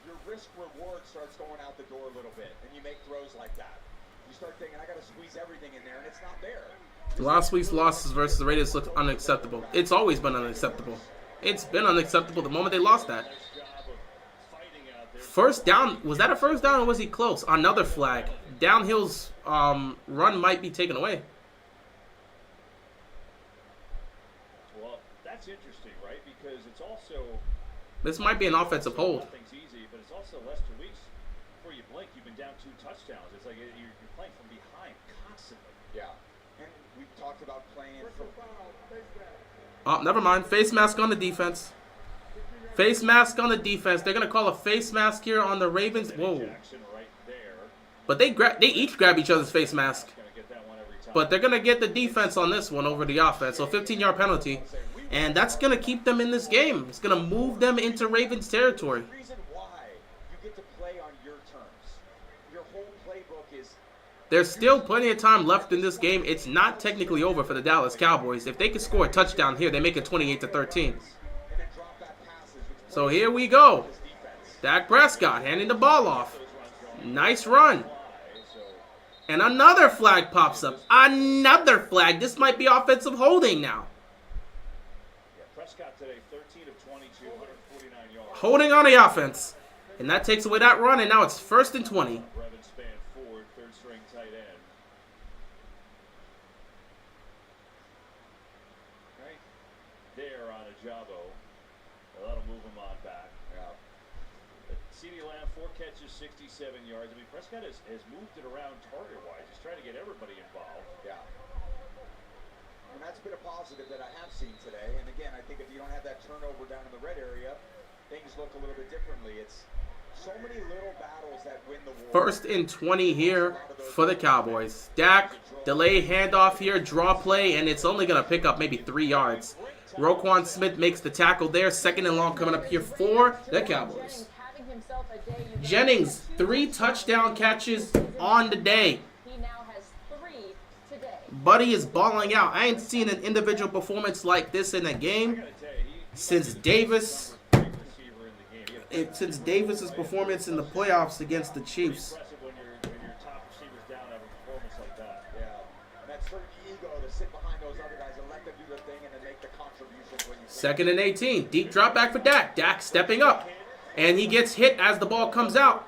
your risk-reward starts going out the door a little bit, and you make throws like that. You start thinking, I got to squeeze everything in there, and it's not there. Last week's losses versus the Raiders looked unacceptable. It's always been unacceptable. It's been unacceptable the moment they lost that. 1st down. Was that a 1st down or was he close? Another flag. Downhill's run might be taken away. Well, that's interesting, right? Because it's also... This might be an offensive hold. Nothing's easy, but it's also less 2 weeks before you blink. You've been down 2 touchdowns. It's like you're playing from behind constantly. Yeah. And we've talked about playing from... Oh, never mind. Face mask on the defense. Face mask on the defense. They're going to call a face mask here on the Ravens. Whoa. But they each grab each other's face mask. But they're going to get the defense on this one over the offense. So 15-yard penalty. And that's going to keep them in this game. It's going to move them into Ravens territory. The reason why you get to play on your terms. Your whole playbook is... There's still plenty of time left in this game. It's not technically over for the Dallas Cowboys. If they can score a touchdown here, they make it 28-13. So here we go. Dak Prescott handing the ball off. Nice run. And another flag pops up. Another flag. This might be offensive holding now. Prescott today, 13 of 22, 149 yards. Holding on the offense. And that takes away that run, and now it's 1st and 20. Brevin Span forward, 3rd string tight end. Right there on Ajabo. That'll move him on back. Yeah. CeeDee Lamb, 4 catches, 67 yards. I mean, Prescott has moved it around target-wise. He's trying to get everybody involved. Yeah. And that's been a positive that I have seen today. And again, I think if you don't have that turnover down in the red area, things look a little bit differently. It's so many little battles that win the war. 1st and 20 here for the Cowboys. Dak, delay handoff here, draw play, and it's only going to pick up maybe 3 yards. Roquan Smith makes the tackle there. 2nd and long coming up here for the Cowboys. Jennings, 3 touchdown catches on the day. He now has 3 today. Buddy is balling out. I ain't seen an individual performance like this in a game since Davis. Since Davis's performance in the playoffs against the Chiefs. When your top receivers down have a performance like that. Yeah. And that certain ego to sit behind those other guys and let them do their thing and then make the contributions when you... 2nd and 18. Deep drop back for Dak. Dak stepping up. And he gets hit as the ball comes out.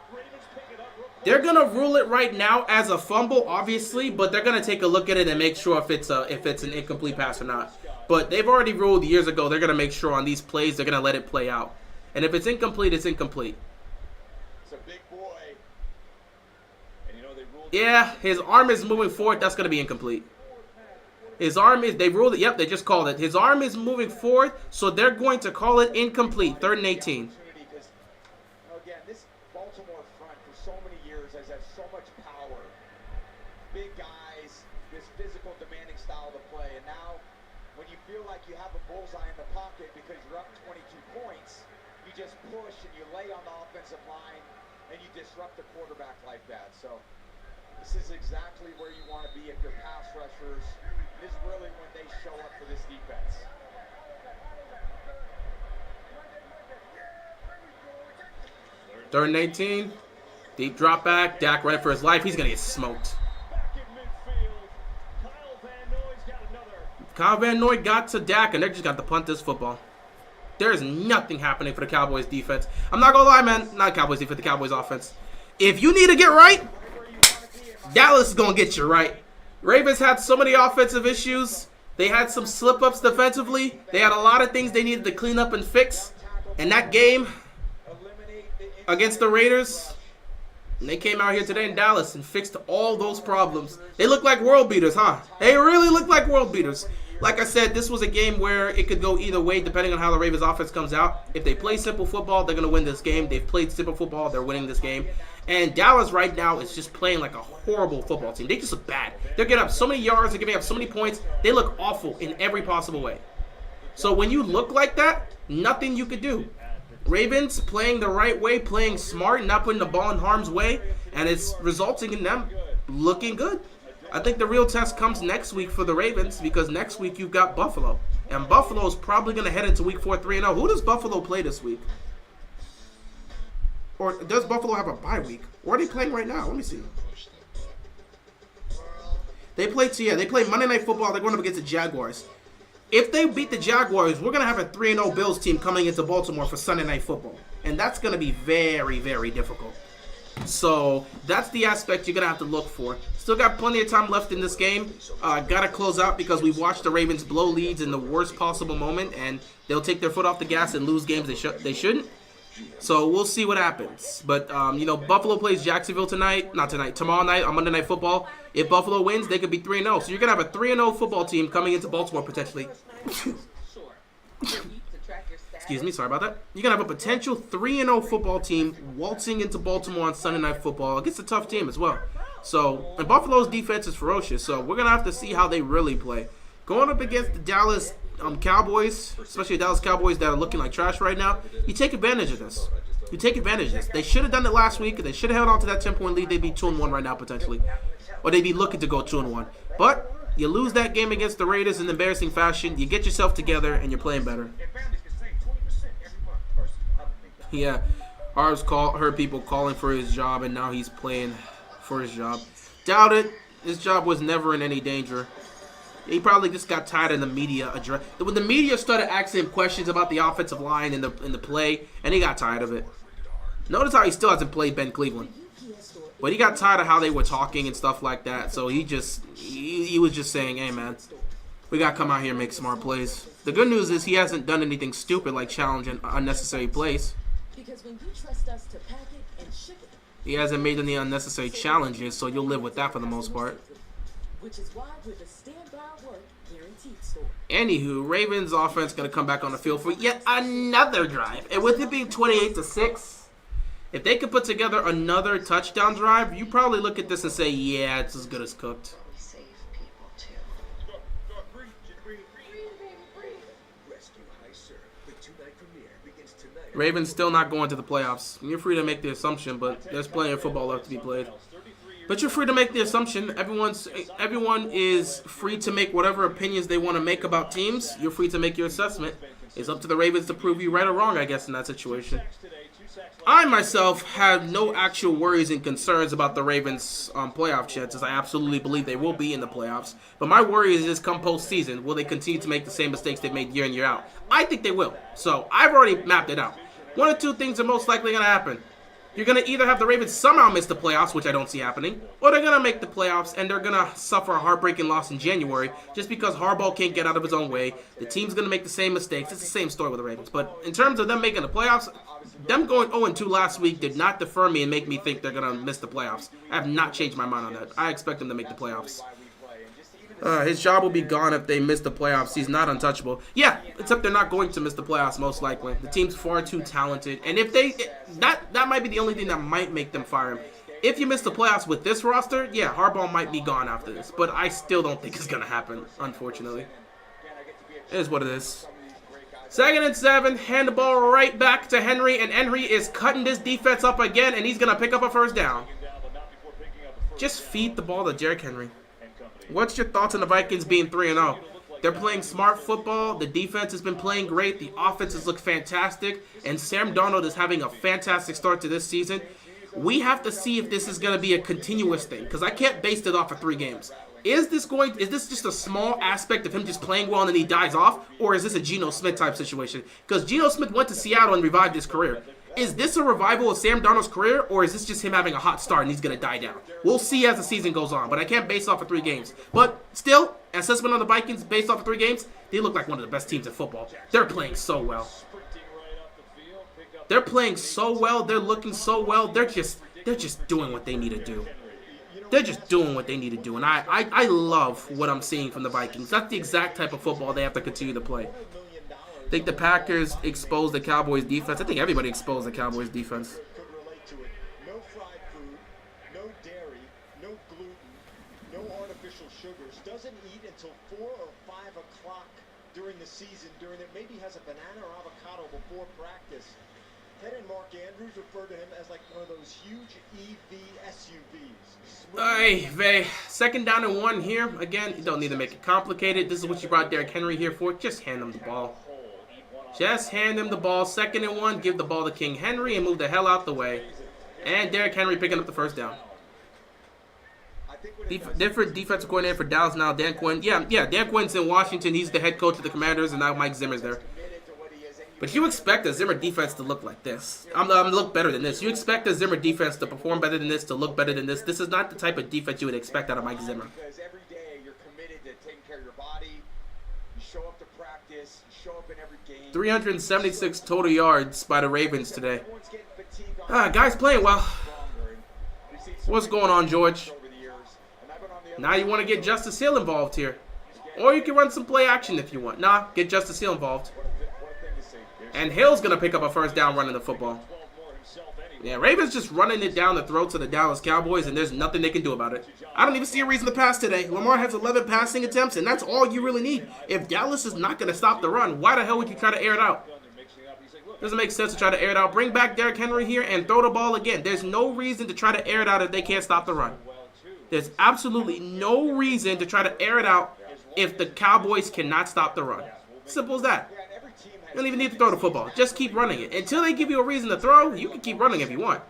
They're going to rule it right now as a fumble, obviously, but they're going to take a look at it and make sure if it's an incomplete pass or not. But they've already ruled years ago. They're going to make sure on these plays, they're going to let it play out. And if it's incomplete, it's incomplete. It's a big boy. And you know they ruled... Yeah, his arm is moving forward. That's going to be incomplete. His arm is... They ruled it. Yep, they just called it. His arm is moving forward, so they're going to call it incomplete. 3rd and 18. Again, this Baltimore front for so many years has had so much power. Big guys, this physical, demanding style to play. And now, when you feel like you have a bullseye in the pocket because you're up 22 points, you just push and you lay on the offensive line and you disrupt the quarterback like that. So this is exactly where you want to be if you're pass rushers. This is really when they show up for this defense. Third and 18. Deep drop back. Dak running for his life. He's going to get smoked. Kyle Van Noy got to Dak, and they just got to punt this football. There's nothing happening for the Cowboys defense. I'm not going to lie, man. Not Cowboys defense, the Cowboys offense. If you need to get right, Dallas is going to get you right. Ravens had so many offensive issues. They had some slip-ups defensively. They had a lot of things they needed to clean up and fix. And that game against the Raiders, and they came out here today in Dallas and fixed all those problems. They look like world beaters, huh? They really look like world beaters. Like I said, this was a game where it could go either way depending on how the Ravens offense comes out. If they play simple football, they're going to win this game. They've played simple football, they're winning this game. And Dallas right now is just playing like a horrible football team. They just look bad. They're giving up so many yards, they're giving up so many points. They look awful in every possible way. So when you look like that, nothing you could do. Ravens playing the right way, playing smart, not putting the ball in harm's way, and it's resulting in them looking good. I think the real test comes next week for the Ravens because next week you've got Buffalo. And Buffalo's probably going to head into week 4 3-0. Who does Buffalo play this week? Or does Buffalo have a bye week? Or are they playing right now? Let me see. They play Monday Night Football. They're going up against the Jaguars. If they beat the Jaguars, we're going to have a 3-0 Bills team coming into Baltimore for Sunday Night Football. And that's going to be very, very difficult. So that's the aspect you're going to have to look for. Still got plenty of time left in this game. Got to close out because we've watched the Ravens blow leads in the worst possible moment. And they'll take their foot off the gas and lose games they shouldn't. So we'll see what happens. But, Buffalo plays Jacksonville tomorrow night on Monday Night Football. If Buffalo wins, they could be 3-0. So you're going to have a 3-0 football team coming into Baltimore potentially. Excuse me, sorry about that. You're going to have a potential 3-0 football team waltzing into Baltimore on Sunday Night Football against a tough team as well. So, and Buffalo's defense is ferocious. So we're going to have to see how they really play. Going up against the Dallas Cowboys, especially the Dallas Cowboys that are looking like trash right now, you take advantage of this. They should have done it last week. They should have held on to that 10-point lead. They'd be 2-1 right now potentially. Or they'd be looking to go 2-1. But you lose that game against the Raiders in embarrassing fashion. You get yourself together and you're playing better. Yeah, Harv's heard people calling for his job and now he's playing for his job. Doubt it. His job was never in any danger. He probably just got tired of the media when the media started asking him questions about the offensive line and the play, and he got tired of it. Notice how he still hasn't played Ben Cleveland. But he got tired of how they were talking and stuff like that, so he was just saying, hey man, we got to come out here and make smart plays. The good news is he hasn't done anything stupid like challenge and unnecessary plays. Because when you trust us to pack it and ship it, he hasn't made any unnecessary challenges, so you'll live with that for the most part. Which is why we're the stand by our word guaranteed store. Anywho, Ravens offense going to come back on the field for yet another drive. And with it being 28-6, if they could put together another touchdown drive, you probably look at this and say, yeah, it's as good as cooked. Ravens still not going to the playoffs. You're free to make the assumption, but there's plenty of football left to be played. But you're free to make the assumption. Everyone is free to make whatever opinions they want to make about teams. You're free to make your assessment. It's up to the Ravens to prove you right or wrong, I guess, in that situation. I, myself, have no actual worries and concerns about the Ravens' playoff chances. I absolutely believe they will be in the playoffs. But my worry is just come postseason, will they continue to make the same mistakes they've made year in, year out? I think they will. So I've already mapped it out. One or two things are most likely going to happen. You're going to either have the Ravens somehow miss the playoffs, which I don't see happening, or they're going to make the playoffs and they're going to suffer a heartbreaking loss in January just because Harbaugh can't get out of his own way. The team's going to make the same mistakes. It's the same story with the Ravens. But in terms of them making the playoffs, them going 0-2 last week did not defer me and make me think they're going to miss the playoffs. I have not changed my mind on that. I expect them to make the playoffs. His job will be gone if they miss the playoffs. He's not untouchable. Yeah, except they're not going to miss the playoffs most likely. The team's far too talented. And if that might be the only thing that might make them fire him. If you miss the playoffs with this roster, yeah, Harbaugh might be gone after this. But I still don't think it's going to happen, unfortunately. It is what it is. 2nd and 7, hand the ball right back to Henry, and Henry is cutting this defense up again, and he's going to pick up a first down. Just feed the ball to Derrick Henry. What's your thoughts on the Vikings being 3-0? They're playing smart football. The defense has been playing great. The offenses look fantastic. And Sam Darnold is having a fantastic start to this season. We have to see if this is going to be a continuous thing, because I can't base it off of 3 games. Is this just a small aspect of him just playing well and then he dies off? Or is this a Geno Smith type situation? Because Geno Smith went to Seattle and revived his career. is this a revival of Sam Darnold's career, or is this just him having a hot start and he's going to die down? We'll see as the season goes on, but I can't base off of 3 games. But still, assessment on the Vikings based off of 3 games, they look like one of the best teams in football. They're playing so well. They're playing so well. They're looking so well. They're just doing what they need to do. They're just doing what they need to do, and I love what I'm seeing from the Vikings. That's the exact type of football they have to continue to play. I think the Packers exposed the Cowboys defense. I think everybody exposed the Cowboys defense. Could relate to it. No fried food, no dairy, no gluten, no artificial sugars. Doesn't eat until 4 or 5 o'clock during the season. Maybe has a banana or avocado before practice. Ted and Mark Andrews refer to him as like one of those huge EV SUVs. Hey, Vay. 2nd down and 1 here. Again, you don't need to make it complicated. This is what you brought Derrick Henry here for. Just hand him the ball. Just hand him the ball. 2nd and 1. Give the ball to King Henry and move the hell out the way. And Derrick Henry picking up the 1st down. Different defensive coordinator for Dallas now. Dan Quinn. Yeah, Dan Quinn's in Washington. He's the head coach of the Commanders, and now Mike Zimmer's there. But you expect a Zimmer defense to look like this. Look better than this. You expect a Zimmer defense to perform better than this, to look better than this. This is not the type of defense you would expect out of Mike Zimmer. Because every day you're committed to taking care of your body. You show up to practice. You show up in every game. 376 total yards by the Ravens today. Guys playing well. What's going on, George? Now you want to get Justice Hill involved here. Or you can run some play action if you want. Nah, get Justice Hill involved. And Hill's going to pick up a 1st down running the football. Yeah, Ravens just running it down the throats of the Dallas Cowboys, and there's nothing they can do about it. I don't even see a reason to pass today. Lamar has 11 passing attempts, and that's all you really need. If Dallas is not going to stop the run, why the hell would you try to air it out? Doesn't make sense to try to air it out. Bring back Derrick Henry here and throw the ball again. There's no reason to try to air it out if they can't stop the run. There's absolutely no reason to try to air it out if the Cowboys cannot stop the run. Simple as that. You don't even need to throw the football. Just keep running it. Until they give you a reason to throw, you can keep running if you want.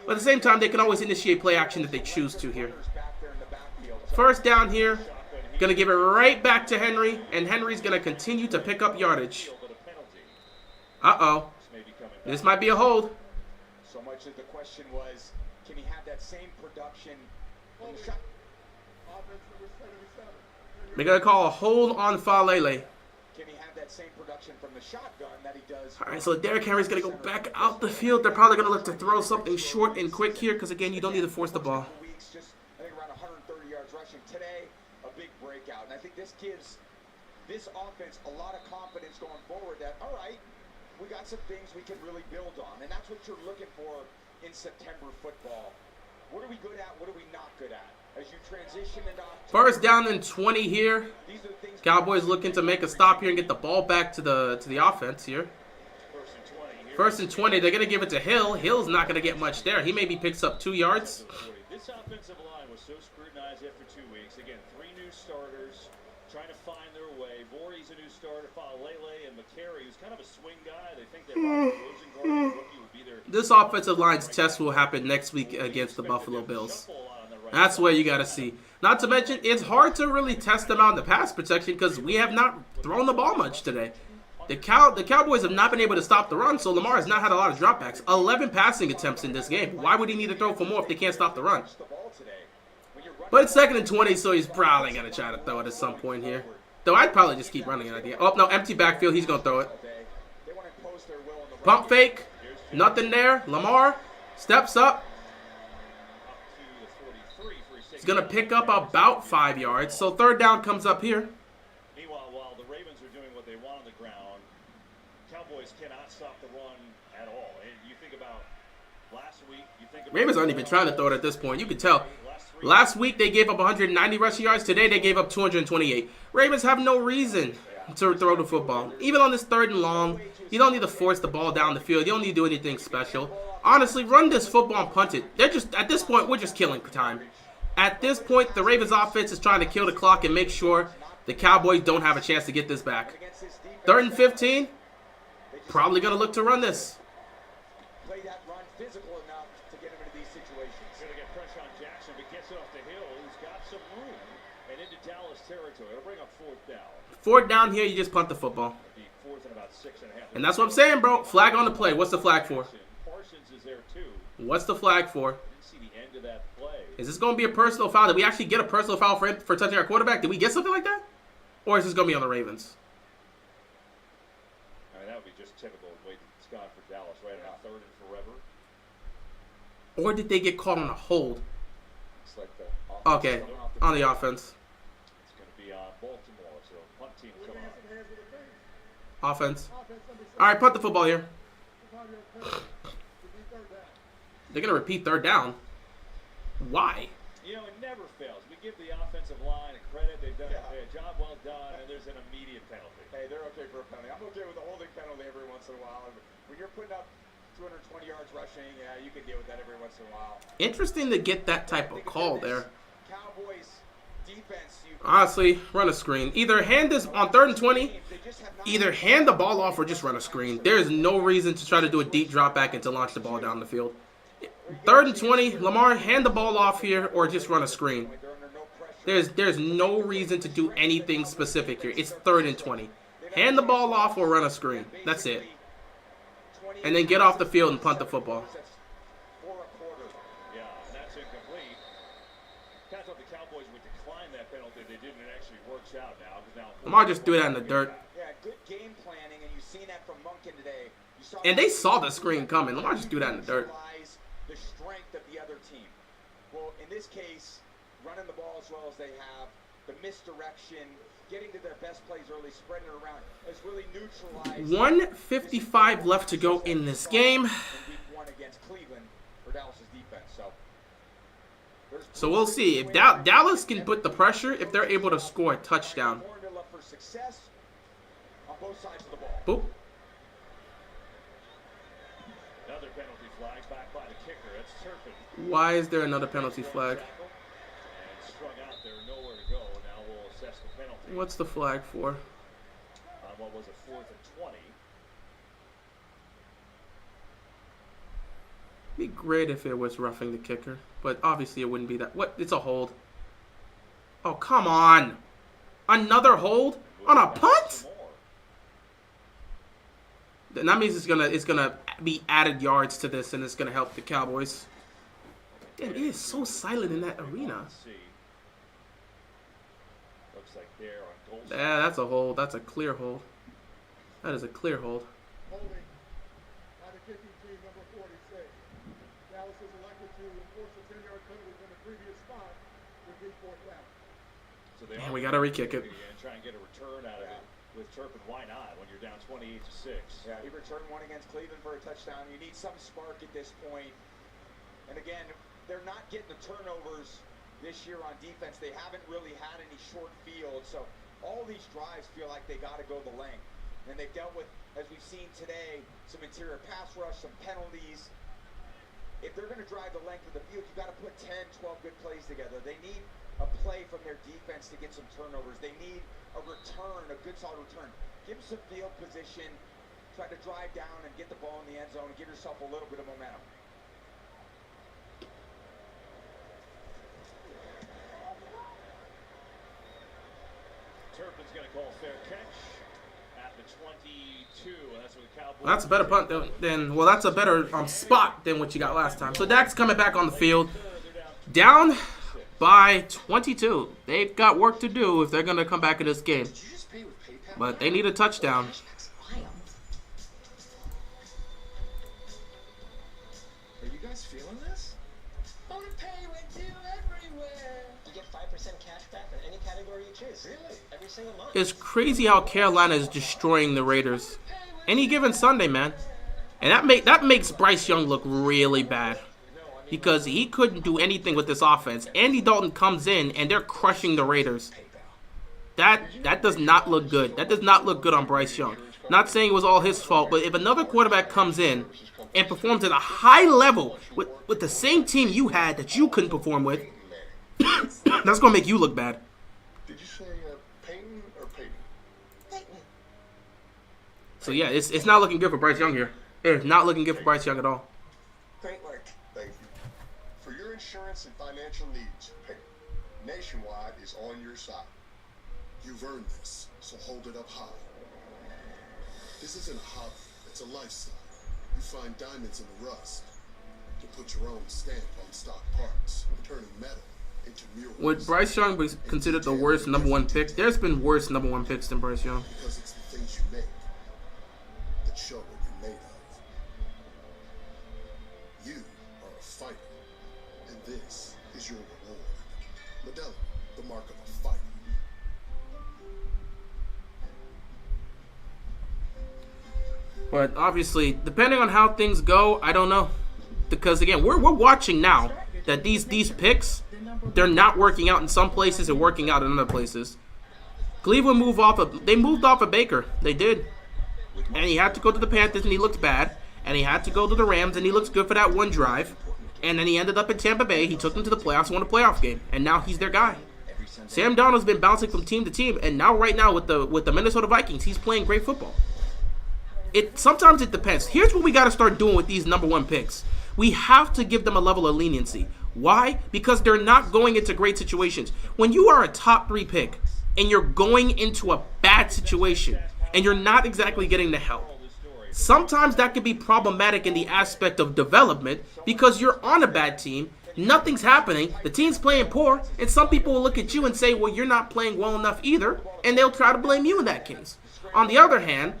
But at the same time, they can always initiate play action if they choose to here. 1st down here. Going to give it right back to Henry, and Henry's going to continue to pick up yardage. Uh-oh. This might be a hold. So much of the question was, can he have that same production in the shot? They're going to call a hold on Falele. Can he have that same production from the shotgun that he does? All right, so Derrick Henry's going to go back out the field. They're probably going to look to throw something short and quick here because, again, you don't need to force the ball. Just, I think, around 130 yards rushing. Today, a big breakout. And I think this gives this offense a lot of confidence going forward that, all right, we got some things we can really build on. And that's what you're looking for in September football. What are we good at? What are we not good at? As you transition into October, 1st down and 20 here. Cowboys looking to make a stop here and get the ball back to the offense here. 1st and 20. They're going to give it to Hill. Hill's not going to get much there. He maybe picks up 2 yards. This offensive line was so scrutinized after 2 weeks. Again, 3 new starters trying to find their way. Voorhees a new starter. Falele and McCary, who's kind of a swing guy. They think that Rosengard, rookie, would be there. This offensive line's test will happen next week against the Buffalo Bills. That's what you got to see. Not to mention, it's hard to really test them out in the pass protection because we have not thrown the ball much today. The Cowboys have not been able to stop the run, so Lamar has not had a lot of dropbacks. 11 passing attempts in this game. Why would he need to throw for more if they can't stop the run? But it's 2nd and 20, so he's probably going to try to throw it at some point here. Though I'd probably just keep running it. Oh, no, empty backfield. He's going to throw it. Pump fake. Nothing there. Lamar steps up. He's going to pick up about 5 yards. So 3rd down comes up here. Meanwhile, while the Ravens are doing what they want on the ground, Cowboys cannot stop the run at all. And you think about last week. Ravens aren't even trying to throw it at this point. You can tell. Last week they gave up 190 rushing yards. Today they gave up 228. Ravens have no reason to throw the football. Even on this 3rd and long, you don't need to force the ball down the field. You don't need to do anything special. Honestly, run this football and punt it. At this point, we're just killing time. At this point, the Ravens offense is trying to kill the clock and make sure the Cowboys don't have a chance to get this back. 3rd and 15. Probably going to look to run this. Play that run physical enough to get him into these situations. Going to get pressure on Jackson, but gets it off the hill. He's got some room. And into Dallas territory. It'll bring up 4th down. 4th down here, you just punt the football. It'll be 4th and about 6.5. And that's what I'm saying, bro. Flag on the play. What's the flag for? Parsons is there too. What's the flag for? Didn't see the end of that play. Is this going to be a personal foul? Did we actually get a personal foul for touching our quarterback? Did we get something like that? Or is this going to be on the Ravens? I mean, that would be just typical the way it's gone for Dallas, right? On 3rd and forever. Or did they get caught on a hold? It's like the Okay, on the offense. It's going to be on Baltimore, so punt team coming up. Offense. All right, punt the football here. They're going to repeat 3rd down. Why? You know, it never fails. We give the offensive line credit. They've done a job well done, and there's an immediate penalty. Hey, they're okay for a penalty. I'm okay with a holding penalty every once in a while. When you're putting up 220 yards rushing, yeah, you can deal with that every once in a while. Interesting to get that type of call there. Cowboys defense. Honestly, run a screen. Either hand this on 3rd and 20. Either hand the ball off or just run a screen. There's no reason to try to do a deep drop back and to launch the ball down the field. 3rd and 20. Lamar, hand the ball off here or just run a screen. There's no reason to do anything specific here. It's 3rd and 20. Hand the ball off or run a screen. That's it. And then get off the field and punt the football. Yeah, and that's incomplete. Kind of thought the Cowboys would decline that penalty. They didn't. It actually works out now. Lamar just threw that in the dirt. Yeah, good game planning, and you've seen that from Monken today. And they saw the screen coming. Lamar just threw that in the dirt. The strength of the other team. Well, in this case, running the ball as well as they have, the misdirection, getting to their best plays early, spreading it around, has really neutralized. 1:55 left to go in this game. In week 1 against Cleveland for Dallas's defense. So we'll see if Dallas can put the pressure. If they're able to score a touchdown. Formula for success on both sides of the ball. Boop. Another penalty flag back by the kicker. That's Turpin. Why is there another penalty flag? And strung out there, nowhere to go. Now we'll assess the penalty. What's the flag for? What was it, 4th and 20? It'd be great if it was roughing the kicker, but obviously it wouldn't be that. What? It's a hold. Oh, come on. Another hold on a punt? Then that means it's gonna be added yards to this, and it's gonna help the Cowboys. Damn, it is so silent in that arena. Looks like they're on goal. Yeah, that's a hold. That's a clear hold. That is a clear hold. Holding by the kicking team, number 46. Dallas is elected to enforce a 10-yard penalty from the previous spot with the 4th down. So they And we gotta re-kick it. And try and get a return out of it with Turpin. Why not? When you're down 28-6. Yeah, he returned one against Cleveland for a touchdown. You need some spark at this point. And again, they're not getting the turnovers this year on defense. They haven't really had any short fields. So all these drives feel like they got to go the length. And they've dealt with, as we've seen today, some interior pass rush, some penalties. If they're going to drive the length of the field, you've got to put 10, 12 good plays together. They need a play from their defense to get some turnovers. They need a return, a good solid return. Give them some field position. Try to drive down and get the ball in the end zone and give yourself a little bit of momentum. Turpin's going to call fair catch at the 22. That's what the Cowboys. Well, that's a better punt than well, that's a better spot than what you got last time. So Dak's coming back on the field, down by 22. They've got work to do if they're going to come back in this game. But they need a touchdown. Are you guys feeling this? Gonna pay with you everywhere. You get 5% cash back in any category you choose. Really? Every single month. It's crazy how Carolina is destroying the Raiders. Any given Sunday, man. And that makes Bryce Young look really bad. Because he couldn't do anything with this offense. Andy Dalton comes in and they're crushing the Raiders. That does not look good. That does not look good on Bryce Young. Not saying it was all his fault, but if another quarterback comes in and performs at a high level with the same team you had that you couldn't perform with, that's going to make you look bad. Did you say Peyton or Peyton? Peyton. So yeah, it's not looking good for Bryce Young here. It's not looking good for Bryce Young at all. Great work. Thank you. For your insurance and financial needs, Peyton, Nationwide is on your side. You've earned this, so hold it up high. This isn't a hobby, it's a lifestyle. You find diamonds in the rust. You put your own stamp on stock parts, turning metal into murals. Would Bryce Young be considered the worst #1 pick? There's been worse #1 picks than Bryce Young. Because it's the things you make that show what you're made of. You are a fighter, and this is your reward. Modelo, the mark of a fighter. But obviously, depending on how things go, I don't know. Because again, we're watching now that these picks, they're not working out in some places and working out in other places. Cleveland moved off of Baker. They did. And he had to go to the Panthers and he looked bad. And he had to go to the Rams and he looks good for that one drive. And then he ended up in Tampa Bay. He took them to the playoffs and won a playoff game. And now he's their guy. Sam Darnold's been bouncing from team to team. And now right now with the Minnesota Vikings, he's playing great football. Sometimes it depends. Here's what we got to start doing with these #1 picks. We have to give them a level of leniency. Why? Because they're not going into great situations. When you are a top 3 pick and you're going into a bad situation and you're not exactly getting the help, sometimes that can be problematic in the aspect of development because you're on a bad team, nothing's happening, the team's playing poor, and some people will look at you and say, well, you're not playing well enough either, and they'll try to blame you in that case. On the other hand,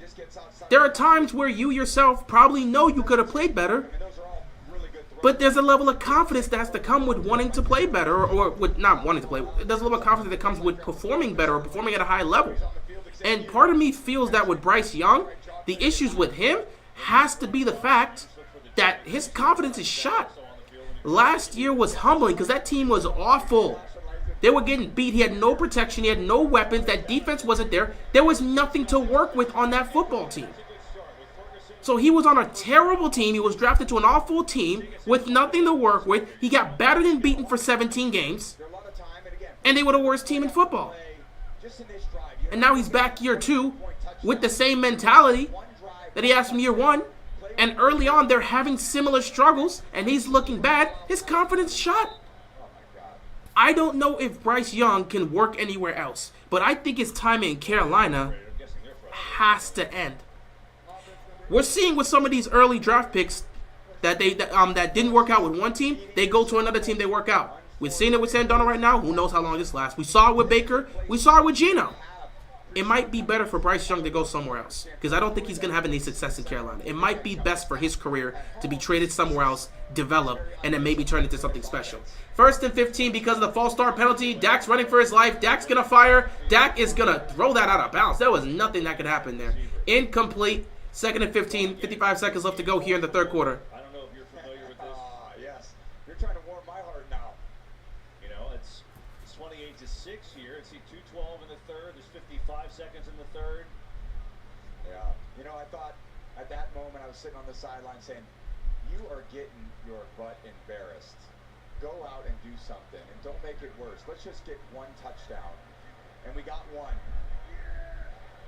there are times where you yourself probably know you could have played better, but there's a level of confidence that has to come with wanting to play better, or with not wanting to play. There's a level of confidence that comes with performing better or performing at a high level. And part of me feels that with Bryce Young, the issues with him has to be the fact that his confidence is shot. Last year was humbling because that team was awful. They were getting beat. He had no protection. He had no weapons. That defense wasn't there. There was nothing to work with on that football team. So he was on a terrible team. He was drafted to an awful team with nothing to work with. He got battered and beaten for 17 games. And they were the worst team in football. And now he's back year 2 with the same mentality that he has from year 1. And early on, they're having similar struggles. And he's looking bad. His confidence shot. I don't know if Bryce Young can work anywhere else. But I think his time in Carolina has to end. We're seeing with some of these early draft picks that didn't work out with one team, they go to another team, they work out. We've seen it with Sam Darnold right now. Who knows how long this lasts? We saw it with Baker. We saw it with Geno. It might be better for Bryce Young to go somewhere else because I don't think he's going to have any success in Carolina. It might be best for his career to be traded somewhere else, develop, and then maybe turn into something special. 1st and 15 because of the false start penalty. Dak's running for his life. Dak's going to fire. Dak is going to throw that out of bounds. There was nothing that could happen there. Incomplete. 2nd and 15, 55 seconds left to go here in the 3rd quarter. I don't know if you're familiar with this. Yes. You're trying to warm my heart now. You know, it's 28-6 here. It's 2:12 in the 3rd. There's 55 seconds in the 3rd. Yeah. You know, I thought at that moment I was sitting on the sideline saying, you are getting your butt embarrassed. Go out and do something and don't make it worse. Let's just get 1 touchdown. And we got 1.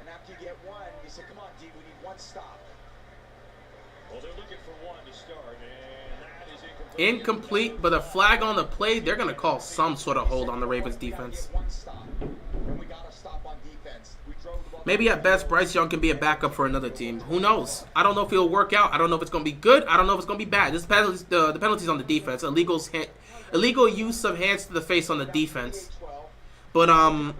And after you get 1, you say, come on, D, we need 1 stop. Well, they're looking for 1 to start, and that is incomplete. Incomplete, but a flag on the play. They're going to call some sort of hold on the Ravens defense. Maybe at best, Bryce Young can be a backup for another team. Who knows? I don't know if he'll work out. I don't know if it's going to be good. I don't know if it's going to be bad. The penalties on the defense. Illegal use of hands to the face on the defense. But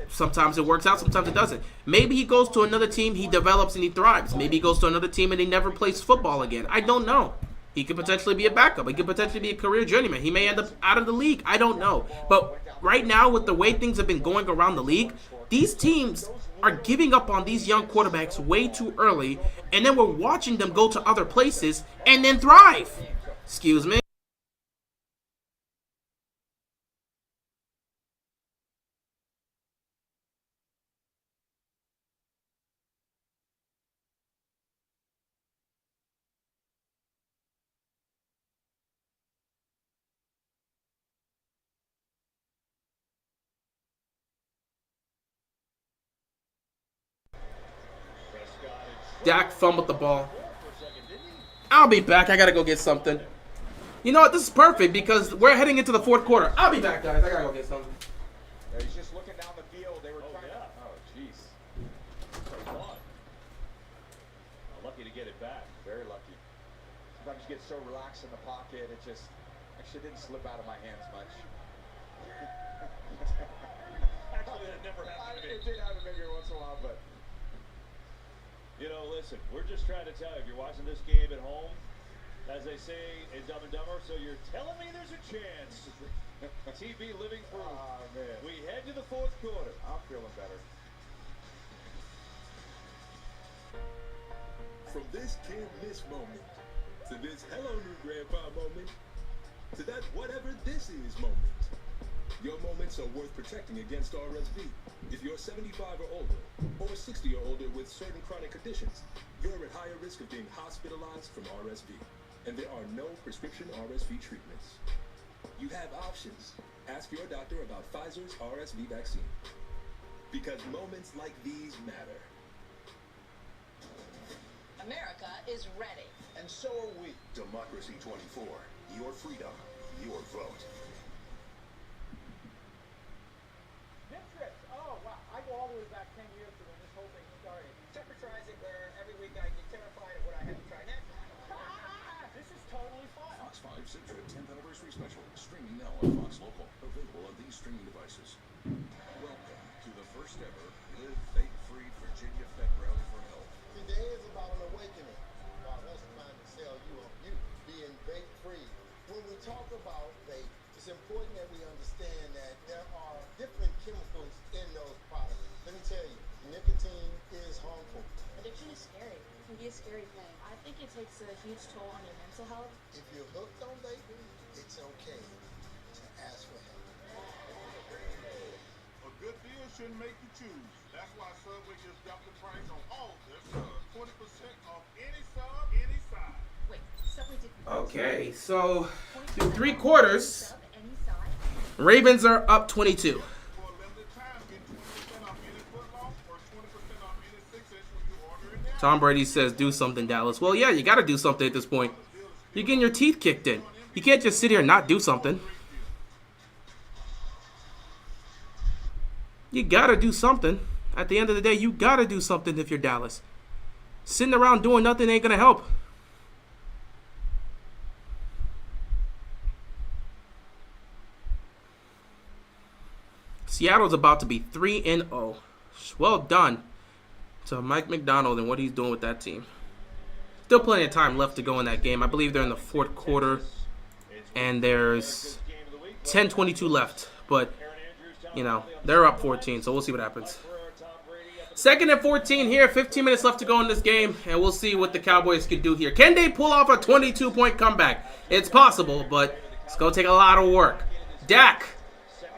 sometimes it works out, sometimes it doesn't. Maybe he goes to another team, he develops and he thrives. Maybe he goes to another team and he never plays football again. I don't know. He could potentially be a backup. He could potentially be a career journeyman. He may end up out of the league. I don't know. But right now, with the way things have been going around the league, these teams are giving up on these young quarterbacks way too early, and then we're watching them go to other places and then thrive. Excuse me. Dak fumbled the ball. I'll be back. I gotta go get something. You know what? This is perfect because we're heading into the fourth quarter. I'll be back, guys. I gotta go get something. Yeah, he's just looking down the field. They were trying to. Oh, jeez. Lucky to get it back. Very lucky. Sometimes you get so relaxed in the pocket, it just actually didn't slip out of my hands much. Actually, that never happened to me. It did happen maybe once in a while, but. You know, listen, we're just trying to tell you, if you're watching this game at home, as they say in Dumb and Dumber, so you're telling me there's a chance. TB living proof. Oh, man. We head to the fourth quarter. I'm feeling better. From this can't miss moment to this hello new grandpa moment to that whatever this is moment. Your moments are worth protecting against RSV. If you're 75 or older, or 60 or older with certain chronic conditions, you're at higher risk of being hospitalized from RSV. And there are no prescription RSV treatments. You have options. Ask your doctor about Pfizer's RSV vaccine. Because moments like these matter. America is ready. And so are we. Democracy 24. Your freedom. Your vote. Trips. Oh, wow. I go all the way back 10 years to when this whole thing started. Temperatizing where every week I get terrified at what I have to try next. This is totally fun. Fox 5 Zip Trip 10th Anniversary Special. Streaming now on Fox Local. Available on these streaming devices. Welcome to the first ever Live Vape-Free Virginia Fed Rally for Health. Today is about an awakening, about us trying to sell you on you, being vape-free. When we talk about vape, it's important that we understand that there are different chemicals in those products. Let me tell you, nicotine is harmful. Addiction is scary. It can be a scary thing. I think it takes a huge toll on your mental health. If you're hooked on vaping, it's okay to ask for help. A good deal shouldn't make you choose. That's why Subway just dropped the price on all their subs. 20% off any sub, any size. Wait, Subway did. Okay, so through 3 quarters, Ravens are up 22. For a limited time, get 20% off any foot long or 20% off any 6-inch when you order it now. Tom Brady says, do something, Dallas. Well, yeah, you got to do something at this point. You're getting your teeth kicked in. You can't just sit here and not do something. You got to do something. At the end of the day, you got to do something if you're Dallas. Sitting around doing nothing ain't going to help. Seattle's about to be 3-0. Well done to Mike McDonald and what he's doing with that team. Still plenty of time left to go in that game. I believe they're in the fourth quarter, and there's 10:22 left. But, you know, they're up 14, so we'll see what happens. 2nd and 14 here. 15 minutes left to go in this game, and we'll see what the Cowboys can do here. Can they pull off a 22-point comeback? It's possible, but it's going to take a lot of work. Dak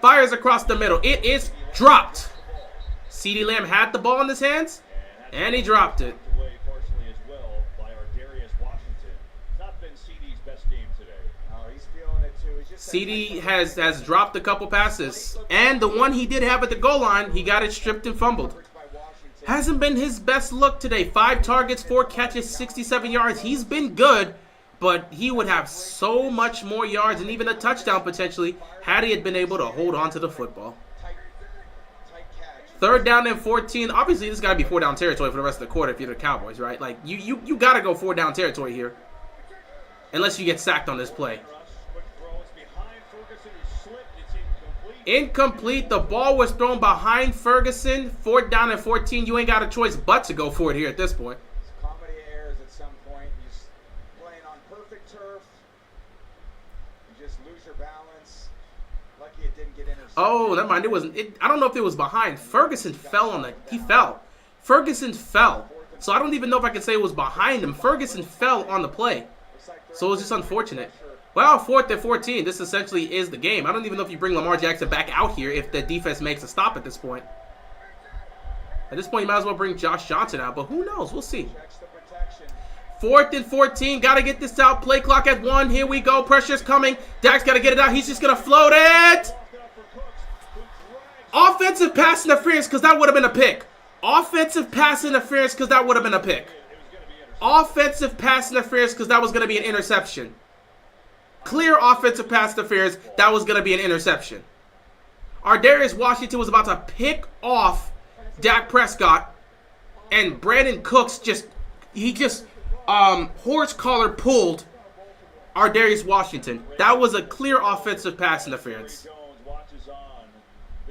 fires across the middle. It is dropped. CeeDee Lamb had the ball in his hands, and he dropped it. Partially as well by our Darius Washington. It's not been CeeDee's best game today. Oh, he's feeling it too. He's just CeeDee has dropped a couple passes, and the one he did have at the goal line, he got it stripped and fumbled. Hasn't been his best look today. 5 targets, 4 catches, 67 yards. He's been good, but he would have so much more yards and even a touchdown potentially had he had been able to hold on to the football. 3rd down and 14. Obviously, this got to be 4-down territory for the rest of the quarter if you're the Cowboys, right? Like, you got to go 4-down territory here. Unless you get sacked on this play. Incomplete. The ball was thrown behind Ferguson. 4th down and 14. You ain't got a choice but to go for it here at this point. It's comedy errors at some point. He's playing on perfect turf. You just lose your balance. Lucky it didn't get intercepted. Oh, never mind. I don't know if it was behind. Ferguson fell on the. He fell. Ferguson fell. So I don't even know if I can say it was behind him. Ferguson fell on the play. So it was just unfortunate. Well, 4th and 14. This essentially is the game. I don't even know if you bring Lamar Jackson back out here if the defense makes a stop at this point. At this point, you might as well bring Josh Johnson out, but who knows? We'll see. 4th and 14. Got to get this out. Play clock at 1. Here we go. Pressure's coming. Dak's got to get it out. He's just going to float it. Offensive pass interference because that would have been a pick. Offensive pass interference because that would have been a pick. Offensive pass interference because that was going to be an interception. clear offensive pass interference. That was going to be an interception. Darius Washington was about to pick off Dak Prescott, and Brandon Cooks just horse collar pulled Darius Washington. That was a clear offensive pass interference.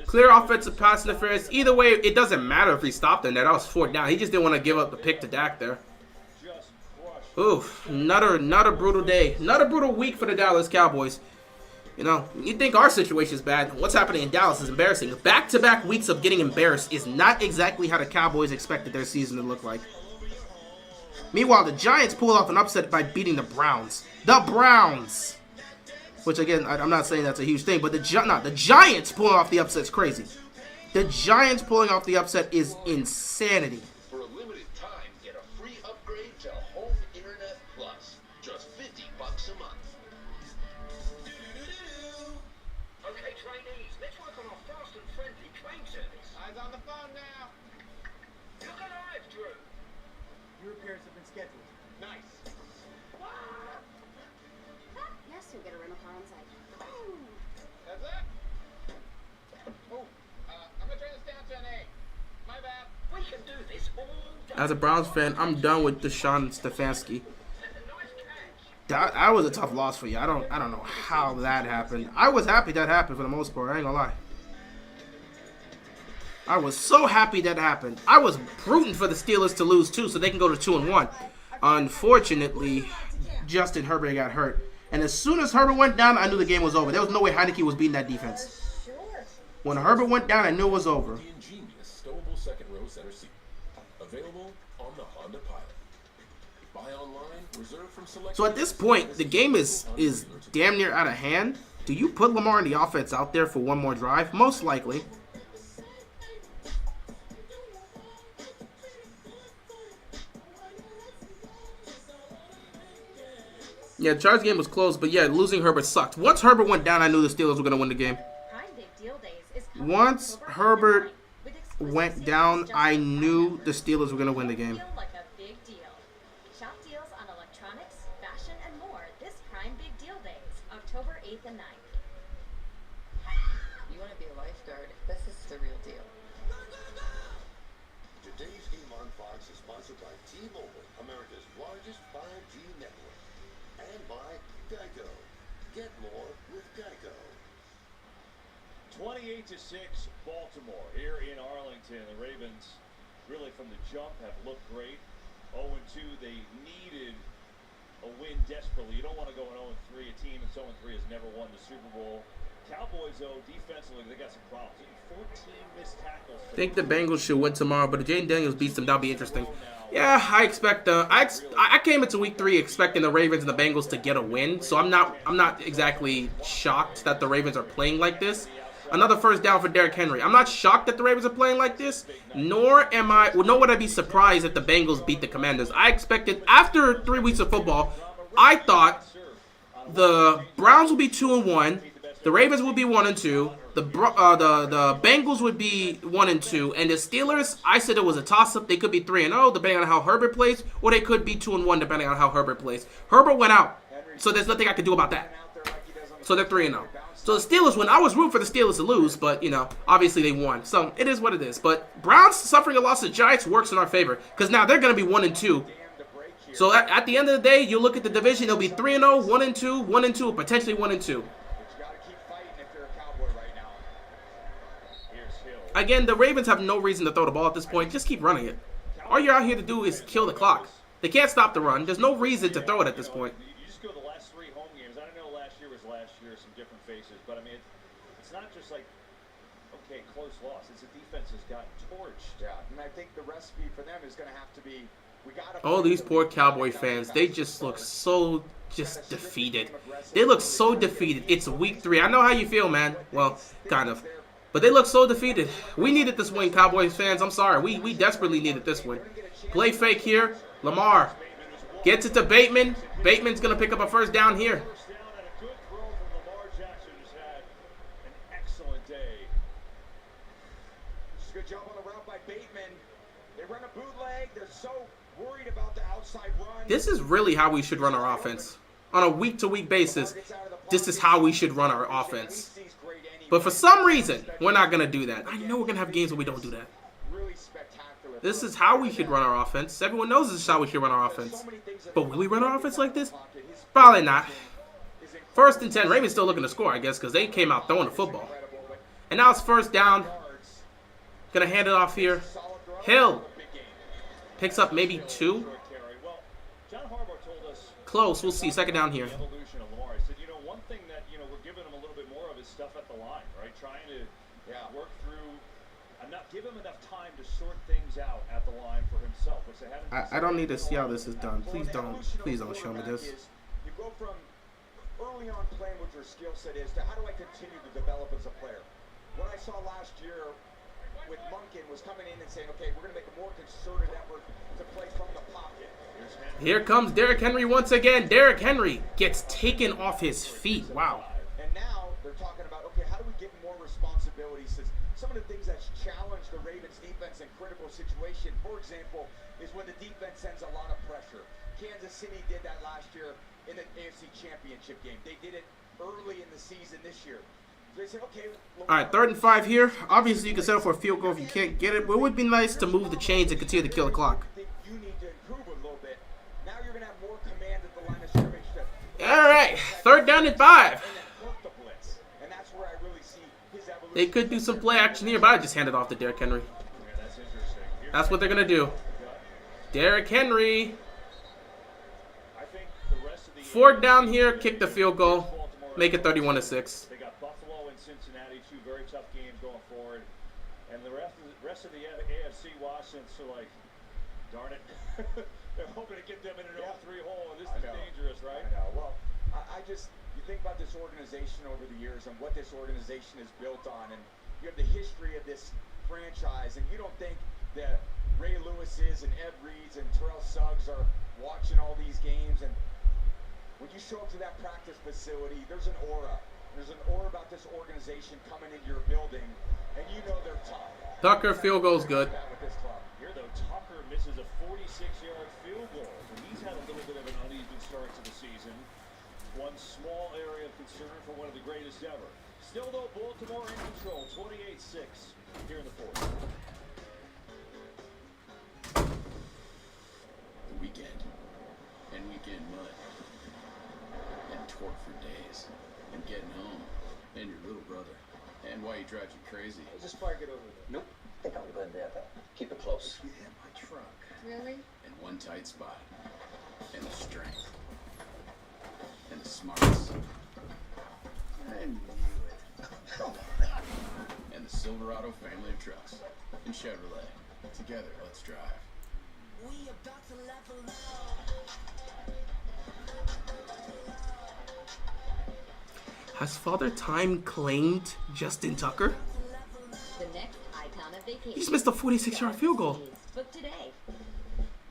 Clear offensive pass interference. Either way, it doesn't matter if he stopped in there. That was 4th down. He just didn't want to give up the pick to Dak there. Oof, another brutal day. Another brutal week for the Dallas Cowboys. You know, you think our situation is bad. What's happening in Dallas is embarrassing. Back-to-back weeks of getting embarrassed is not exactly how the Cowboys expected their season to look like. Meanwhile, the Giants pulled off an upset by beating the Browns. The Browns! Which, again, I'm not saying that's a huge thing, but the Giants pulling off the upset is crazy. The Giants pulling off the upset is insanity. For a limited time, get a free upgrade to Home Internet Plus. Just $50 a month. Okay, trainees, let's work on our fast and friendly train service. Eyes on the phone now. Look alive, Drew. Your repairs have been scheduled. Nice. Yes, you'll get a rental car on site. That's it? Oh, I'm gonna turn this down to an 8. My bad. We can do this all day. As a Browns fan, I'm done with Deshaun Stefanski. That was a tough loss for you. I don't know how that happened. I was happy that happened for the most part. I ain't gonna lie. I was so happy that happened. I was rooting for the Steelers to lose too, so they can go to 2-1. Unfortunately, Justin Herbert got hurt, and as soon as Herbert went down, I knew the game was over. There was no way Heineke was beating that defense. When Herbert went down, I knew it was over. The ingenious stowable second row center seat. Available on the Honda Pilot. Buy online, reserved from select. So at this point, the game is damn near out of hand. Do you put Lamar in the offense out there for one more drive? Most likely. Yeah, the Chargers game was close, but yeah, losing Herbert sucked. Once Herbert went down, I knew the Steelers were going to win the game. Once Herbert went down, I knew the Steelers were going to win the game. Shop deals on electronics, fashion, and more this Prime Big Deal Days, October 8th and 9th. You want to be a lifeguard? This is the real deal. Today's game on Fox is sponsored by T-Mobile, America's largest 5G network, and by Geico. Get more with Geico. 28-6 Baltimore here in Arlington. The Ravens really from the jump have looked great. 0-2, they needed a win desperately. You don't want to go an 0-3. A team that's 0-3 has never won the Super Bowl. Cowboys, though, defensively, they got some problems. 14 missed tackles. I think the Bengals should win tomorrow, but if Jaden Daniels beats them, that'll be interesting. Yeah, I expect I came into week 3 expecting the Ravens and the Bengals to get a win, so I'm not exactly shocked that the Ravens are playing like this. Another first down for Derrick Henry. I'm not shocked that the Ravens are playing like this, nor would I be surprised if the Bengals beat the Commanders. I expected, after 3 weeks of football, I thought the Browns would be 2-1, the Ravens would be 1-2, the Bengals would be 1-2, and the Steelers, I said it was a toss-up. They could be 3-0, depending on how Herbert plays, or they could be 2-1, depending on how Herbert plays. Herbert went out, so there's nothing I can do about that. So they're 3-0. So the Steelers win. I was rooting for the Steelers to lose, but, you know, obviously they won. So it is what it is. But Browns suffering a loss to the Giants works in our favor, because now they're going to be 1-2. So at the end of the day, you look at the division, it'll be 3-0, 1-2, 1-2, potentially 1-2. Again, the Ravens have no reason to throw the ball at this point. Just keep running it. All you're out here to do is kill the clock. They can't stop the run. There's no reason to throw it at this point. You just go the last 3 home games. I know last year was last year, some different faces, but I mean, it's not just like, okay, close loss. It's the defense has gotten torched. Yeah, and I think the recipe for them is going to have to be, all these poor Cowboy fans, they just look so defeated. They look so defeated. It's week 3. I know how you feel, man. Well, kind of. But they look so defeated. We needed this win, Cowboys fans. I'm sorry. We desperately needed this win. Play fake here. Lamar gets it to Bateman. Bateman's going to pick up a first down here. Good job on the route by Bateman. They run a bootleg. They're so worried about the outside run. This is really how we should run our offense. on a week-to-week basis, this is how we should run our offense. But for some reason, we're not going to do that. I know we're going to have games where we don't do that. This is how we should run our offense. Everyone knows this is how we should run our offense. But will we run our offense like this? Probably not. 1st and 10. Ravens still looking to score, I guess, because they came out throwing the football. And now it's 1st down. Going to hand it off here. Hill picks up maybe 2. Close. We'll see. 2nd down here. One thing that we're giving him a little bit more of is stuff at the line, right? Trying to work through. I'm not giving him enough time to sort things out at the line for himself, which they haven't. I don't need to see how this is done. Please don't show me this. You go from early on playing what your skill set is to how do I continue to develop as a player. What I saw last year with Monken was coming in and saying, okay, we're going to make a more concerted effort to play from the pocket. Here comes Derrick Henry once again. Derrick Henry gets taken off his feet. Wow. And now they're talking about, okay, how do we get more responsibilities? Some of the things that's challenged the Ravens defense in critical situation, for example, is when the defense sends a lot of pressure. Kansas City did that last year in the AFC Championship game. They did it early in the season this year. They said, okay, all right, 3rd and 5 here. Obviously, you can settle for a field goal if you can't get it, but it would be nice to move the chains and continue to kill the clock. You need to improve a little bit. Now you're going to have more command at the line of scrimmage. All right, 3rd down and 5. And that's where I really see his evolution. They could do some play action here, but I just hand it off to Derrick Henry. That's what they're going to do. Derrick Henry. 4th down here, kick the field goal, make it 31-6. They got Buffalo and Cincinnati, 2 very tough games going forward. And the rest of the AFC Washington's are like, darn it. They're hoping to get them in an 0-3 hole, and this is dangerous, right? I know. Well, you think about this organization over the years and what this organization is built on, and you have the history of this franchise, and you don't think that Ray Lewis's and Ed Reed's and Terrell Suggs are watching all these games, and when you show up to that practice facility, there's an aura. There's an aura about this organization coming into your building, and you know they're tough. Tucker field goal's good. Here, though, Tucker misses a 46-yard field goal. And he's had a little bit of an uneven start to the season. One small area of concern for one of the greatest ever. Still, though, Baltimore in control, 28-6 here in the 4th. The weekend. And weekend mud. And torque for days. And getting home. And your little brother. And why he drives you crazy. Just park it over there. Nope. I think I'll go in there, though. Keep it close. You hit my truck. Really? In one tight spot. And the strength. And the smarts. I knew it. And the Silverado family of trucks. And Chevrolet. Together, let's drive. We about to level up. Has Father Time claimed Justin Tucker? The next icon of vacation. He just missed a 46-yard field goal. Book today.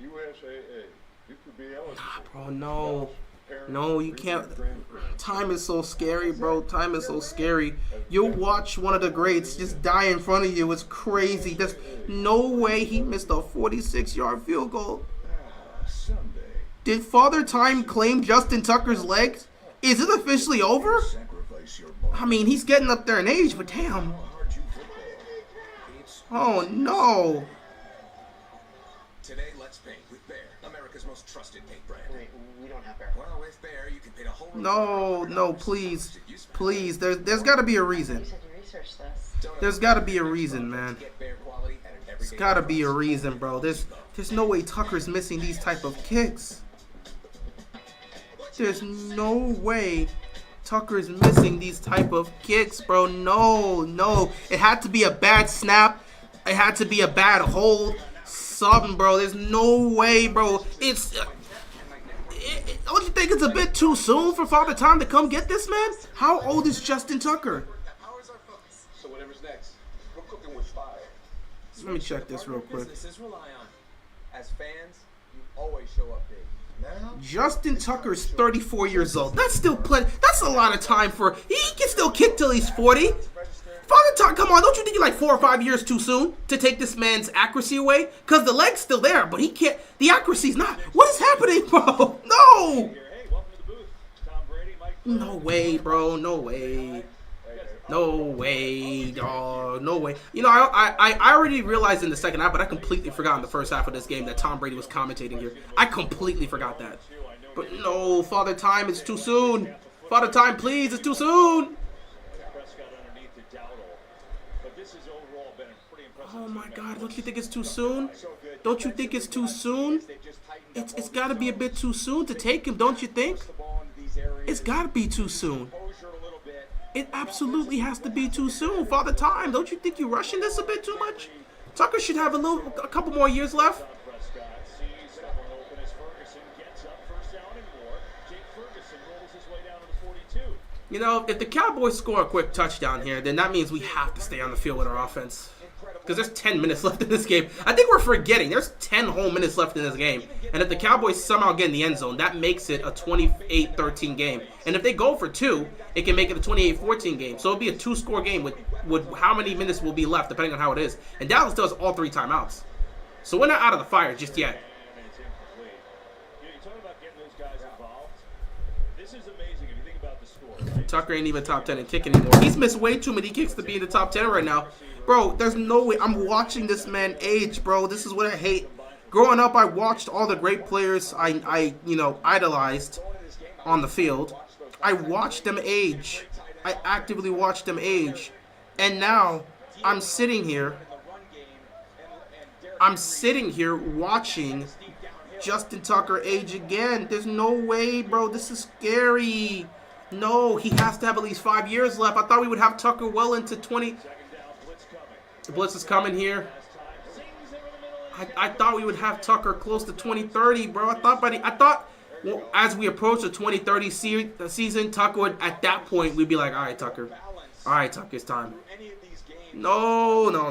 USAA. You could be eligible. Bro, no. No, you can't. Time is so scary, bro. Time is so scary. You'll watch one of the greats just die in front of you. It's crazy. There's no way he missed a 46-yard field goal. Did Father Time claim Justin Tucker's legs? Is it officially over? I mean, he's getting up there in age, but damn. Oh, no. Today, let's paint with Bear, America's most trusted paint brand. Wait, we don't have Bear. Well, with Bear, you can paint a whole No, please. Please, there's got to be a reason. You said you researched this. There's got to be a reason, man. There's got to be a reason, bro. There's no way Tucker's missing these type of kicks. There's no way Tucker's missing these type of kicks, bro. No. It had to be a bad snap. It had to be a bad hold. Something, bro. There's no way, bro. Don't you think it's a bit too soon for Father Time to come get this man? How old is Justin Tucker? So whatever's next, we're cooking with fire. Let me check this real quick. Businesses rely on. As fans, you always show up big. Now, Justin Tucker's 34 years old. That's still plenty. That's a lot of time for. He can still kick till he's 40. Father Time, come on, don't you think you're like 4 or 5 years too soon to take this man's accuracy away? Because the leg's still there, but he can't. The accuracy's not. What is happening, bro? No. Hey, welcome to the booth. No way, bro. No way. No way, dog. No way. You know, I already realized in the second half, but I completely forgot in the first half of this game that Tom Brady was commentating here. I completely forgot that. But no, Father Time, it's too soon. Father Time, please, it's too soon. Oh my God, don't you think it's too soon? Don't you think it's too soon? It's got to be a bit too soon to take him, don't you think? It's got to be too soon. It absolutely has to be too soon. Father Time, don't you think you're rushing this a bit too much? Tucker should have a couple more years left. You know, if the Cowboys score a quick touchdown here, then that means we have to stay on the field with our offense. Because there's 10 minutes left in this game. I think we're forgetting. There's 10 whole minutes left in this game. And if the Cowboys somehow get in the end zone, that makes it a 28-13 game. And if they go for 2, it can make it a 28-14 game. So it'll be a 2-score game with how many minutes will be left, depending on how it is. And Dallas does all 3 timeouts. So we're not out of the fire just yet. Tucker ain't even top 10 in kicking anymore. He's missed way too many kicks to be in the top 10 right now. Bro, there's no way. I'm watching this man age, bro. This is what I hate. Growing up, I watched all the great players I idolized on the field. I watched them age. I actively watched them age. And now, I'm sitting here watching Justin Tucker age again. There's no way, bro. This is scary. No, he has to have at least 5 years left. I thought we would have Tucker well into 20. The blitz is coming here. I thought we would have Tucker close to 2030, bro. I thought well, as we approach the 2030 season, Tucker would, at that point, we'd be like, all right, Tucker. All right, Tucker, it's time. No. No,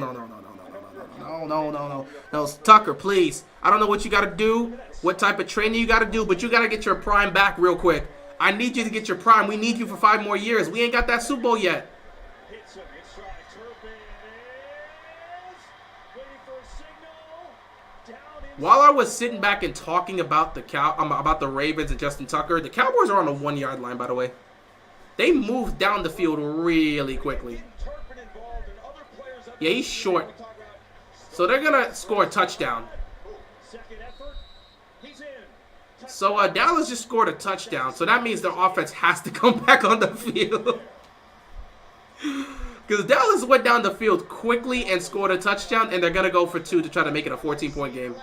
Tucker, please. I don't know what you got to do, what type of training you got to do, but you got to get your prime back real quick. I need you to get your prime. We need you for 5 more years. We ain't got that Super Bowl yet. While I was sitting back and talking about the Ravens and Justin Tucker, the Cowboys are on the 1-yard line, by the way. They moved down the field really quickly. Yeah, he's short. So they're going to score a touchdown. So Dallas just scored a touchdown. So that means their offense has to come back on the field. Because Dallas went down the field quickly and scored a touchdown, and they're going to go for 2 to try to make it a 14-point game.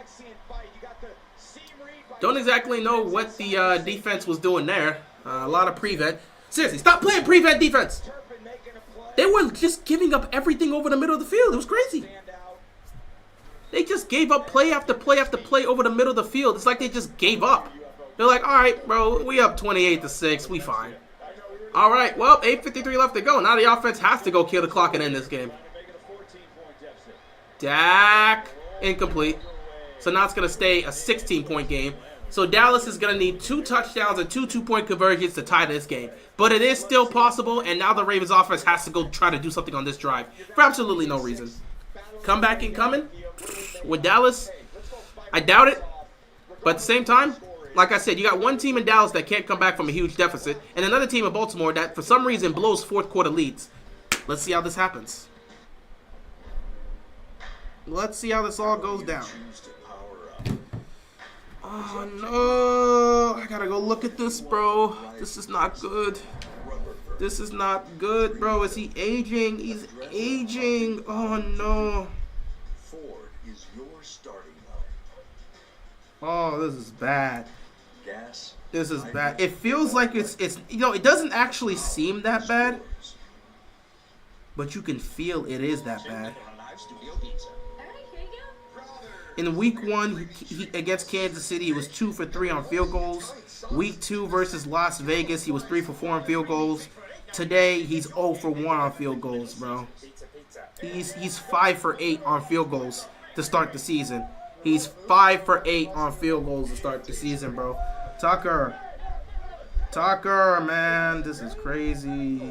Don't exactly know what the defense was doing there. A lot of prevent. Seriously, stop playing prevent defense. They were just giving up everything over the middle of the field. It was crazy. They just gave up play after play after play over the middle of the field. It's like they just gave up. They're like, all right, bro, we up 28-6. We fine. All right, well, 8:53 left to go. Now the offense has to go kill the clock and end this game. Dak, incomplete. So now it's going to stay a 16-point game. So Dallas is going to need 2 touchdowns and 2 2-point conversions to tie this game. But it is still possible, and now the Ravens offense has to go try to do something on this drive for absolutely no reason. Comeback incoming with Dallas. I doubt it. But at the same time, like I said, you got one team in Dallas that can't come back from a huge deficit, and another team in Baltimore that for some reason blows fourth-quarter leads. Let's see how this happens. Let's see how this all goes down. Oh, no. I gotta go look at this, bro. This is not good. This is not good, bro. Is he aging? He's aging. Oh, no. Ford is your starting line. Oh, this is bad. Gas. This is bad. It feels like it's it doesn't actually seem that bad, but you can feel it is that bad. In week 1 against Kansas City, he was 2 for 3 on field goals. Week 2 versus Las Vegas, he was 3 for 4 on field goals. Today, he's 0 for 1 on field goals, bro. He's 5 for 8 on field goals to start the season. He's 5 for 8 on field goals to start the season, bro. Tucker, man, this is crazy.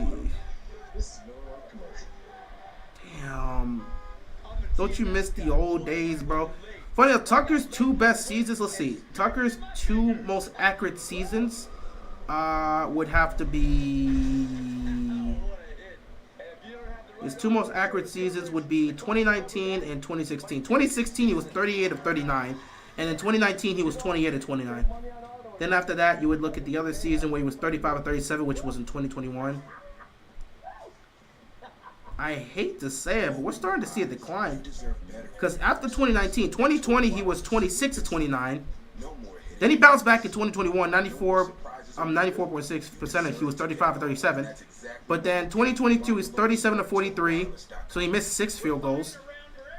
Damn. Don't you miss the old days, bro? Funny enough, Tucker's 2 best seasons, let's see. Tucker's 2 most accurate seasons would have to be... His two most accurate seasons would be 2019 and 2016. 2016, he was 38 of 39. And in 2019, he was 28 of 29. Then after that, you would look at the other season where he was 35 of 37, which was in 2021. I hate to say it, but we're starting to see a decline. Because after 2019, 2020, he was 26 of 29. Then he bounced back in 2021, 94.6%. He was 35 of 37. But then 2022 is 37 of 43, so he missed 6 field goals.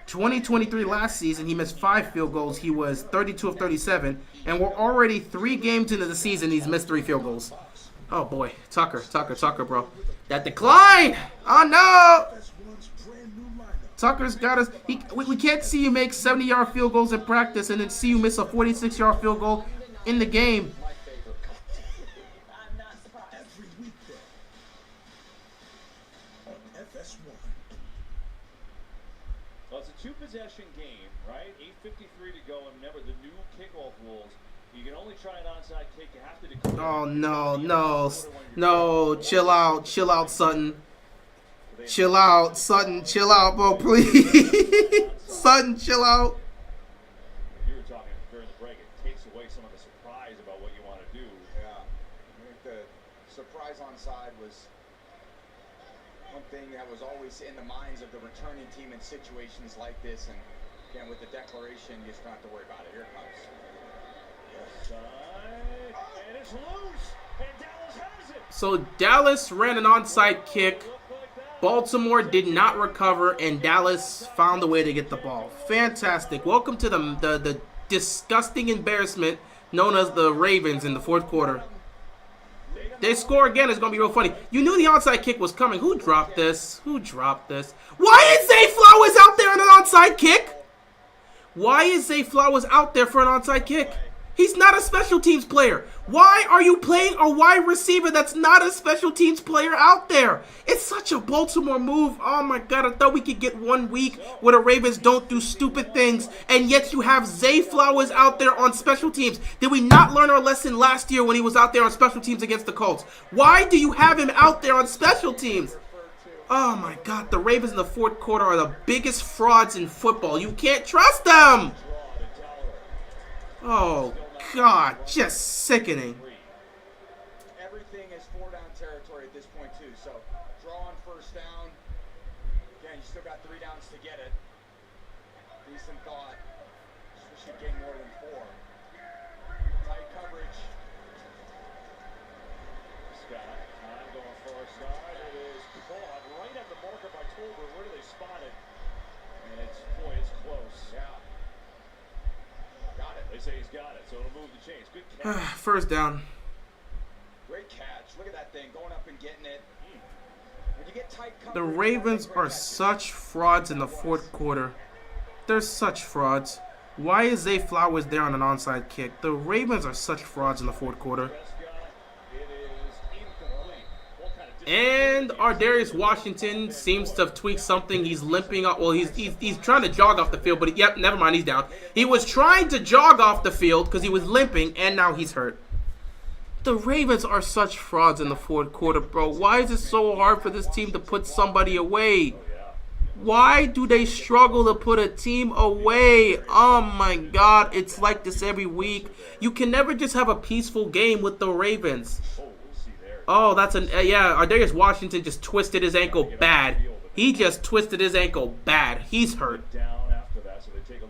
2023 last season, he missed 5 field goals. He was 32 of 37, and we're already 3 games into the season. He's missed 3 field goals. Oh boy, Tucker, bro, that decline. Oh no, Tucker's got us. We can't see you make 70-yard field goals in practice and then see you miss a 46-yard field goal in the game. Well, it's a 2-possession game, right? 8:53 to go, and remember the new kickoff rules. You can only try an onside kick. You have to declare. Oh no! Chill out, Sutton. Chill out, bro, please. Sutton, chill out. You were talking during the break. It takes away some of the surprise about what you want to do. Yeah, I think the surprise onside was one thing that was always in the minds of the returning team in situations like this. And again, with the declaration, you just don't have to worry about it. Here it comes. And it's loose, and Dallas has it. So Dallas ran an onside kick. Baltimore did not recover, and Dallas found a way to get the ball. Fantastic. Welcome to the disgusting embarrassment known as the Ravens in the fourth quarter. They score again. It's going to be real funny. You knew the onside kick was coming. Who dropped this? Why is Zay Flowers out there on an onside kick? Why is Zay Flowers out there for an onside kick? He's not a special teams player. Why are you playing a wide receiver that's not a special teams player out there? It's such a Baltimore move. Oh my God, I thought we could get 1 week where the Ravens don't do stupid things, and yet you have Zay Flowers out there on special teams. Did we not learn our lesson last year when he was out there on special teams against the Colts? Why do you have him out there on special teams? Oh my God, the Ravens in the fourth quarter are the biggest frauds in football. You can't trust them. Oh God, just sickening. Everything is 4-down territory at this point too. So draw on first down. Again, you still got 3 downs to get it. Decent thought. We should gain more than 4. Tight coverage. Scott, time going far side. It is caught right at the marker by Tolbert. Where do they spot it? And it's close. Yeah. Got it. They say he's got it, so it'll move the chains. Good catch. First down. Great catch. Look at that thing going up and getting it. When you get tight coverage, The Ravens are such frauds in the fourth quarter. They're such frauds. Why is Zay Flowers there on an onside kick? The Ravens are such frauds in the fourth quarter. And our Darius Washington seems to have tweaked something. He's limping up. Well, he's trying to jog off the field, but yep, never mind. He's down. He was trying to jog off the field because he was limping, and now he's hurt. The Ravens are such frauds in the fourth quarter, bro. Why is it so hard for this team to put somebody away? Why do they struggle to put a team away? Oh my God, it's like this every week. You can never just have a peaceful game with the Ravens. Oh, that's yeah, Darius Washington just twisted his ankle bad. He just twisted his ankle bad. He's hurt.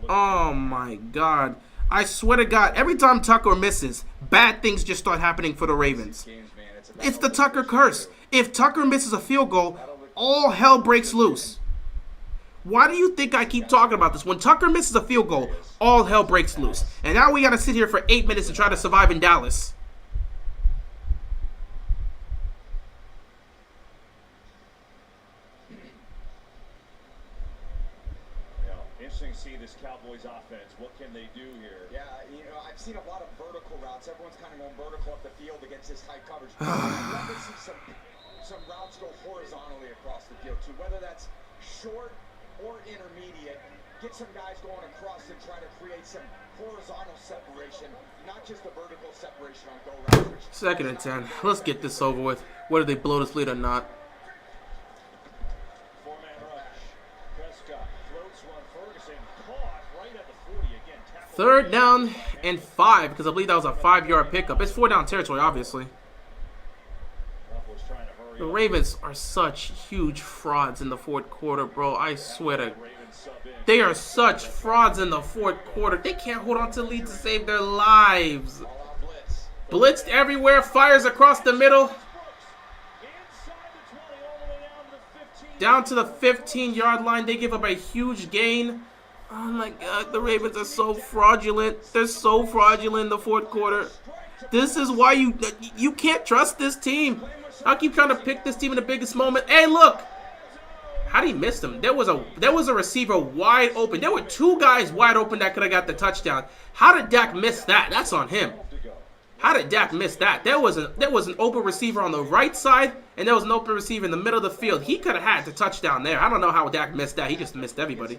Oh my God. I swear to God, every time Tucker misses, bad things just start happening for the Ravens. It's the Tucker curse. If Tucker misses a field goal, all hell breaks loose. Why do you think I keep talking about this? When Tucker misses a field goal, all hell breaks loose. And now we got to sit here for 8 minutes and try to survive in Dallas. Interesting to see this Cowboys offense. What can they do here? Yeah, you know, I've seen a lot of vertical routes. Everyone's kind of going vertical up the field against this tight coverage. I'd love to see some routes go horizontally across the field too, whether that's short or intermediate. get some guys going across and try to create some horizontal separation, not just the vertical separation on go routes. 2nd and 10. Let's get this over with. Whether they blow this lead or not. Four-man rush. Prescott floats one. Ferguson caught right at the 40 again. 3rd down and 5, because I believe that was a 5-yard pickup. It's 4 down territory, obviously. The Ravens are such huge frauds in the 4th quarter, bro. I swear to... They are such frauds in the 4th quarter. They can't hold on to the lead to save their lives. Blitzed everywhere. Fires across the middle. Down to the 15-yard line. They give up a huge gain. Oh, my God. The Ravens are so fraudulent. They're so fraudulent in the 4th quarter. This is why you can't trust this team. I keep trying to pick this team in the biggest moment. Hey, look. How did he miss them? There was a receiver wide open. There were 2 guys wide open that could have got the touchdown. How did Dak miss that? That's on him. How did Dak miss that? There was an open receiver on the right side, and there was an open receiver in the middle of the field. He could have had the touchdown there. I don't know how Dak missed that. He just missed everybody.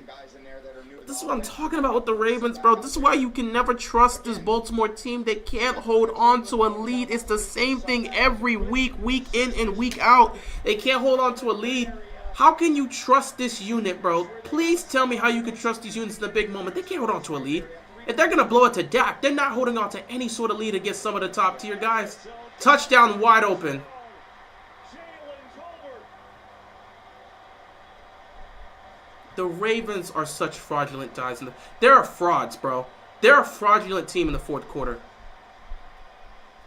This is what I'm talking about with the Ravens, bro. This is why you can never trust this Baltimore team. They can't hold on to a lead. It's the same thing every week in and week out. They can't hold on to a lead. How can you trust this unit, bro? Please tell me how you can trust these units in the big moment. They can't hold on to a lead. If they're going to blow it to Dak, they're not holding on to any sort of lead against some of the top tier guys. Touchdown wide open. The Ravens are such fraudulent guys. They're frauds, bro. They're a fraudulent team in the 4th quarter.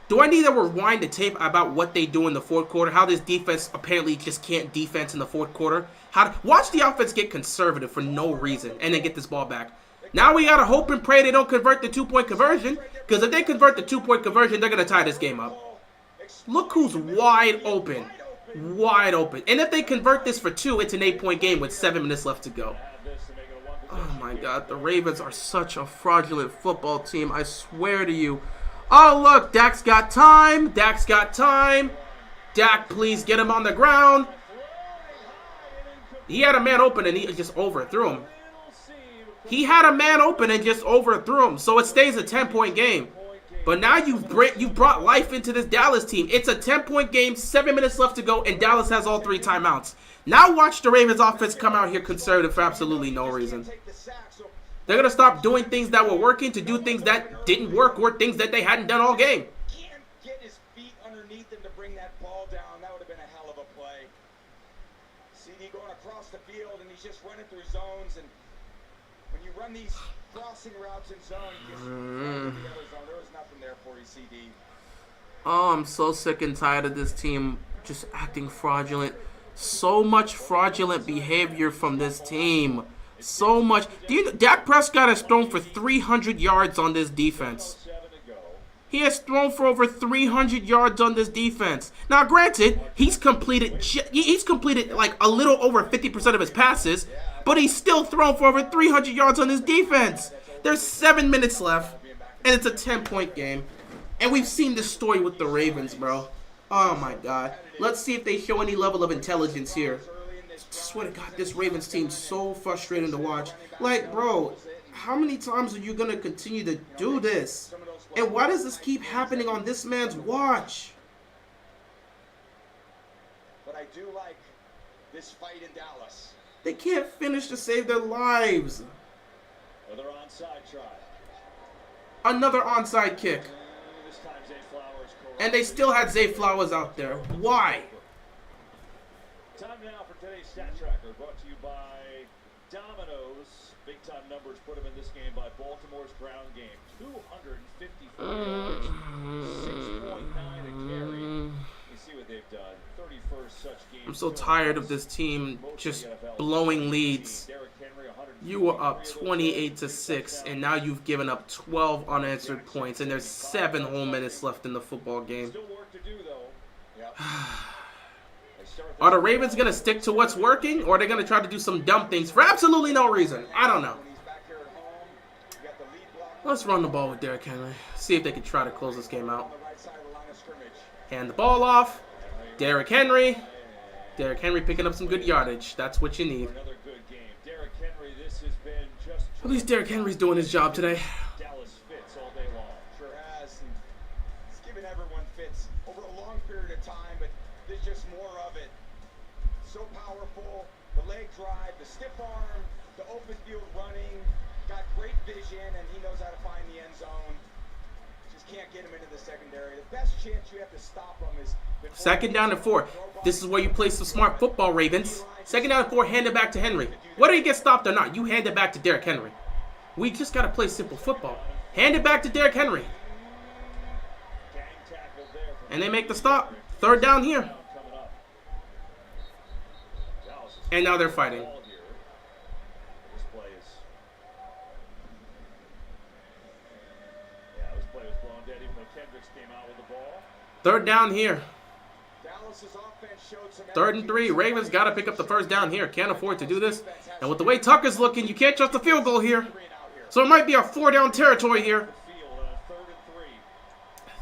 Do I need to rewind the tape about what they do in the 4th quarter? How this defense apparently just can't defense in the 4th quarter? Watch the offense get conservative for no reason and then get this ball back. Now we got to hope and pray they don't convert the 2-point conversion, because if they convert the 2-point conversion, they're going to tie this game up. Look who's wide open. Wide open. And if they convert this for 2, it's an 8-point game with 7 minutes left to go. Oh, my God. The Ravens are such a fraudulent football team. I swear to you. Oh, look. Dak's got time. Dak's got time. Dak, please get him on the ground. He had a man open and he just overthrew him. He had a man open and just overthrew him. So it stays a 10-point game. But now you've brought life into this Dallas team. It's a 10-point game, 7 minutes left to go, and Dallas has all 3 timeouts. Now watch the Ravens offense come out here conservative for absolutely no reason. They're going to stop doing things that were working to do things that didn't work or things that they hadn't done all game. Can't get his feet underneath him to bring that ball down. That would have been a hell of a play. CD going across the field, and he's just running through zones. And when you run these crossing routes in zone, you just run to the other zone. There was nothing there for you, CD. Oh, I'm so sick and tired of this team just acting fraudulent. So much fraudulent behavior from this team. So much. Dak Prescott has thrown for 300 yards on this defense. He has thrown for over 300 yards on this defense. Now, granted, he's completed like a little over 50% of his passes, but he's still thrown for over 300 yards on his defense. There's 7 minutes left, and it's a 10-point game. And we've seen this story with the Ravens, bro. Oh, my God. Let's see if they show any level of intelligence here. I swear to God, this Ravens team's so frustrating to watch. Like, bro, how many times are you going to continue to do this? And why does this keep happening on this man's watch? But I do like this fight in Dallas. They can't finish to save their lives. Another onside try. Another onside kick. This time Zay Flowers And they still had Zay Flowers out there. Why? Time now for today's Stat Tracker, brought to you by Domino's. Big-time numbers put them in this game by Baltimore's ground game. 254 yards, 6.9 a carry. You see what they've done. 31st such game. I'm so tired of this team just blowing leads. You were up 28-6, and now you've given up 12 unanswered points, and there's 7 whole minutes left in the football game. Still work to do, though. Are the Ravens going to stick to what's working, or are they going to try to do some dumb things for absolutely no reason? I don't know. Let's run the ball with Derrick Henry. See if they can try to close this game out. Hand the ball off. Derrick Henry. Derrick Henry picking up some good yardage. That's what you need. Another good game. Derrick Henry, this has been At least Derrick Henry's doing his job today. Dallas fits all day long. Sure has. And it's given everyone fits over a long period of time, but there's just more of it. So powerful. The leg drive, the stiff arm, the open field running. Got great vision, and he knows how to find the end zone. Just can't get him into the secondary. The best chance you have to stop him is... Second down and 4. This is where you play some smart football, Ravens. Second down and 4, hand it back to Henry. Whether he gets stopped or not, you hand it back to Derrick Henry. We just got to play simple football. Hand it back to Derrick Henry. And they make the stop. Third down here. And now they're fighting. This play was blown dead even though Kendricks came out with the ball. Third down here. Dallas's offense showed some 3rd and 3. Ravens got to pick up the first down here. Can't afford to do this. And with the way Tucker's looking, you can't trust the field goal here. So it might be a 4-down territory here.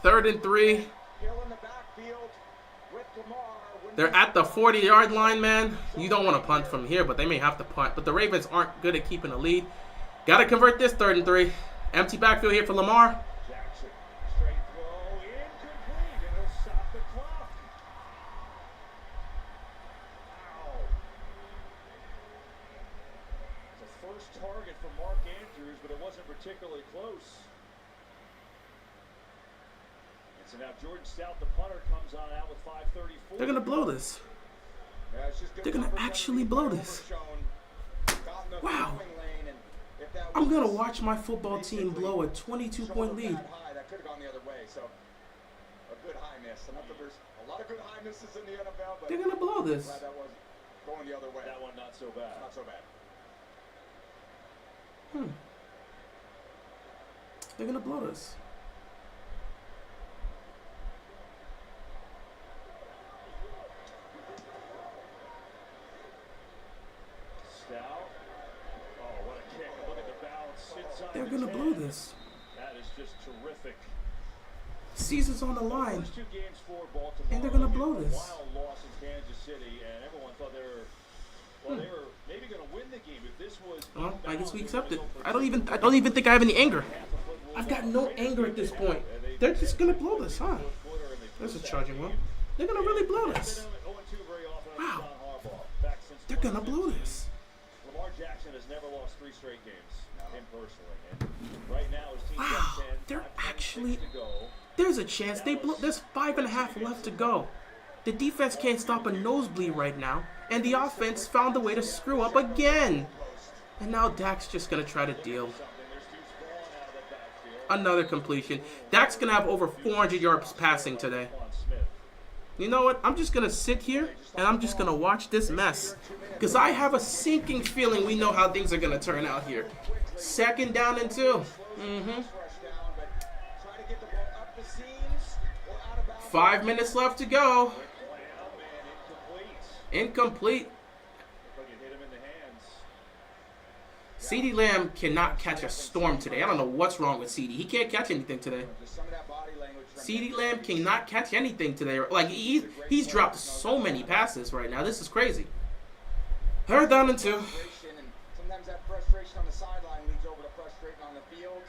3rd and 3. They're at the 40-yard line, man. You don't want to punt from here, but they may have to punt. But the Ravens aren't good at keeping a lead. Got to convert this 3rd and 3. Empty backfield here for Lamar. Jackson, straight throw, incomplete, and he'll stop the clock. Ow. It's a first target for Mark Andrews, but it wasn't particularly close. And so now Jordan Stout, the punter, comes on out with 5:34. They're going to blow this. They're going to actually blow this. Wow. I'm going to watch my football team blow a 22-point lead. That could have gone the other way, so a good high miss. There's a lot of good high misses in the NFL, but They're going to blow this. glad that wasn't going the other way. That one not so bad. Not so bad. They're going to blow this. They're going to blow this. That is just terrific. Season's on the line. First 2 games for Baltimore. And they're going to blow this. Wild loss in Kansas City, and everyone thought they were maybe going to win the game. If this was Well, I guess we accept it. I don't even think I have any anger. I've got no anger at this point. They're just going to blow this, huh? There's a charging one. They're going to really blow this. Wow. They're going to blow this. Lamar Jackson has never lost 3 straight games. Him personally. And right now his team's Wow, got 10. they're actually... To go. There's a chance they blow. There's 5.5 left to go. The defense can't stop a nosebleed right now, and the offense found a way to screw up again. And now Dak's just gonna try to deal. Another completion. Dak's gonna have over 400 yards passing today. You know what? I'm just gonna sit here and I'm just gonna watch this mess, because I have a sinking feeling we know how things are gonna turn out here. 2nd down and 2. 5 minutes left to go. Incomplete. CeeDee Lamb cannot catch a storm today. I don't know what's wrong with CeeDee. He can't catch anything today. CeeDee Lamb cannot catch anything today. Like, he's dropped so many passes right now. This is crazy. 3rd down and 2. Sometimes that frustration on the sideline leads over to frustration on the field.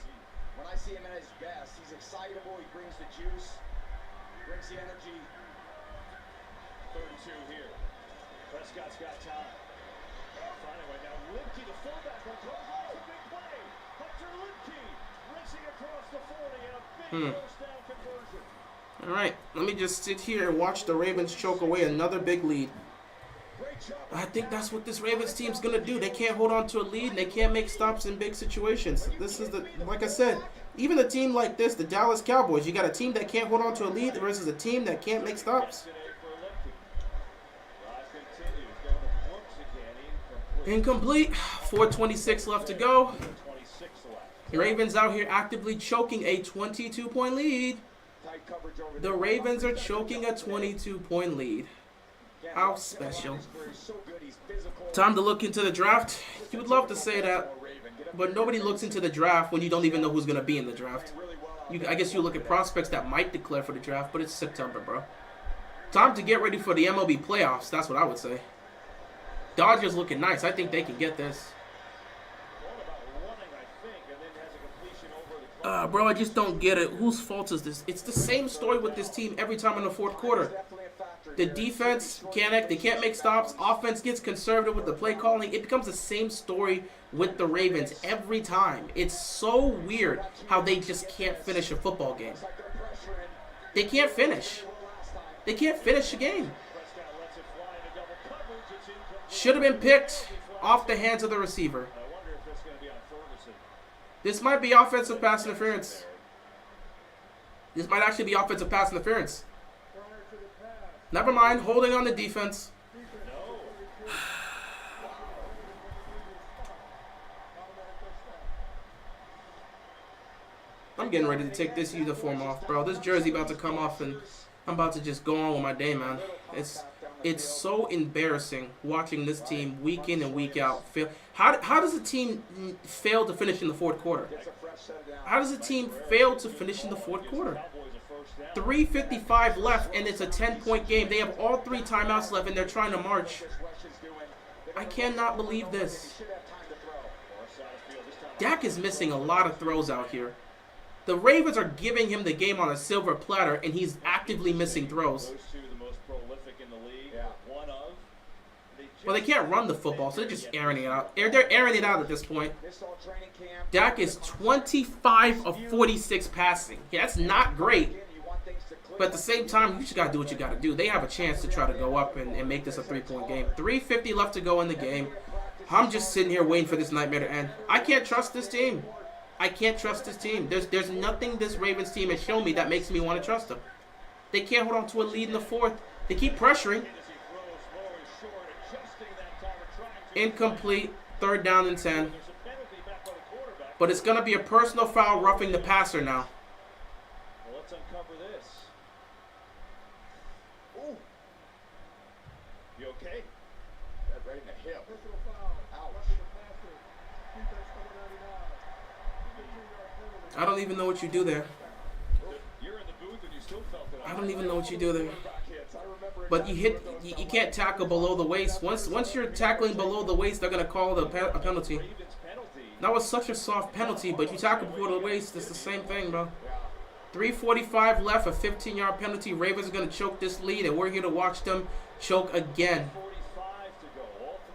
When I see him at his best, he's excitable. He brings the juice, brings the energy. 32 here. Prescott's got time. Finding right now. Limke, the fullback, will come across a big play. Hunter Limke racing across the 40 and a big first down conversion. All right, let me just sit here and watch the Ravens choke away another big lead. I think that's what this Ravens team's going to do. They can't hold on to a lead, and they can't make stops in big situations. This is like I said, even a team like this, the Dallas Cowboys, you got a team that can't hold on to a lead versus a team that can't make stops. Incomplete. 4:26 left to go. The Ravens out here actively choking a 22-point lead. The Ravens are choking a 22-point lead. How special. Time to look into the draft. You would love to say that, but nobody looks into the draft when you don't even know who's going to be in the draft. I guess you look at prospects that might declare for the draft, but it's September, bro. Time to get ready for the MLB playoffs. That's what I would say. Dodgers looking nice. I think they can get this. Bro, I just don't get it. Whose fault is this? It's the same story with this team every time in the fourth quarter. The defense they can't make stops. Offense gets conservative with the play calling. It becomes the same story with the Ravens every time. It's so weird how they just can't finish a football game. They can't finish. They can't finish a game. Should have been picked off the hands of the receiver. This might be offensive pass interference. This might actually be offensive pass interference. Never mind, holding on the defense. I'm getting ready to take this uniform off, bro. This jersey about to come off, and I'm about to just go on with my day, man. It's so embarrassing watching this team week in and week out fail. How does a team fail to finish in the fourth quarter? How does a team fail to finish in the fourth quarter? 3:55 left, and it's a 10-point game. They have all 3 timeouts left, and they're trying to march. I cannot believe this. Dak is missing a lot of throws out here. The Ravens are giving him the game on a silver platter, and he's actively missing throws. Well, they can't run the football, so they're just airing it out. They're airing it out at this point. Dak is 25 of 46 passing. Yeah, that's not great. But at the same time, you just got to do what you got to do. They have a chance to try to go up and make this a 3-point game. 3:50 left to go in the game. I'm just sitting here waiting for this nightmare to end. I can't trust this team. I can't trust this team. There's nothing this Ravens team has shown me that makes me want to trust them. They can't hold on to a lead in the fourth. They keep pressuring. Incomplete. 3rd down and 10. But it's going to be a personal foul roughing the passer now. Well, let's uncover this. Ooh. You okay? That right in the hip. Ouch. I don't even know what you do there. You're in the booth and you still felt it. I don't even know what you do there. But you can't tackle below the waist. Once you're tackling below the waist, they're going to call a penalty. That was such a soft penalty, but you tackle below the waist, it's the same thing, bro. 3:45 left, a 15-yard penalty. Ravens are going to choke this lead, and we're here to watch them choke again.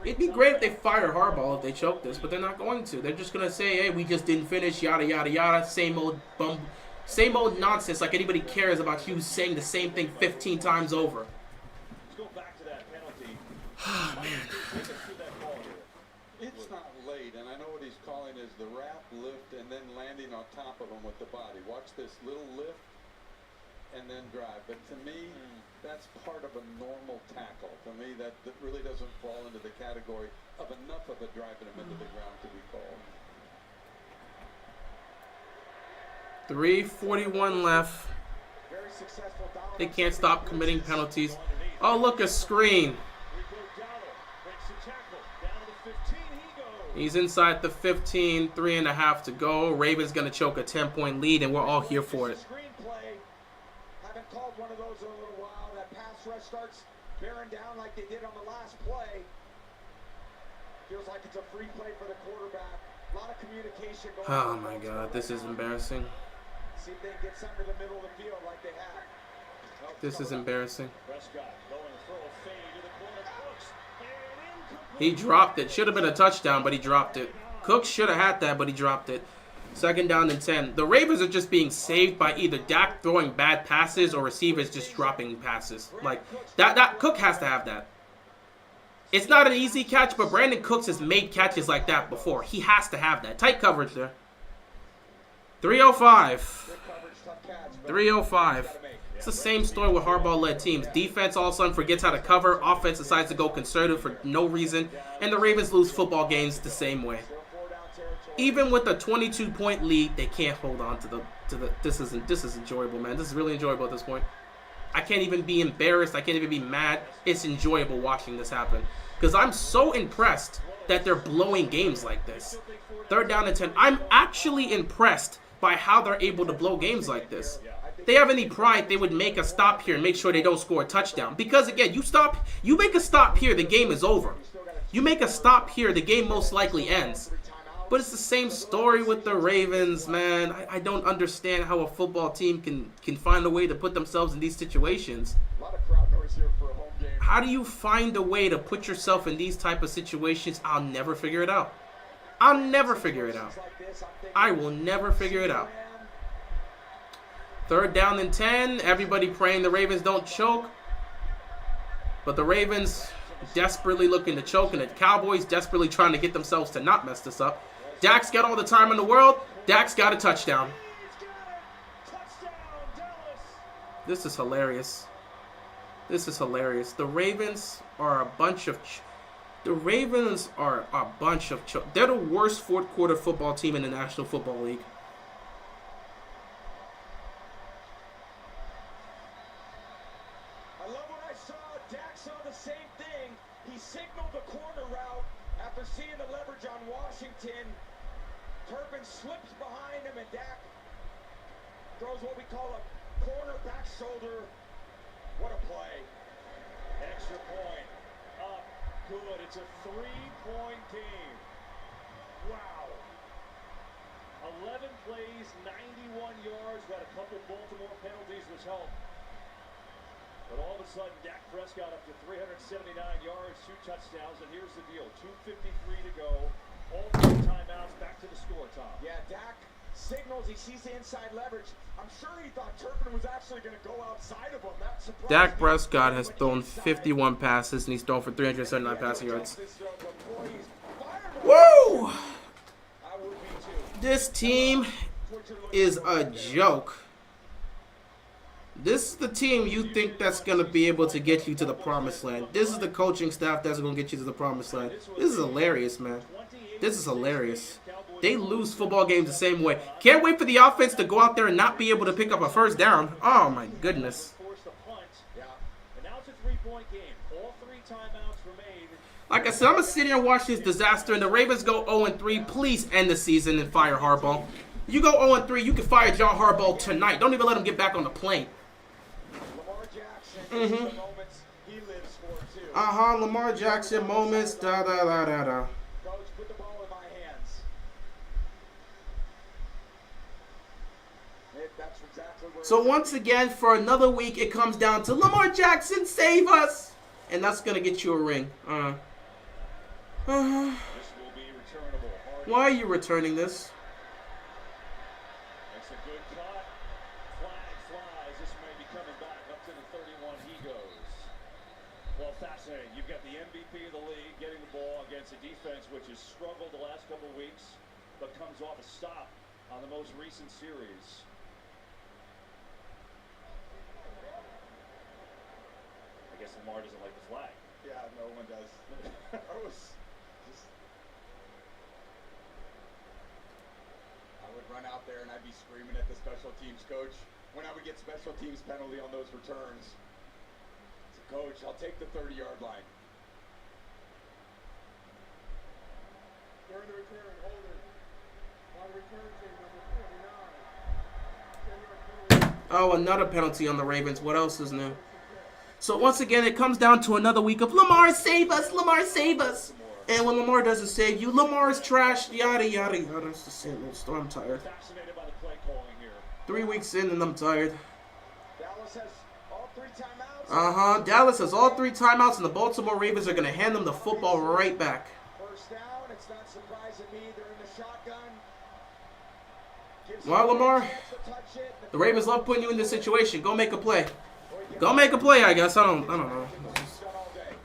It'd be great if they fire Harbaugh if they choke this, but they're not going to. They're just going to say, hey, we just didn't finish, yada, yada, yada. Same old nonsense, like anybody cares about you saying the same thing 15 times over. Let's go back to that penalty. Oh, man. It's not late, and I know what he's calling is the wrap, lift, and then landing on top of him with the body. Watch this little lift and then drive. But to me, that's part of a normal tackle. To me, that really doesn't fall into the category of enough of it driving him into the ground to be called. 3:41 left. They can't stop committing penalties. Oh, look, a screen. He's inside the 15, 3.5 to go. Ravens going to choke a 10-point lead, and we're all here for it. Haven't called one of those in a little while. That pass rush starts bearing down like they did on the last play. Feels like it's a free play for the quarterback. A lot of communication going on. Oh, my God. This is embarrassing. See if they can get something to the middle of the field like they have. This is embarrassing. Prescott going to throw a fade to the corner. Cooks. He dropped it. Should have been a touchdown, but he dropped it. Cooks should have had that, but he dropped it. 2nd down and 10. The Ravens are just being saved by either Dak throwing bad passes or receivers just dropping passes. Like, that Cook has to have that. It's not an easy catch, but Brandon Cooks has made catches like that before. He has to have that. Tight coverage there. 3:05. 3:05. It's the same story with Harbaugh-led teams. Defense all of a sudden forgets how to cover. Offense decides to go conservative for no reason. And the Ravens lose football games the same way. Even with a 22-point lead, they can't hold on to the. This is enjoyable, man. This is really enjoyable at this point. I can't even be embarrassed. I can't even be mad. It's enjoyable watching this happen. Because I'm so impressed that they're blowing games like this. 3rd down and 10. I'm actually impressed by how they're able to blow games like this. If they have any pride, they would make a stop here and make sure they don't score a touchdown. Because again, you make a stop here, the game is over. You make a stop here, the game most likely ends. But it's the same story with the Ravens, man. I don't understand how a football team can find a way to put themselves in these situations. A lot of crowd noise here for a home game. How do you find a way to put yourself in these type of situations? I'll never figure it out. I'll never figure it out. I will never figure it out. 3rd down and 10. Everybody praying the Ravens don't choke. But the Ravens desperately looking to choke, and the Cowboys desperately trying to get themselves to not mess this up. Dak's got all the time in the world. Dak's got a touchdown. This is hilarious. This is hilarious. The Ravens are a bunch of... They're the worst fourth quarter football team in the National Football League. I love what I saw. Dak saw the same thing. He signaled the corner route after seeing the leverage on Washington. Turpin slips behind him, and Dak throws what we call a corner back shoulder. What a play. Extra point. Up. Good. It's a 3-point game. Wow. 11 plays, 91 yards. Got a couple Baltimore penalties, which helped. But all of a sudden, Dak Prescott up to 379 yards, 2 touchdowns, and here's the deal. 2:53 to go. All 3 timeouts, back to the score, Tom. Yeah, Dak signals, he sees the inside leverage. I'm sure he thought Turpin was actually going to go outside of him. That surprised Dak me. Prescott has thrown 51 passes, and he's thrown for 379 passing yards. Woo! This team is a joke. This is the team you think that's going to be able to get you to the promised land. This is the coaching staff that's going to get you to the promised land. This is hilarious, man. This is hilarious. They lose football games the same way. Can't wait for the offense to go out there and not be able to pick up a first down. Oh, my goodness. Like I said, I'm going to sit here and watch this disaster, and the Ravens go 0-3. Please end the season and fire Harbaugh. You go 0-3, you can fire John Harbaugh tonight. Don't even let him get back on the plane. Lamar Jackson moments. Da da da da da. Coach, put the ball in my hands. That's exactly where So once again, for another week, it comes down to Lamar Jackson, save us, and that's gonna get you a ring. Why are you returning this? That's a good cut. Flag flies. This may be coming back up to the 31. He goes. Well, fascinating. You've got the MVP of the league getting the ball against a defense which has struggled the last couple of weeks, but comes off a stop on the most recent series. I guess Lamar doesn't like the flag. Yeah, no one does. I would run out there and I'd be screaming at the special teams coach when I would get special teams penalty on those returns. So, coach, I'll take the 30-yard line. During the return, hold it. On return team number 29. Oh, another penalty on the Ravens. What else is new? So once again, it comes down to another week of Lamar, save us, Lamar, save us. And when Lamar doesn't save you, Lamar's trash, yada, yada, yada. It's the same old story. I'm tired. 3 weeks in and I'm tired. Dallas has all 3 timeouts. Dallas has all 3 timeouts, and the Baltimore Ravens are going to hand them the football right back. First down, it's not surprising me. They're in the shotgun. Well, Lamar, the Ravens love putting you in this situation. Go make a play. Go make a play, I guess. I don't know.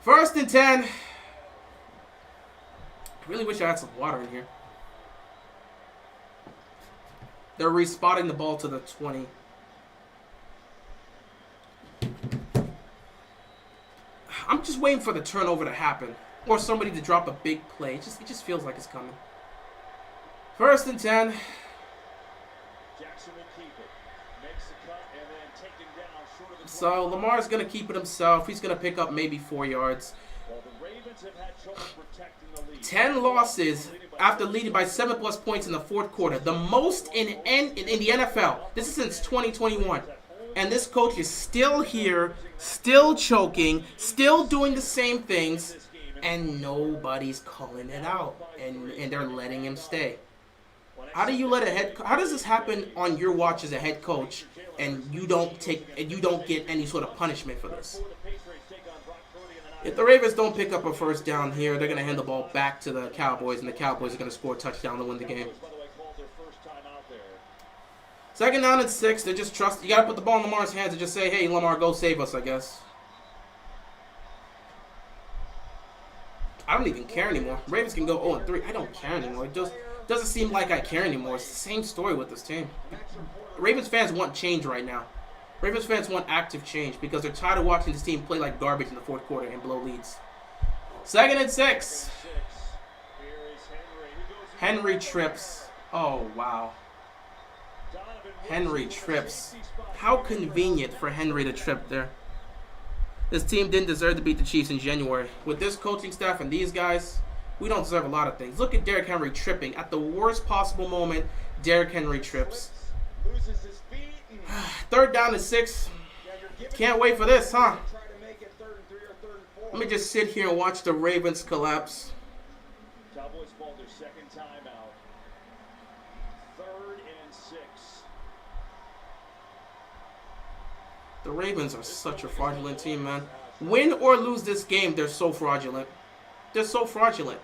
1st and 10. I really wish I had some water in here. They're respotting the ball to the 20. I'm just waiting for the turnover to happen, or somebody to drop a big play. It just feels like it's coming. 1st and 10. Jackson will keep it. Makes the cut and then taken down short of the So Lamar's going to keep it himself. He's going to pick up maybe 4 yards. Well, the Ravens have had trouble protecting the lead. 10 losses after leading by 7+ points in the 4th quarter. The most in the NFL. This is since 2021. And this coach is still here, still choking, still doing the same things. and nobody's calling it out, and they're letting him stay. How do you let how does this happen on your watch as a head coach, and you don't get any sort of punishment for this? If the Ravens don't pick up a first down here, they're going to hand the ball back to the Cowboys, and the Cowboys are going to score a touchdown to win the game. 2nd down and 6. They just trust. You got to put the ball in Lamar's hands and just say, hey, Lamar, go save us, I guess. I don't even care anymore. Ravens can go 0-3. I don't care anymore. It just doesn't seem like I care anymore. It's the same story with this team. Ravens fans want change right now. Ravens fans want active change because they're tired of watching this team play like garbage in the 4th quarter and blow leads. 2nd and 6. Henry trips. Oh, wow. Henry trips. How convenient for Henry to trip there. This team didn't deserve to beat the Chiefs in January. With this coaching staff and these guys, we don't deserve a lot of things. Look at Derrick Henry tripping. At the worst possible moment, Derrick Henry trips. 3rd down and 6. Can't wait for this, huh? Let me just sit here and watch the Ravens collapse. Cowboys ball their 2nd timeout. 3rd and 6. The Ravens are such a fraudulent team, man. Win or lose this game, they're so fraudulent. They're so fraudulent.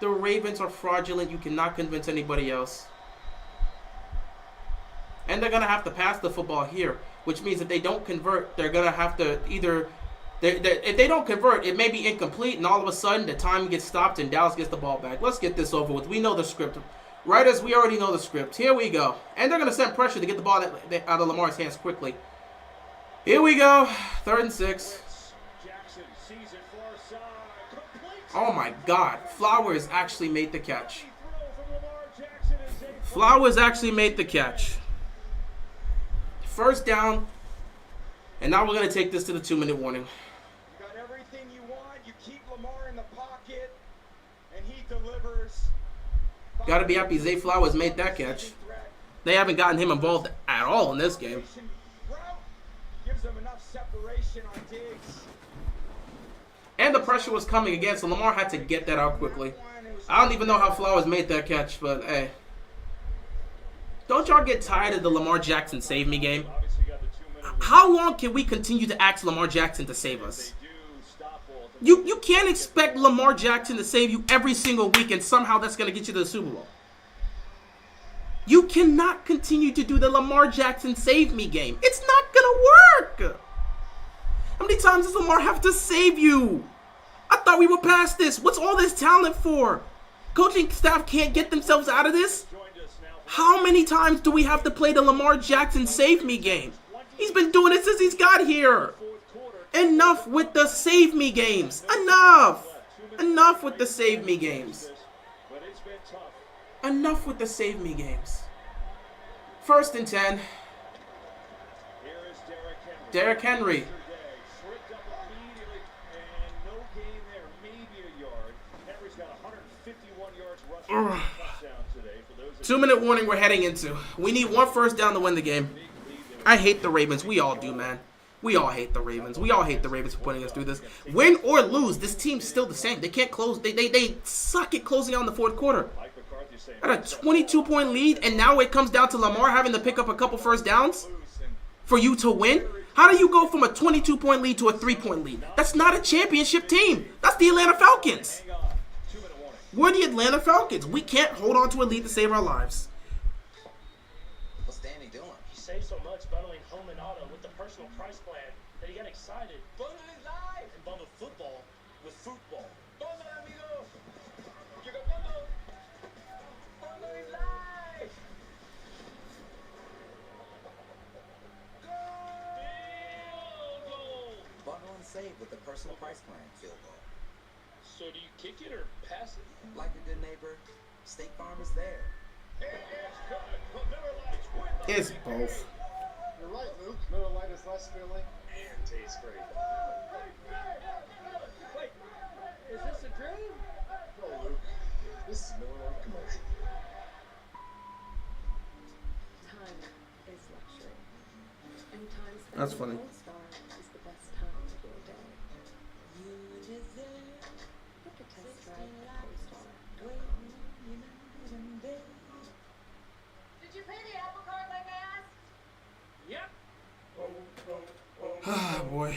The Ravens are fraudulent. You cannot convince anybody else. And they're going to have to pass the football here, which means if they don't convert, they're going to have to either... if they don't convert, it may be incomplete, and all of a sudden the time gets stopped and Dallas gets the ball back. Let's get this over with. We know the script. Writers, we already know the script. Here we go. And they're going to send pressure to get the ball out of Lamar's hands quickly. Here we go. 3rd and 6. Oh my God. Flowers actually made the catch. Flowers actually made the catch. 1st down. And now we're going to take this to the 2-minute warning. You got everything you want. You keep Lamar in the pocket, and he delivers. Got to be happy Zay Flowers made that catch. They haven't gotten him involved at all in this game. Gives them enough separation on Diggs. And the pressure was coming again, so Lamar had to get that out quickly. I don't even know how Flowers made that catch, but hey. Don't y'all get tired of the Lamar Jackson save me game? How long can we continue to ask Lamar Jackson to save us? You can't expect Lamar Jackson to save you every single week and somehow that's going to get you to the Super Bowl. You cannot continue to do the Lamar Jackson save me game. It's not going to work. How many times does Lamar have to save you? I thought we were past this. What's all this talent for? Coaching staff can't get themselves out of this? How many times do we have to play the Lamar Jackson save me game? He's been doing it since he's got here. Enough with the save me games. Enough. Enough with the save me games. Enough with the save me games. 1st and 10. Derrick Henry. Ugh. 2-minute warning we're heading into. We need 1 first down to win the game. I hate the Ravens. We all do, man. We all hate the Ravens. We all hate the Ravens for putting us through this. Win or lose, this team's still the same. They can't close. They suck at closing out in the 4th quarter. At a 22-point lead, and now it comes down to Lamar having to pick up a couple first downs for you to win? How do you go from a 22-point lead to a 3-point lead? That's not a championship team. That's the Atlanta Falcons. We're the Atlanta Falcons. We can't hold on to a lead to save our lives. What's Danny doing? He saved so much bundling home and auto with the personal price plan that he got excited. Bundling live! And bundled football with football. Bundle, amigo! You got bundle! Bundling live! Bundle and save with the personal price plan. Field goal. So do you kick it or pass it? Like a good neighbor, State Farm is there. It's both. You're right, Luke. Miller Lite is less filling and tastes great. Wait, is this a dream? No, Luke. This is Miller Lite commercial. Time is luxury. And time spent That's with funny. Gold Star is the best time of your day. You deserve the boy.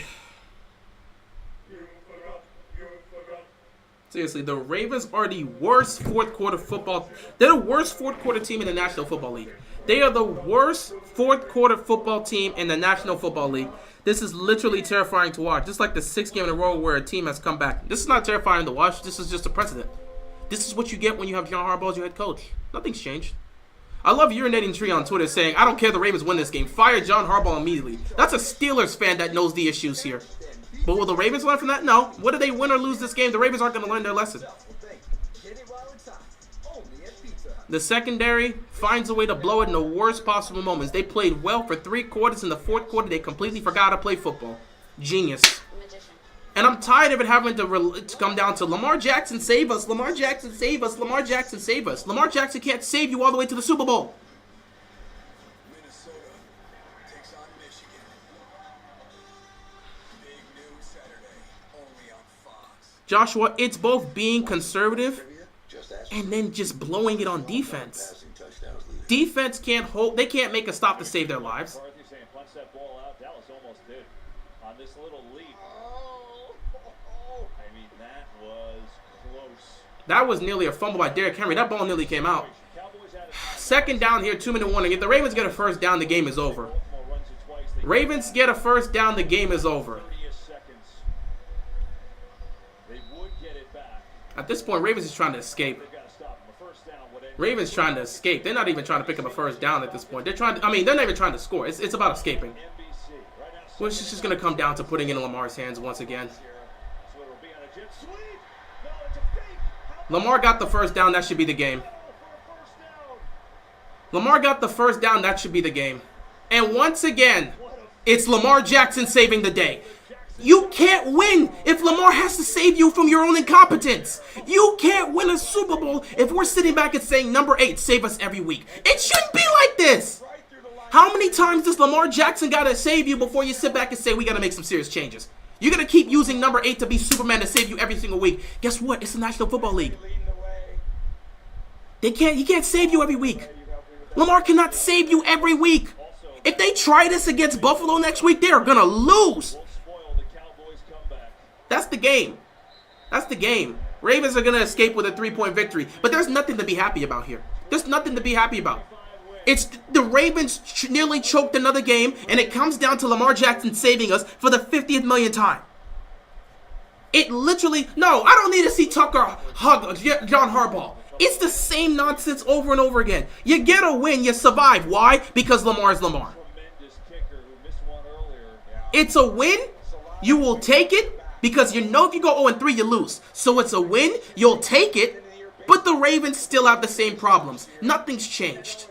Seriously, the Ravens are the worst fourth quarter football. They're the worst fourth quarter team in the National Football League. They are the worst fourth quarter football team in the National Football League. This is literally terrifying to watch. This is like the 6th game in a row where a team has come back. This is not terrifying to watch. This is just a precedent. This is what you get when you have John Harbaugh as your head coach. Nothing's changed. I love urinating tree on Twitter saying, I don't care if the Ravens win this game. Fire John Harbaugh immediately. That's a Steelers fan that knows the issues here. But will the Ravens learn from that? No. Whether they win or lose this game, the Ravens aren't going to learn their lesson. The secondary finds a way to blow it in the worst possible moments. They played well for 3 quarters. In the 4th quarter, they completely forgot to play football. Genius. And I'm tired of it having to come down to Lamar Jackson, save us. Lamar Jackson, save us. Lamar Jackson, save us. Lamar Jackson can't save you all the way to the Super Bowl. Minnesota takes on Michigan. Big noon Saturday, only on Fox. Joshua, it's both being conservative and then just blowing it on defense. Defense can't hold. They can't make a stop to save their lives. Punch that ball out. Dallas almost did on this little leap. I mean, that was close. That was nearly a fumble by Derrick Henry. That ball nearly came out. 2nd down here, 2-minute warning. If the Ravens get a first down, the game is over. Ravens get a first down, the game is over. At this point, Ravens is trying to escape. Ravens trying to escape. They're not even trying to pick up a first down at this point. They're trying to, they're not even trying to score. It's about escaping. Which is just going to come down to putting it in Lamar's hands once again. Lamar got the first down. That should be the game. Lamar got the first down. That should be the game. And once again, it's Lamar Jackson saving the day. You can't win if Lamar has to save you from your own incompetence. You can't win a Super Bowl if we're sitting back and saying, number 8, save us every week. It shouldn't be like this. How many times does Lamar Jackson got to save you before you sit back and say, we got to make some serious changes? You're going to keep using number 8 to be Superman to save you every single week. Guess what? It's the National Football League. He can't save you every week. Lamar cannot save you every week. If they try this against Buffalo next week, they are going to lose. That's the game. That's the game. Ravens are going to escape with a 3-point victory. But there's nothing to be happy about here. There's nothing to be happy about. It's the Ravens nearly choked another game, and it comes down to Lamar Jackson saving us for the 50th millionth time. It literally... No, I don't need to see Tucker hug John Harbaugh. It's the same nonsense over and over again. You get a win, you survive. Why? Because Lamar is Lamar. It's a win. You will take it. Because you know if you go 0-3, you lose. So it's a win. You'll take it. But the Ravens still have the same problems. Nothing's changed.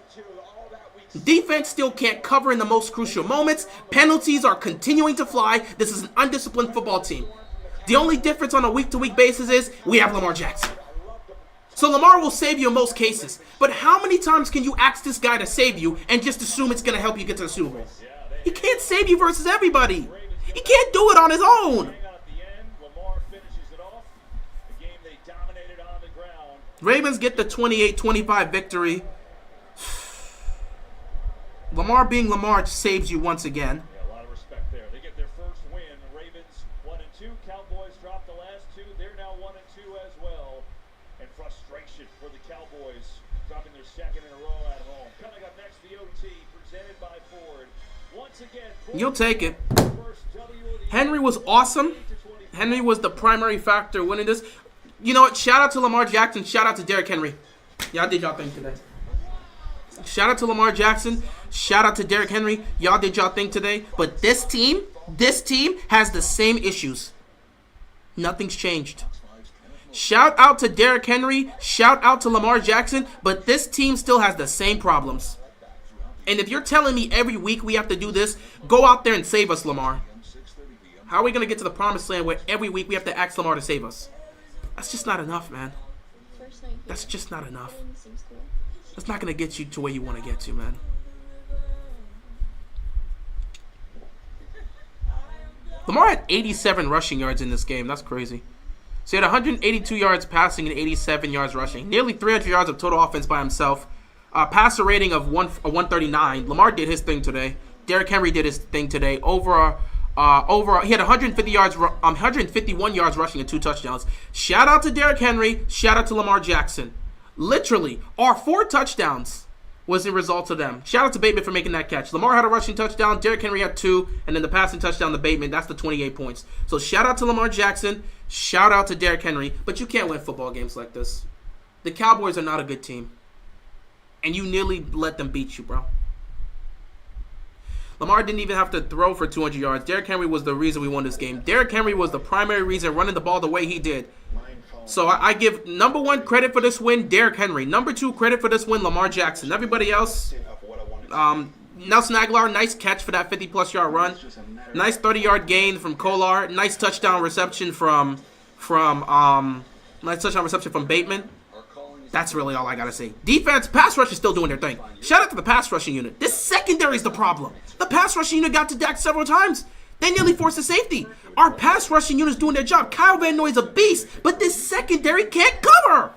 Defense still can't cover in the most crucial moments. Penalties are continuing to fly. This is an undisciplined football team. The only difference on a week-to-week basis is we have Lamar Jackson. So Lamar will save you in most cases. But how many times can you ask this guy to save you and just assume it's going to help you get to the Super Bowl? He can't save you versus everybody. He can't do it on his own. Ravens get the 28-25 victory. Lamar being Lamar saves you once again. Yeah, a lot of respect there. They get their first win. Ravens 1-2. Cowboys dropped the last 2. They're now 1-2 as well. And frustration for the Cowboys dropping their 2nd in a row at home. Coming up next, the OT presented by Ford. Once again, you'll take it. Henry was awesome. Henry was the primary factor winning this. You know what? Shout out to Lamar Jackson. Shout out to Derrick Henry. Y'all did y'all thing today. Shout out to Lamar Jackson. Shout out to Derrick Henry. Y'all did y'all thing today. But this team has the same issues. Nothing's changed. Shout out to Derrick Henry. Shout out to Lamar Jackson. But this team still has the same problems. And if you're telling me every week we have to do this, go out there and save us, Lamar. How are we going to get to the promised land where every week we have to ask Lamar to save us? That's just not enough, man. That's just not enough. That's not going to get you to where you want to get to, man. Lamar had 87 rushing yards in this game. That's crazy. So he had 182 yards passing and 87 yards rushing. Nearly 300 yards of total offense by himself. Passer rating of 139. Lamar did his thing today. Derrick Henry did his thing today. Over Overall, he had 150 yards, 151 yards rushing and 2 touchdowns. Shout out to Derrick Henry. Shout out to Lamar Jackson. Literally, our 4 touchdowns was the result of them. Shout out to Bateman for making that catch. Lamar had a rushing touchdown. Derrick Henry had 2, and then the passing touchdown to Bateman. That's the 28 points. So shout out to Lamar Jackson. Shout out to Derrick Henry. But you can't win football games like this. The Cowboys are not a good team, and you nearly let them beat you, bro. Lamar didn't even have to throw for 200 yards. Derrick Henry was the reason we won this game. Derrick Henry was the primary reason running the ball the way he did. So I give number 1 credit for this win, Derrick Henry. Number 2 credit for this win, Lamar Jackson. Everybody else, Nelson Aguilar, nice catch for that 50-plus yard run. Nice 30-yard gain from Kolar. Nice touchdown reception from Bateman. That's really all I gotta say. Defense, pass rush is still doing their thing. Shout out to the pass rushing unit. This secondary is the problem. The pass rushing unit got to Dak several times. They nearly forced a safety. Our pass rushing unit is doing their job. Kyle Van Noy's a beast, but this secondary can't cover.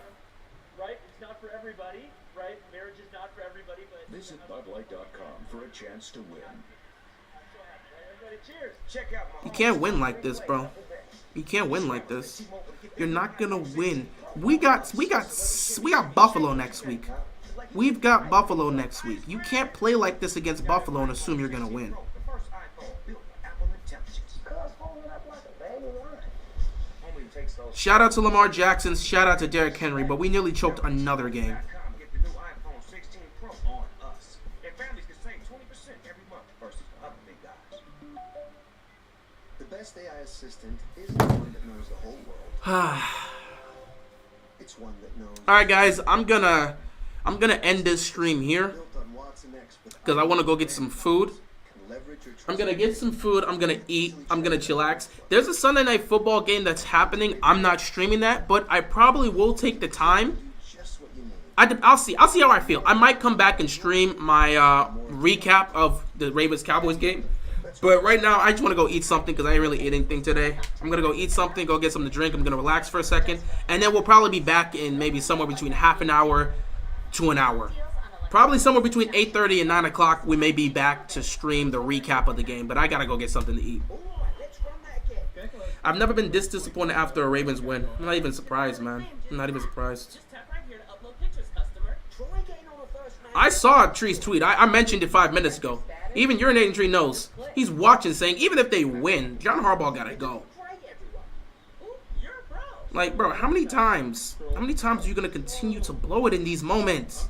Right? It's not for everybody, right? Marriage is not for everybody, but... Visit BudLight.com for a chance to win. Everybody cheers. Check out my... You can't win like this, bro. You can't win like this. You're not gonna win. We got Buffalo next week. We've got Buffalo next week. You can't play like this against Buffalo and assume you're gonna win. Shout out to Lamar Jackson. Shout out to Derrick Henry. But we nearly choked another game. The best AI assistant isn't the one that knows the whole world. It's one that knows. All right, guys. I'm gonna end this stream here because I want to go get some food. I'm gonna get some food. I'm gonna eat. I'm gonna chillax. There's a Sunday Night Football game that's happening. I'm not streaming that, but I probably will take the time. I'll see how I feel. I might come back and stream my recap of the Ravens Cowboys game. But right now, I just want to go eat something because I ain't really eat anything today. I'm gonna go eat something, go get something to drink. I'm gonna relax for a second, and then we'll probably be back in maybe somewhere between half an hour to an hour. Probably somewhere between 8:30 and 9 o'clock, we may be back to stream the recap of the game, but I gotta go get something to eat. I've never been this disappointed after a Ravens win. I'm not even surprised, man. I'm not even surprised. I saw Tree's tweet. I mentioned it 5 minutes ago. Even Urinating Tree knows. He's watching, saying, even if they win, John Harbaugh gotta go. Like, bro, how many times are you gonna continue to blow it in these moments?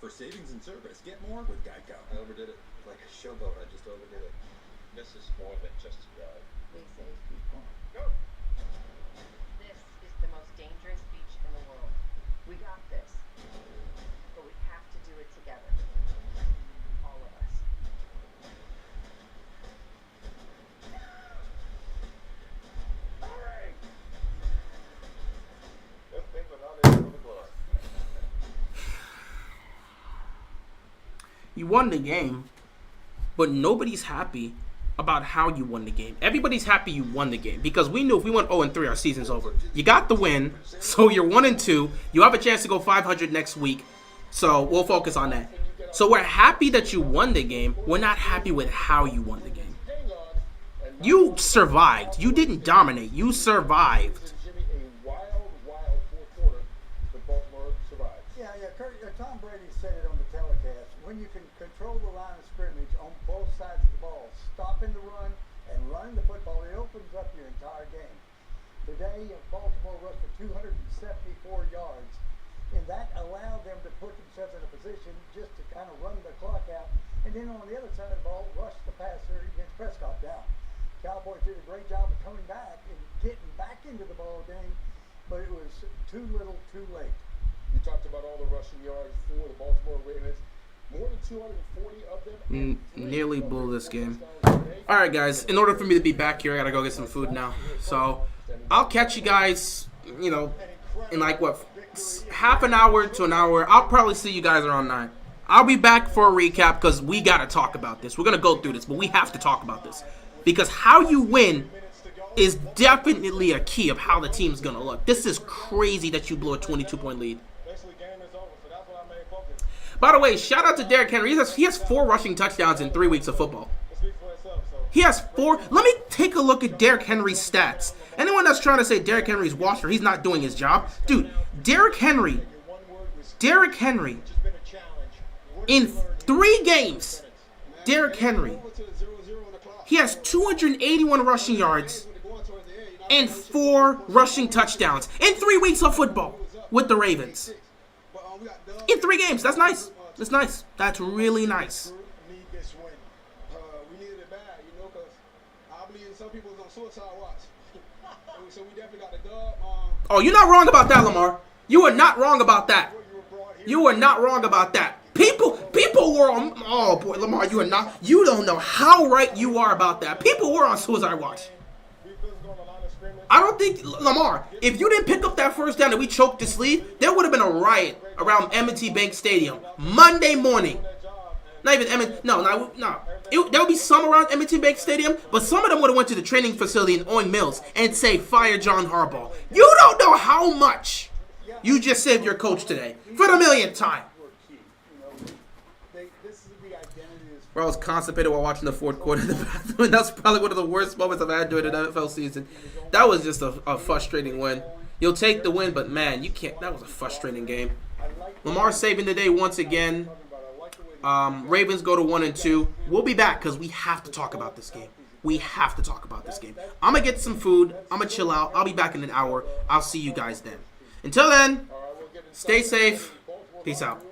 For savings and service, get more with Geico. I overdid it. Like a showboat, I just overdid it. This is more than just a drive. We save people. Go! This is the most dangerous beach in the world. We got this. But we have to do it together. All of us. Alright! Let's think about it for the glory. You won the game, but nobody's happy about how you won the game. Everybody's happy you won the game because we knew if we went 0-3, our season's over. You got the win, so you're 1-2. You have a chance to go 500 next week, so we'll focus on that. So we're happy that you won the game. We're not happy with how you won the game. You survived. You didn't dominate. You survived. Tom Brady said it on the telecast. When you can control the line of scrimmage on both sides of the ball, stopping the run and running the football, it opens up your entire game. Today, Baltimore rushed for 274 yards, and that allowed them to put themselves in a position just to kind of run the clock out. And then on the other side of the ball, rush the passer against Prescott down. Cowboys did a great job of coming back and getting back into the ball game, but it was too little, too late. You talked about all the rushing yards for the Baltimore Ravens. More than 240 of them. Nearly blew this game. Alright, guys. In order for me to be back here, I gotta go get some food now. So, I'll catch you guys, in like, half an hour to an hour. I'll probably see you guys around 9. I'll be back for a recap because we gotta talk about this. We're gonna go through this, but we have to talk about this. Because how you win is definitely a key of how the team's gonna look. This is crazy that you blew a 22-point lead. By the way, shout out to Derrick Henry. He has 4 rushing touchdowns in 3 weeks of football. He has 4. Let me take a look at Derrick Henry's stats. Anyone that's trying to say Derrick Henry's washed or he's not doing his job, dude, Derrick Henry, in 3 games, Derrick Henry, he has 281 rushing yards and 4 rushing touchdowns in 3 weeks of football with the Ravens. In 3 games. That's nice. That's nice. That's really nice. Need this win. We needed it bad, you know, because I believe some people was on suicide watch. So we definitely got the dub. Oh, you're not wrong about that, Lamar. You are not wrong about that. You are not wrong about that. People were on. Oh boy, Lamar, you are not. You don't know how right you are about that. People were on suicide watch. I don't think, Lamar, if you didn't pick up that first down and we choked this lead, there would have been a riot around M&T Bank Stadium Monday morning. Not even M&T, no. There would be some around M&T Bank Stadium, but some of them would have went to the training facility in Owing Mills and say, fire John Harbaugh. You don't know how much you just saved your coach today for the millionth time. Bro, I was constipated while watching the fourth quarter in the bathroom. That's probably one of the worst moments I've had during an NFL season. That was just a frustrating win. You'll take the win, but man, you can't. That was a frustrating game. Lamar saving the day once again. Ravens go to 1-2. We'll be back because we have to talk about this game. We have to talk about this game. I'm going to get some food. I'm going to chill out. I'll be back in an hour. I'll see you guys then. Until then, stay safe. Peace out.